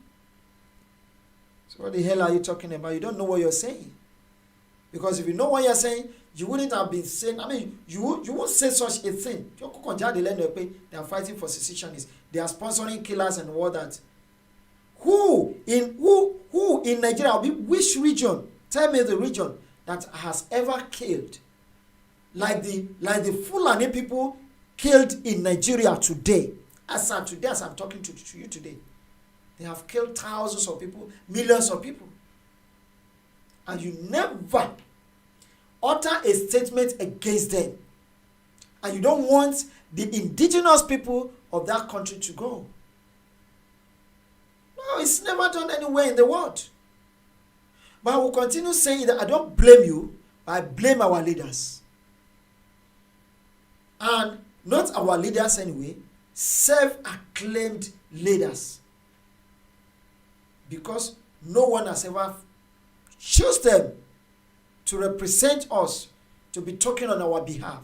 So what the hell are you talking about? You don't know what you're saying. Because if you know what you're saying, you wouldn't have been saying, I mean, you won't say such a thing. They are fighting for secessionists. They are sponsoring killers and all that. Who in Nigeria, which region, tell me the region that has ever killed like the Fulani people killed in Nigeria today. As I'm talking to you today, they have killed thousands of people, millions of people, and you never utter a statement against them, and you don't want the indigenous people of that country to go. No, it's never done anywhere in the world. But I will continue saying that I don't blame you, but I blame our leaders. And not our leaders anyway, self-acclaimed leaders. Because no one has ever chosen them to represent us, to be talking on our behalf.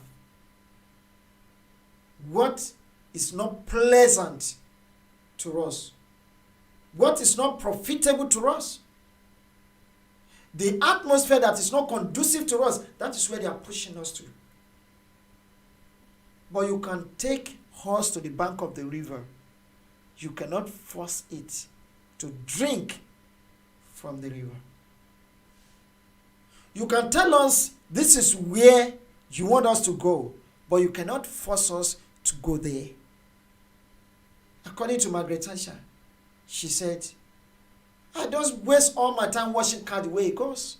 What is not pleasant to us? What is not profitable to us? The atmosphere that is not conducive to us, that is where they are pushing us to. But you can take horse to the bank of the river. You cannot force it to drink from the river. You can tell us this is where you want us to go, but you cannot force us to go there. According to Margaret Thatcher, she said, I don't waste all my time watching car the way it goes,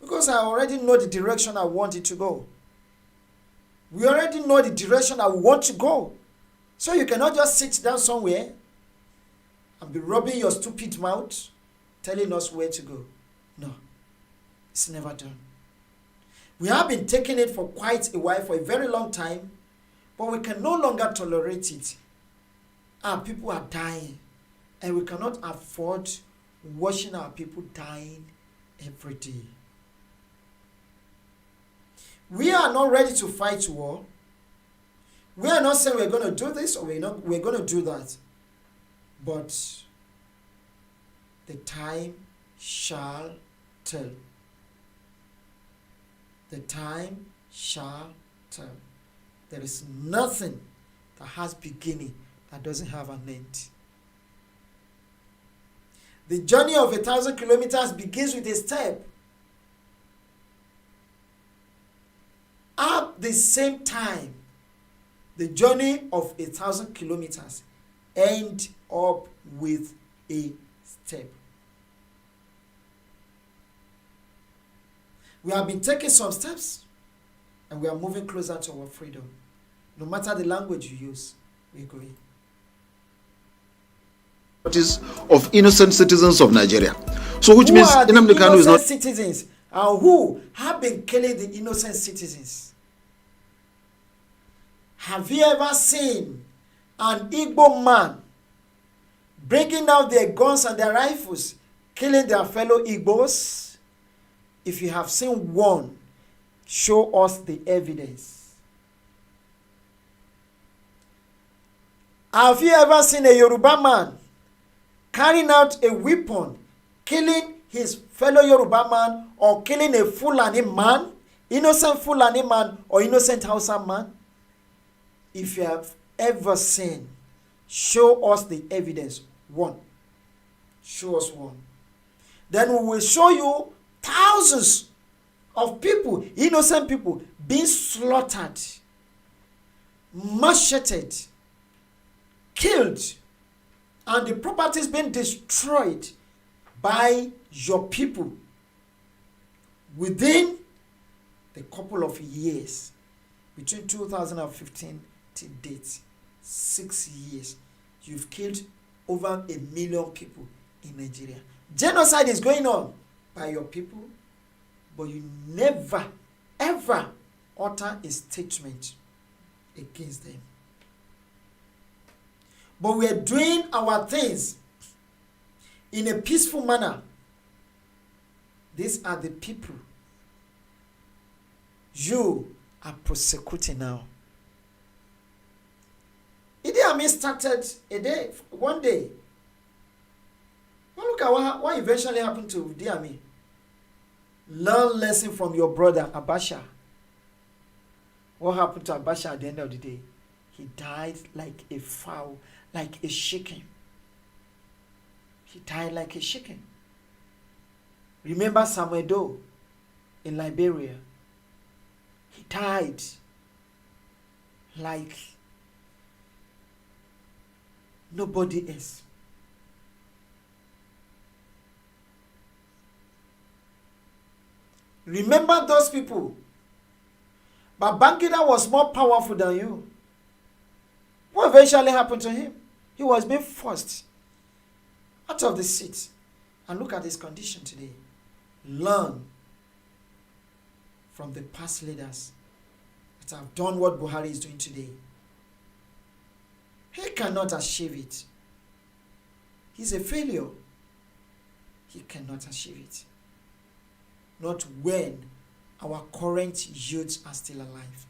because I already know the direction I want it to go. We already know the direction I want to go. So you cannot just sit down somewhere and be rubbing your stupid mouth, telling us where to go. No, it's never done. We have been taking it for quite a while, for a very long time, but we can no longer tolerate it. Our people are dying, and we cannot afford watching our people dying every day. We are not ready to fight war. We are not saying we're going to do this or we're going to do that. But the time shall tell. The time shall tell. There is nothing that has beginning that doesn't have an end. The journey of 1,000 kilometers begins with a step. At the same time, the journey of 1,000 kilometers ends up with a step. We have been taking some steps, and we are moving closer to our freedom. No matter the language you use, we're going. Of innocent citizens of Nigeria. So which means Nnamdi Kanu is not citizens, and who have been killing the innocent citizens. Have you ever seen an Igbo man bringing out their guns and their rifles, killing their fellow Igbos? If you have seen one, show us the evidence. Have you ever seen a Yoruba man carrying out a weapon, killing his fellow Yoruba man, or killing a Fulani man, innocent Fulani man or innocent Hausa man? If you have ever seen, show us the evidence. One. Show us one. Then we will show you thousands of people, innocent people, being slaughtered, macheted, killed, and the properties being destroyed by your people within the couple of years between 2015 to date. 6 years, you've killed over 1 million people in Nigeria. Genocide is going on by your people, but you never ever utter a statement against them. But we are doing our things in a peaceful manner. These are the people you are prosecuting now. Idi Amin started one day. Well, look at what eventually happened to Idi Amin. Learn lesson from your brother Abacha. What happened to Abacha at the end of the day? He died like a fowl, like a chicken. He died like a chicken. Remember Samuel Doe in Liberia? He died like nobody else. Remember those people. But Babangida was more powerful than you. What eventually happened to him? He was being forced out of the seat. And look at his condition today. Learn from the past leaders that have done what Buhari is doing today. He cannot achieve it. He's a failure. He cannot achieve it. Not when our current youths are still alive.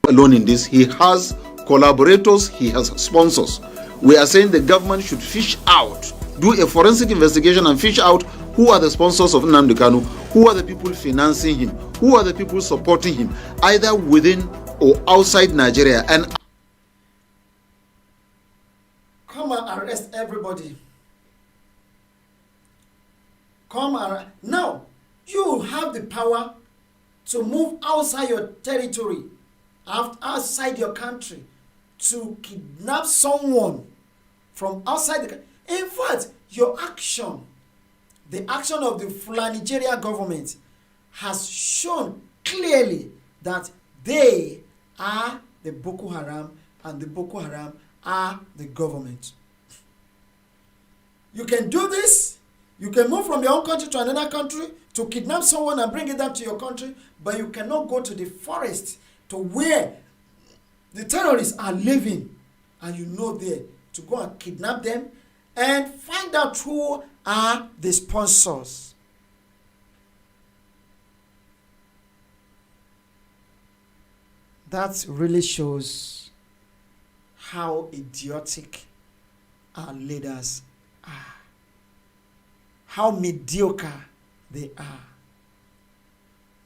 Alone in this, he has collaborators, he has sponsors. We are saying the government should fish out, do a forensic investigation and fish out who are the sponsors of Nnamdi Kanu, who are the people financing him, who are the people supporting him, either within or outside Nigeria. And come and arrest everybody. Come and now you have the power to move outside your territory, outside your country, to kidnap someone from outside the country. In fact, your action, the action of the Nigeria government, has shown clearly that they are the Boko Haram and the Boko Haram are the government. You can do this. You can move from your own country to another country to kidnap someone and bring it down to your country, but you cannot go to the forest to where the terrorists are living and you know there to go and kidnap them and find out who are the sponsors. That really shows how idiotic our leaders are. How mediocre they are.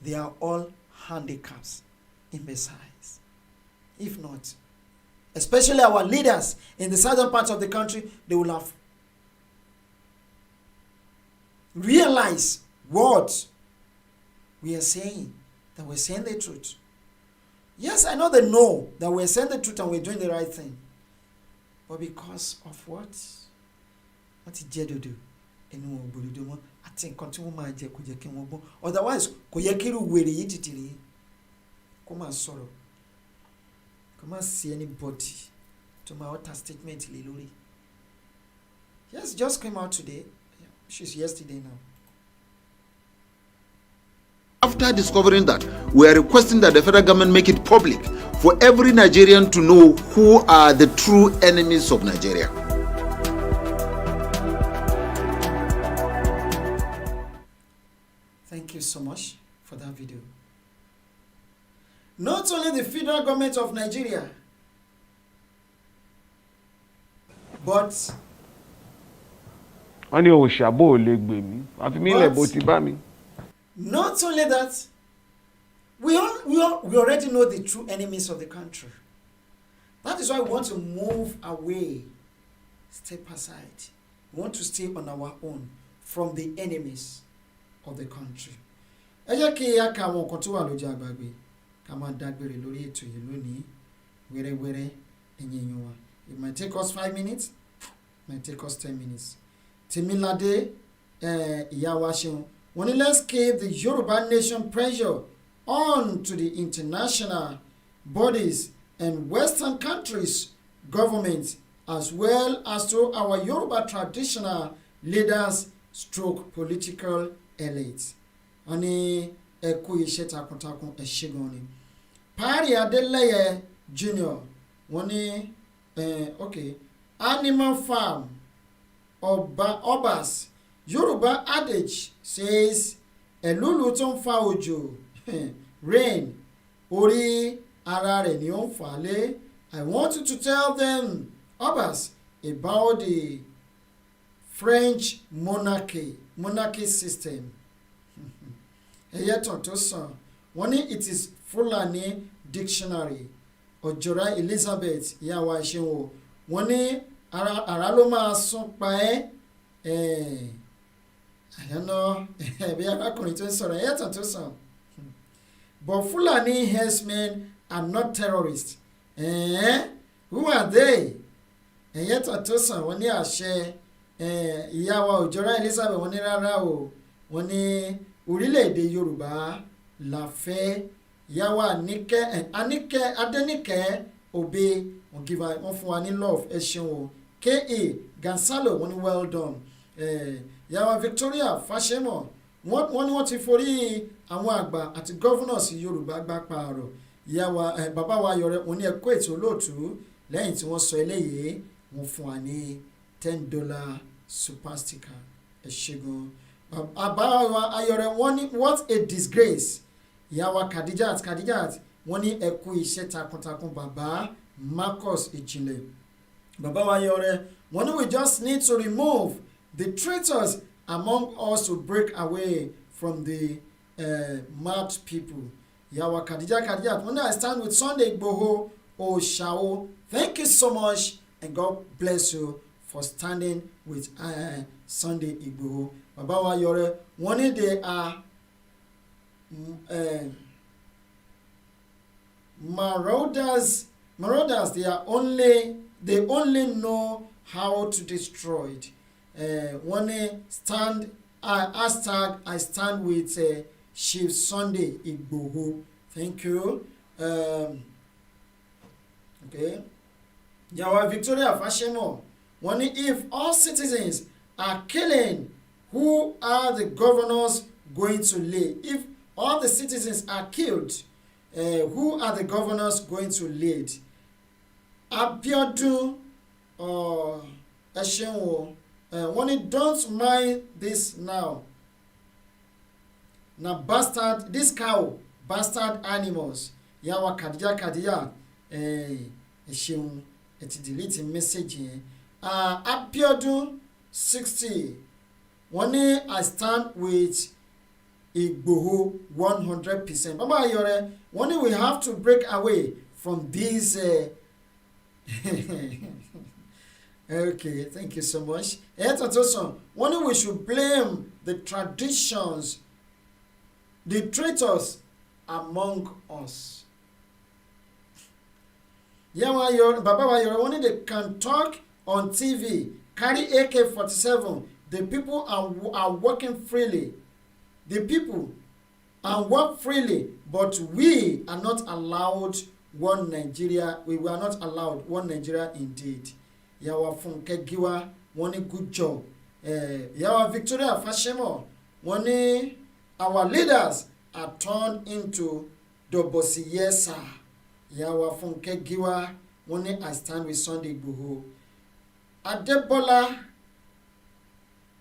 They are all handicaps in besides. If not, especially our leaders in the southern part of the country, they will have realized what we are saying, that we're saying the truth. Yes, I know they know that we're saying the truth and we're doing the right thing. But because of what? What did Jedo do? Otherwise, come and sorrow. Come and see anybody to my utter statement. Yes, just came out today. She's yesterday now. after discovering that, we are requesting that the federal government make it public for every Nigerian to know who are the true enemies of Nigeria. Thank you so much for that video. Not only the federal government of Nigeria, but wọ́n ní òṣàbò ò lè gbè mí àfi mí lẹ̀ bó ti bá mi. not only that, we already know the true enemies of the country. That is why we want to move away, step aside. We want to stay on our own from the enemies of the country. Ẹ jẹ́ kí a ka àwọn nǹkan tó wà lójú àgbàgbé ká máa dágbére lórí ètò yìí lónìí wẹ́rẹ́wẹ́rẹ́ ẹ̀yin èèyàn wa. It might take us 5 minutes, it might take us 10 minutes. Tèmiládé ìyá wa ṣeun wọ́n ní let's keep the Yoruba nation pressure on to the international bodies and Western countries governments as well as to our Yoruba traditional leaders stroke political elites. Wọ́n ní ẹ kú iṣẹ́ takuntakun ẹ ṣé gan ni. Pari Adeleye Junior wọ́n ní okay, Animal Farm Obas Yoruba adage says elulu tó ń fa òjò rain orí ara rẹ̀ ni ó ń fà á lé. I want you to tell them, Abbas, about the French monarchy system. Ẹyẹ tàn tó sàn wọ́n ní it is Fulani dictionary ọ̀jọ̀ra Elizabeth ìyàwó àìṣeun wọ́n ní ara ló máa sún pa ẹ́ àyànná bí arákùnrin tó ń sọ̀rọ̀ ẹyẹ tàn tó sàn. But Fulani herdsmen are not terrorists. Who are they? Ẹyẹ tàn tó sàn wọ́n ní àṣẹ ìyàwó ọ̀jọ̀ra Elizabeth wọ́n ní rárá o wọ́n ní orílẹ̀-èdè Yorùbá la fẹ́. Ìyàwó Adéníkẹ́ Obe wọ́n fún wa ní love ẹ ṣeun o. K.A. Gansalo wọ́n ní well done. Ìyàwó Victoria Fáṣẹ́mọ̀ wọ́n ní wọ́n ti forí àwọn àgbà àti governors Yorùbá gbá pààrọ̀. Ìyàwó bàbá wa Ayọ̀rẹ́ wọ́n ní ẹ̀kọ́ ètò olóòtú lẹ́yìn tí wọ́n sọ eléyìí wọ́n fún wa ní $10 super sticker ẹ ṣé gan. Bàbá wa Ayọ̀rẹ́ wọ́n ní what a disgrace. Ìyàwó Kadijat wọ́n ní ẹ kú iṣẹ́ takuntakun bàbá Marcus Ìjìnlẹ̀. Bàbá wa Ayọ̀rẹ́ wọ́n ní we just need to remove the traitors among us to break away from the mad people. Ìyàwó Kadijat wọ́n ní I stand with Sunday Igboho Oshao. Thank you so much and God bless you for standing with Sunday Igboho. Bàbá wa Ayọ̀rẹ́ wọ́n ní they are marauders. They only know how to destroy it. Wọ́n ní stand hashtag I stand with Chief Sunday Igboho. Thank you. Okay. Ìyàwó Victoria Fáṣẹ́mọ̀ wọ́n ní if all citizens are killing, who are the governors going to lead? If all the citizens are killed, who are the governors going to lead? Abiodun Eshenwo wọ́n ní don't mind this now. Na bastard this cow bastard animals. Ìyàwó Kadija Esheun ẹ ti delete message yẹn. Abiodun 60 wọ́n ní I stand with Igboho 100%. Bàbá Ayọ̀rẹ́ wọ́n ní we have to break away from these okay, thank you so much. Wọ́n ní we should blame the traditions, the traitors among us. Bàbá Ayọ̀rẹ́ wọ́n ní they can talk on TV, carry AK-47. The people are working freely. The people and work freely, but we are not allowed one Nigeria. We were not allowed one Nigeria indeed. Ìyàwó Fúnkẹ́ Gíwá wọ́n ní good job. Ìyàwó Victoria Fáṣẹ́mọ̀ wọ́n ní our leaders are turned into Dobosiyesa. Ìyàwó Fúnkẹ́ Gíwá wọ́n ní I stand with Sunday Igboho. Adébọ́lá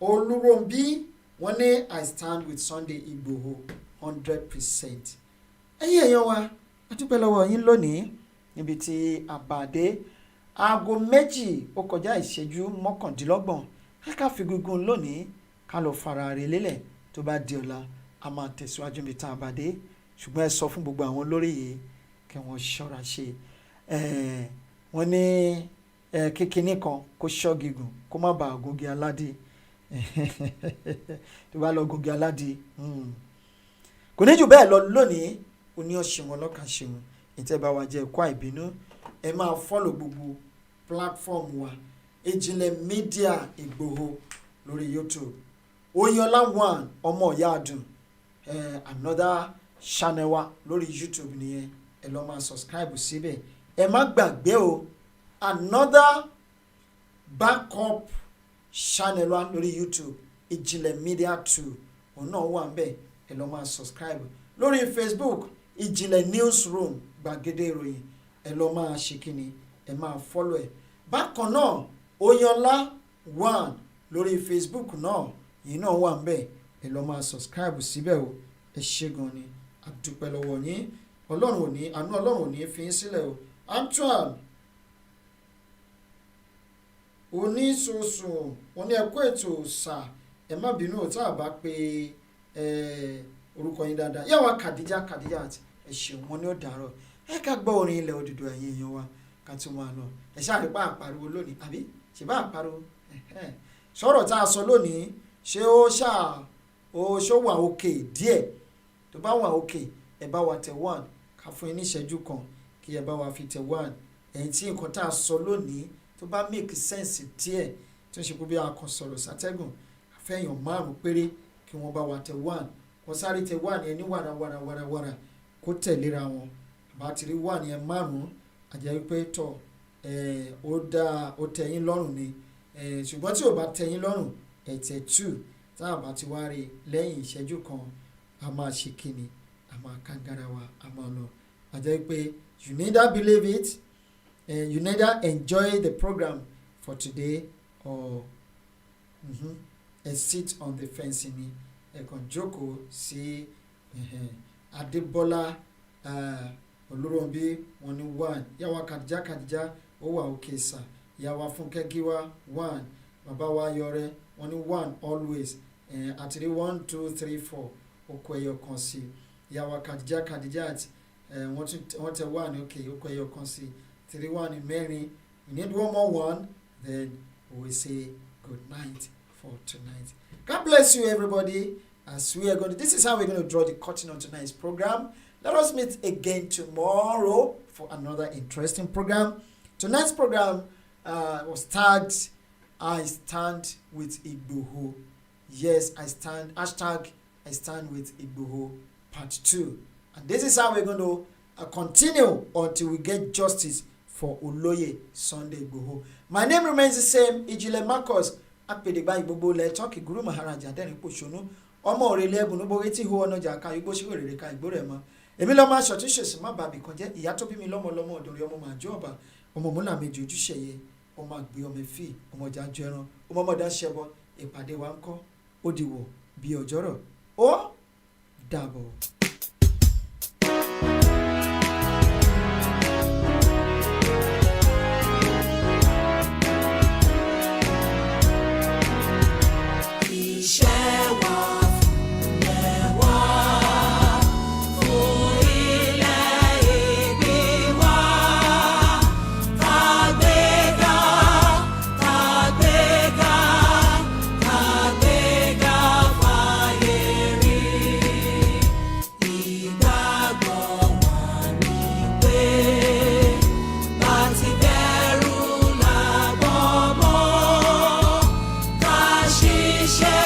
Olúròmbí wọ́n ní I stand with Sunday Igboho 100%. Ẹ̀yin èèyàn wa a dúpẹ́ lọ́wọ́ yín lónìí níbi tí àbàdé aago 2 ó kọjá ìṣẹ́jú 29 ká fi gígùn lónìí ká lọ fara rẹ̀ lélẹ̀ tó bá di ọ̀la a máa tẹ̀síwájú níbi tá àbàdé ṣùgbọ́n ẹ sọ fún gbogbo àwọn olórí yìí kí wọ́n ṣọ́ra ṣe wọ́n ní kékeré kan kó ṣọ́ gígùn kó má bàa gògì aládé tó bá lọ gògì aládé kò ní jù bẹ́ẹ̀ lọ lónìí ó ní ọ̀ṣẹ̀ wọn lọ́kàn ṣeun ìtẹ́bà wa jẹ́ ẹ̀kọ́ àìbínú ẹ máa fọ́lọ̀ gbogbo platform wa Ìjìnlẹ̀ Media Ìgbòho lórí YouTube Oyinọlá 1 ọmọ ìyá àdùn another channel wa lórí YouTube nìyẹn ẹ lọ máa subscribe síbẹ̀ ẹ má gbàgbé o another backup channel wa lórí YouTube Ìjìnlẹ̀ Media 2 òun náà wà ńbẹ̀ ẹ lọ máa subscribe lórí Facebook Ìjìnlẹ̀ Newsroom gbàgede ìròyìn ẹ lọ máa ṣe kíni ẹ máa follow ẹ bákan náà Oyinọlá 1 lórí Facebook náà yìí náà wà ńbẹ̀ ẹ lọ máa subscribe síbẹ̀ o ẹ ṣé gan ni a dúpẹ́ lọ́wọ́ yín ọlọ́run ò ní àánú ọlọ́run ò ní fi í sílẹ̀ o. Antoine oníṣoṣù wọn ní ẹkú ètò sà ẹ má bínú tá a bá pe orúkọ yín dáadáa yàwá Kàdíjà àti ẹ ṣeun wọn ní ó dàárọ̀ ẹ ká gbọ́ orin ilẹ̀ Odùduwà ẹ̀yin èèyàn wa ká tún máa lọ ẹ ṣáà rí pa àpariwo lónìí àbí ṣe bá àpariwo sọ̀rọ̀ tá a sọ lónìí ṣé ó ṣó wà òkè díẹ̀ tó bá wà òkè ẹ bá wa tẹ 1 ká fún yín ní ìṣẹ́jú kan kí ẹ bá wa fi tẹ 1 ẹ̀yìn tí nǹkan tá a sọ lónìí tó bá make sense díẹ̀ tó ń ṣe pé bí a kàn sọ̀rọ̀ sátẹ́gùn àfẹ́yàn 5 péré kí wọ́n bá wa tẹ 1 wọ́n sáré tẹ 1 yẹn ní wàrà kó tẹ̀léra wọn àbá ti rí 1 yẹn 5 àjẹ́ wípé tọ̀ ó tẹ́ yín lọ́rùn ni ṣùgbọ́n tí ò bá tẹ́ yín lọ́rùn ẹ tẹ 2 tá a bá ti wá rí lẹ́yìn ìṣẹ́jú kan a máa ṣe kíni a máa kàngara wa a máa lọ àjẹ́ wípé you neither believe it you neither enjoy the program for today or sit on the fence ni ẹ kàn jókòó sí Adébọ́lá Olúròǹbí wọn ní 1 yàwá Kàdíjà ó wà òkè sà yàwá Fúnkẹ́ Gíwá 1 bàbá wa Yọrẹ wọn ní 1 always àti rí 1 2 3 4 okò ẹyọ kan sí yàwá Kàdíjà àti wọ́n tẹ 1 okay okò ẹyọ kan sí 3 1 mẹ́rin we need 1 more 1 then we will say good night for tonight. God bless you everybody as we are going to, this is how we're going to draw the curtain on tonight's program. Let us meet again tomorrow for another interesting program. Tonight's program was tagged I stand with Igboho. Yes, I stand with Igboho part 2. And this is how we're going to continue until we get justice for Oloye Sunday Igboho. My name remains the same, Ijile Marcus. Apèdègbà Ìgbòho lẹ tọ́kì Guru Maharaja dẹ́rìn pòṣónú ọmọ òrèlé ẹ̀bùn ló borí tí hu ọ̀nàjà ká igbó sí òrèrè ká ìgbó rẹ̀ mọ́ èmi lọ́mọ aṣọ tí ṣèṣì má bàbí kan jẹ́ ìyá tó bí mi lọ́mọ ọ̀dọ̀rẹ́ ọmọ màá jọ ọba ọmọ múlà méjì ojúṣe yẹ ọmọ àgbé ọmọ ẹ̀fì ọmọ ọjà jọ ẹran ọmọ ọmọdé ṣẹbọ ìpàdé wa ń kọ́ ó dìwọ̀ bí ọjọ́rọ̀ ó dàbọ̀. Share.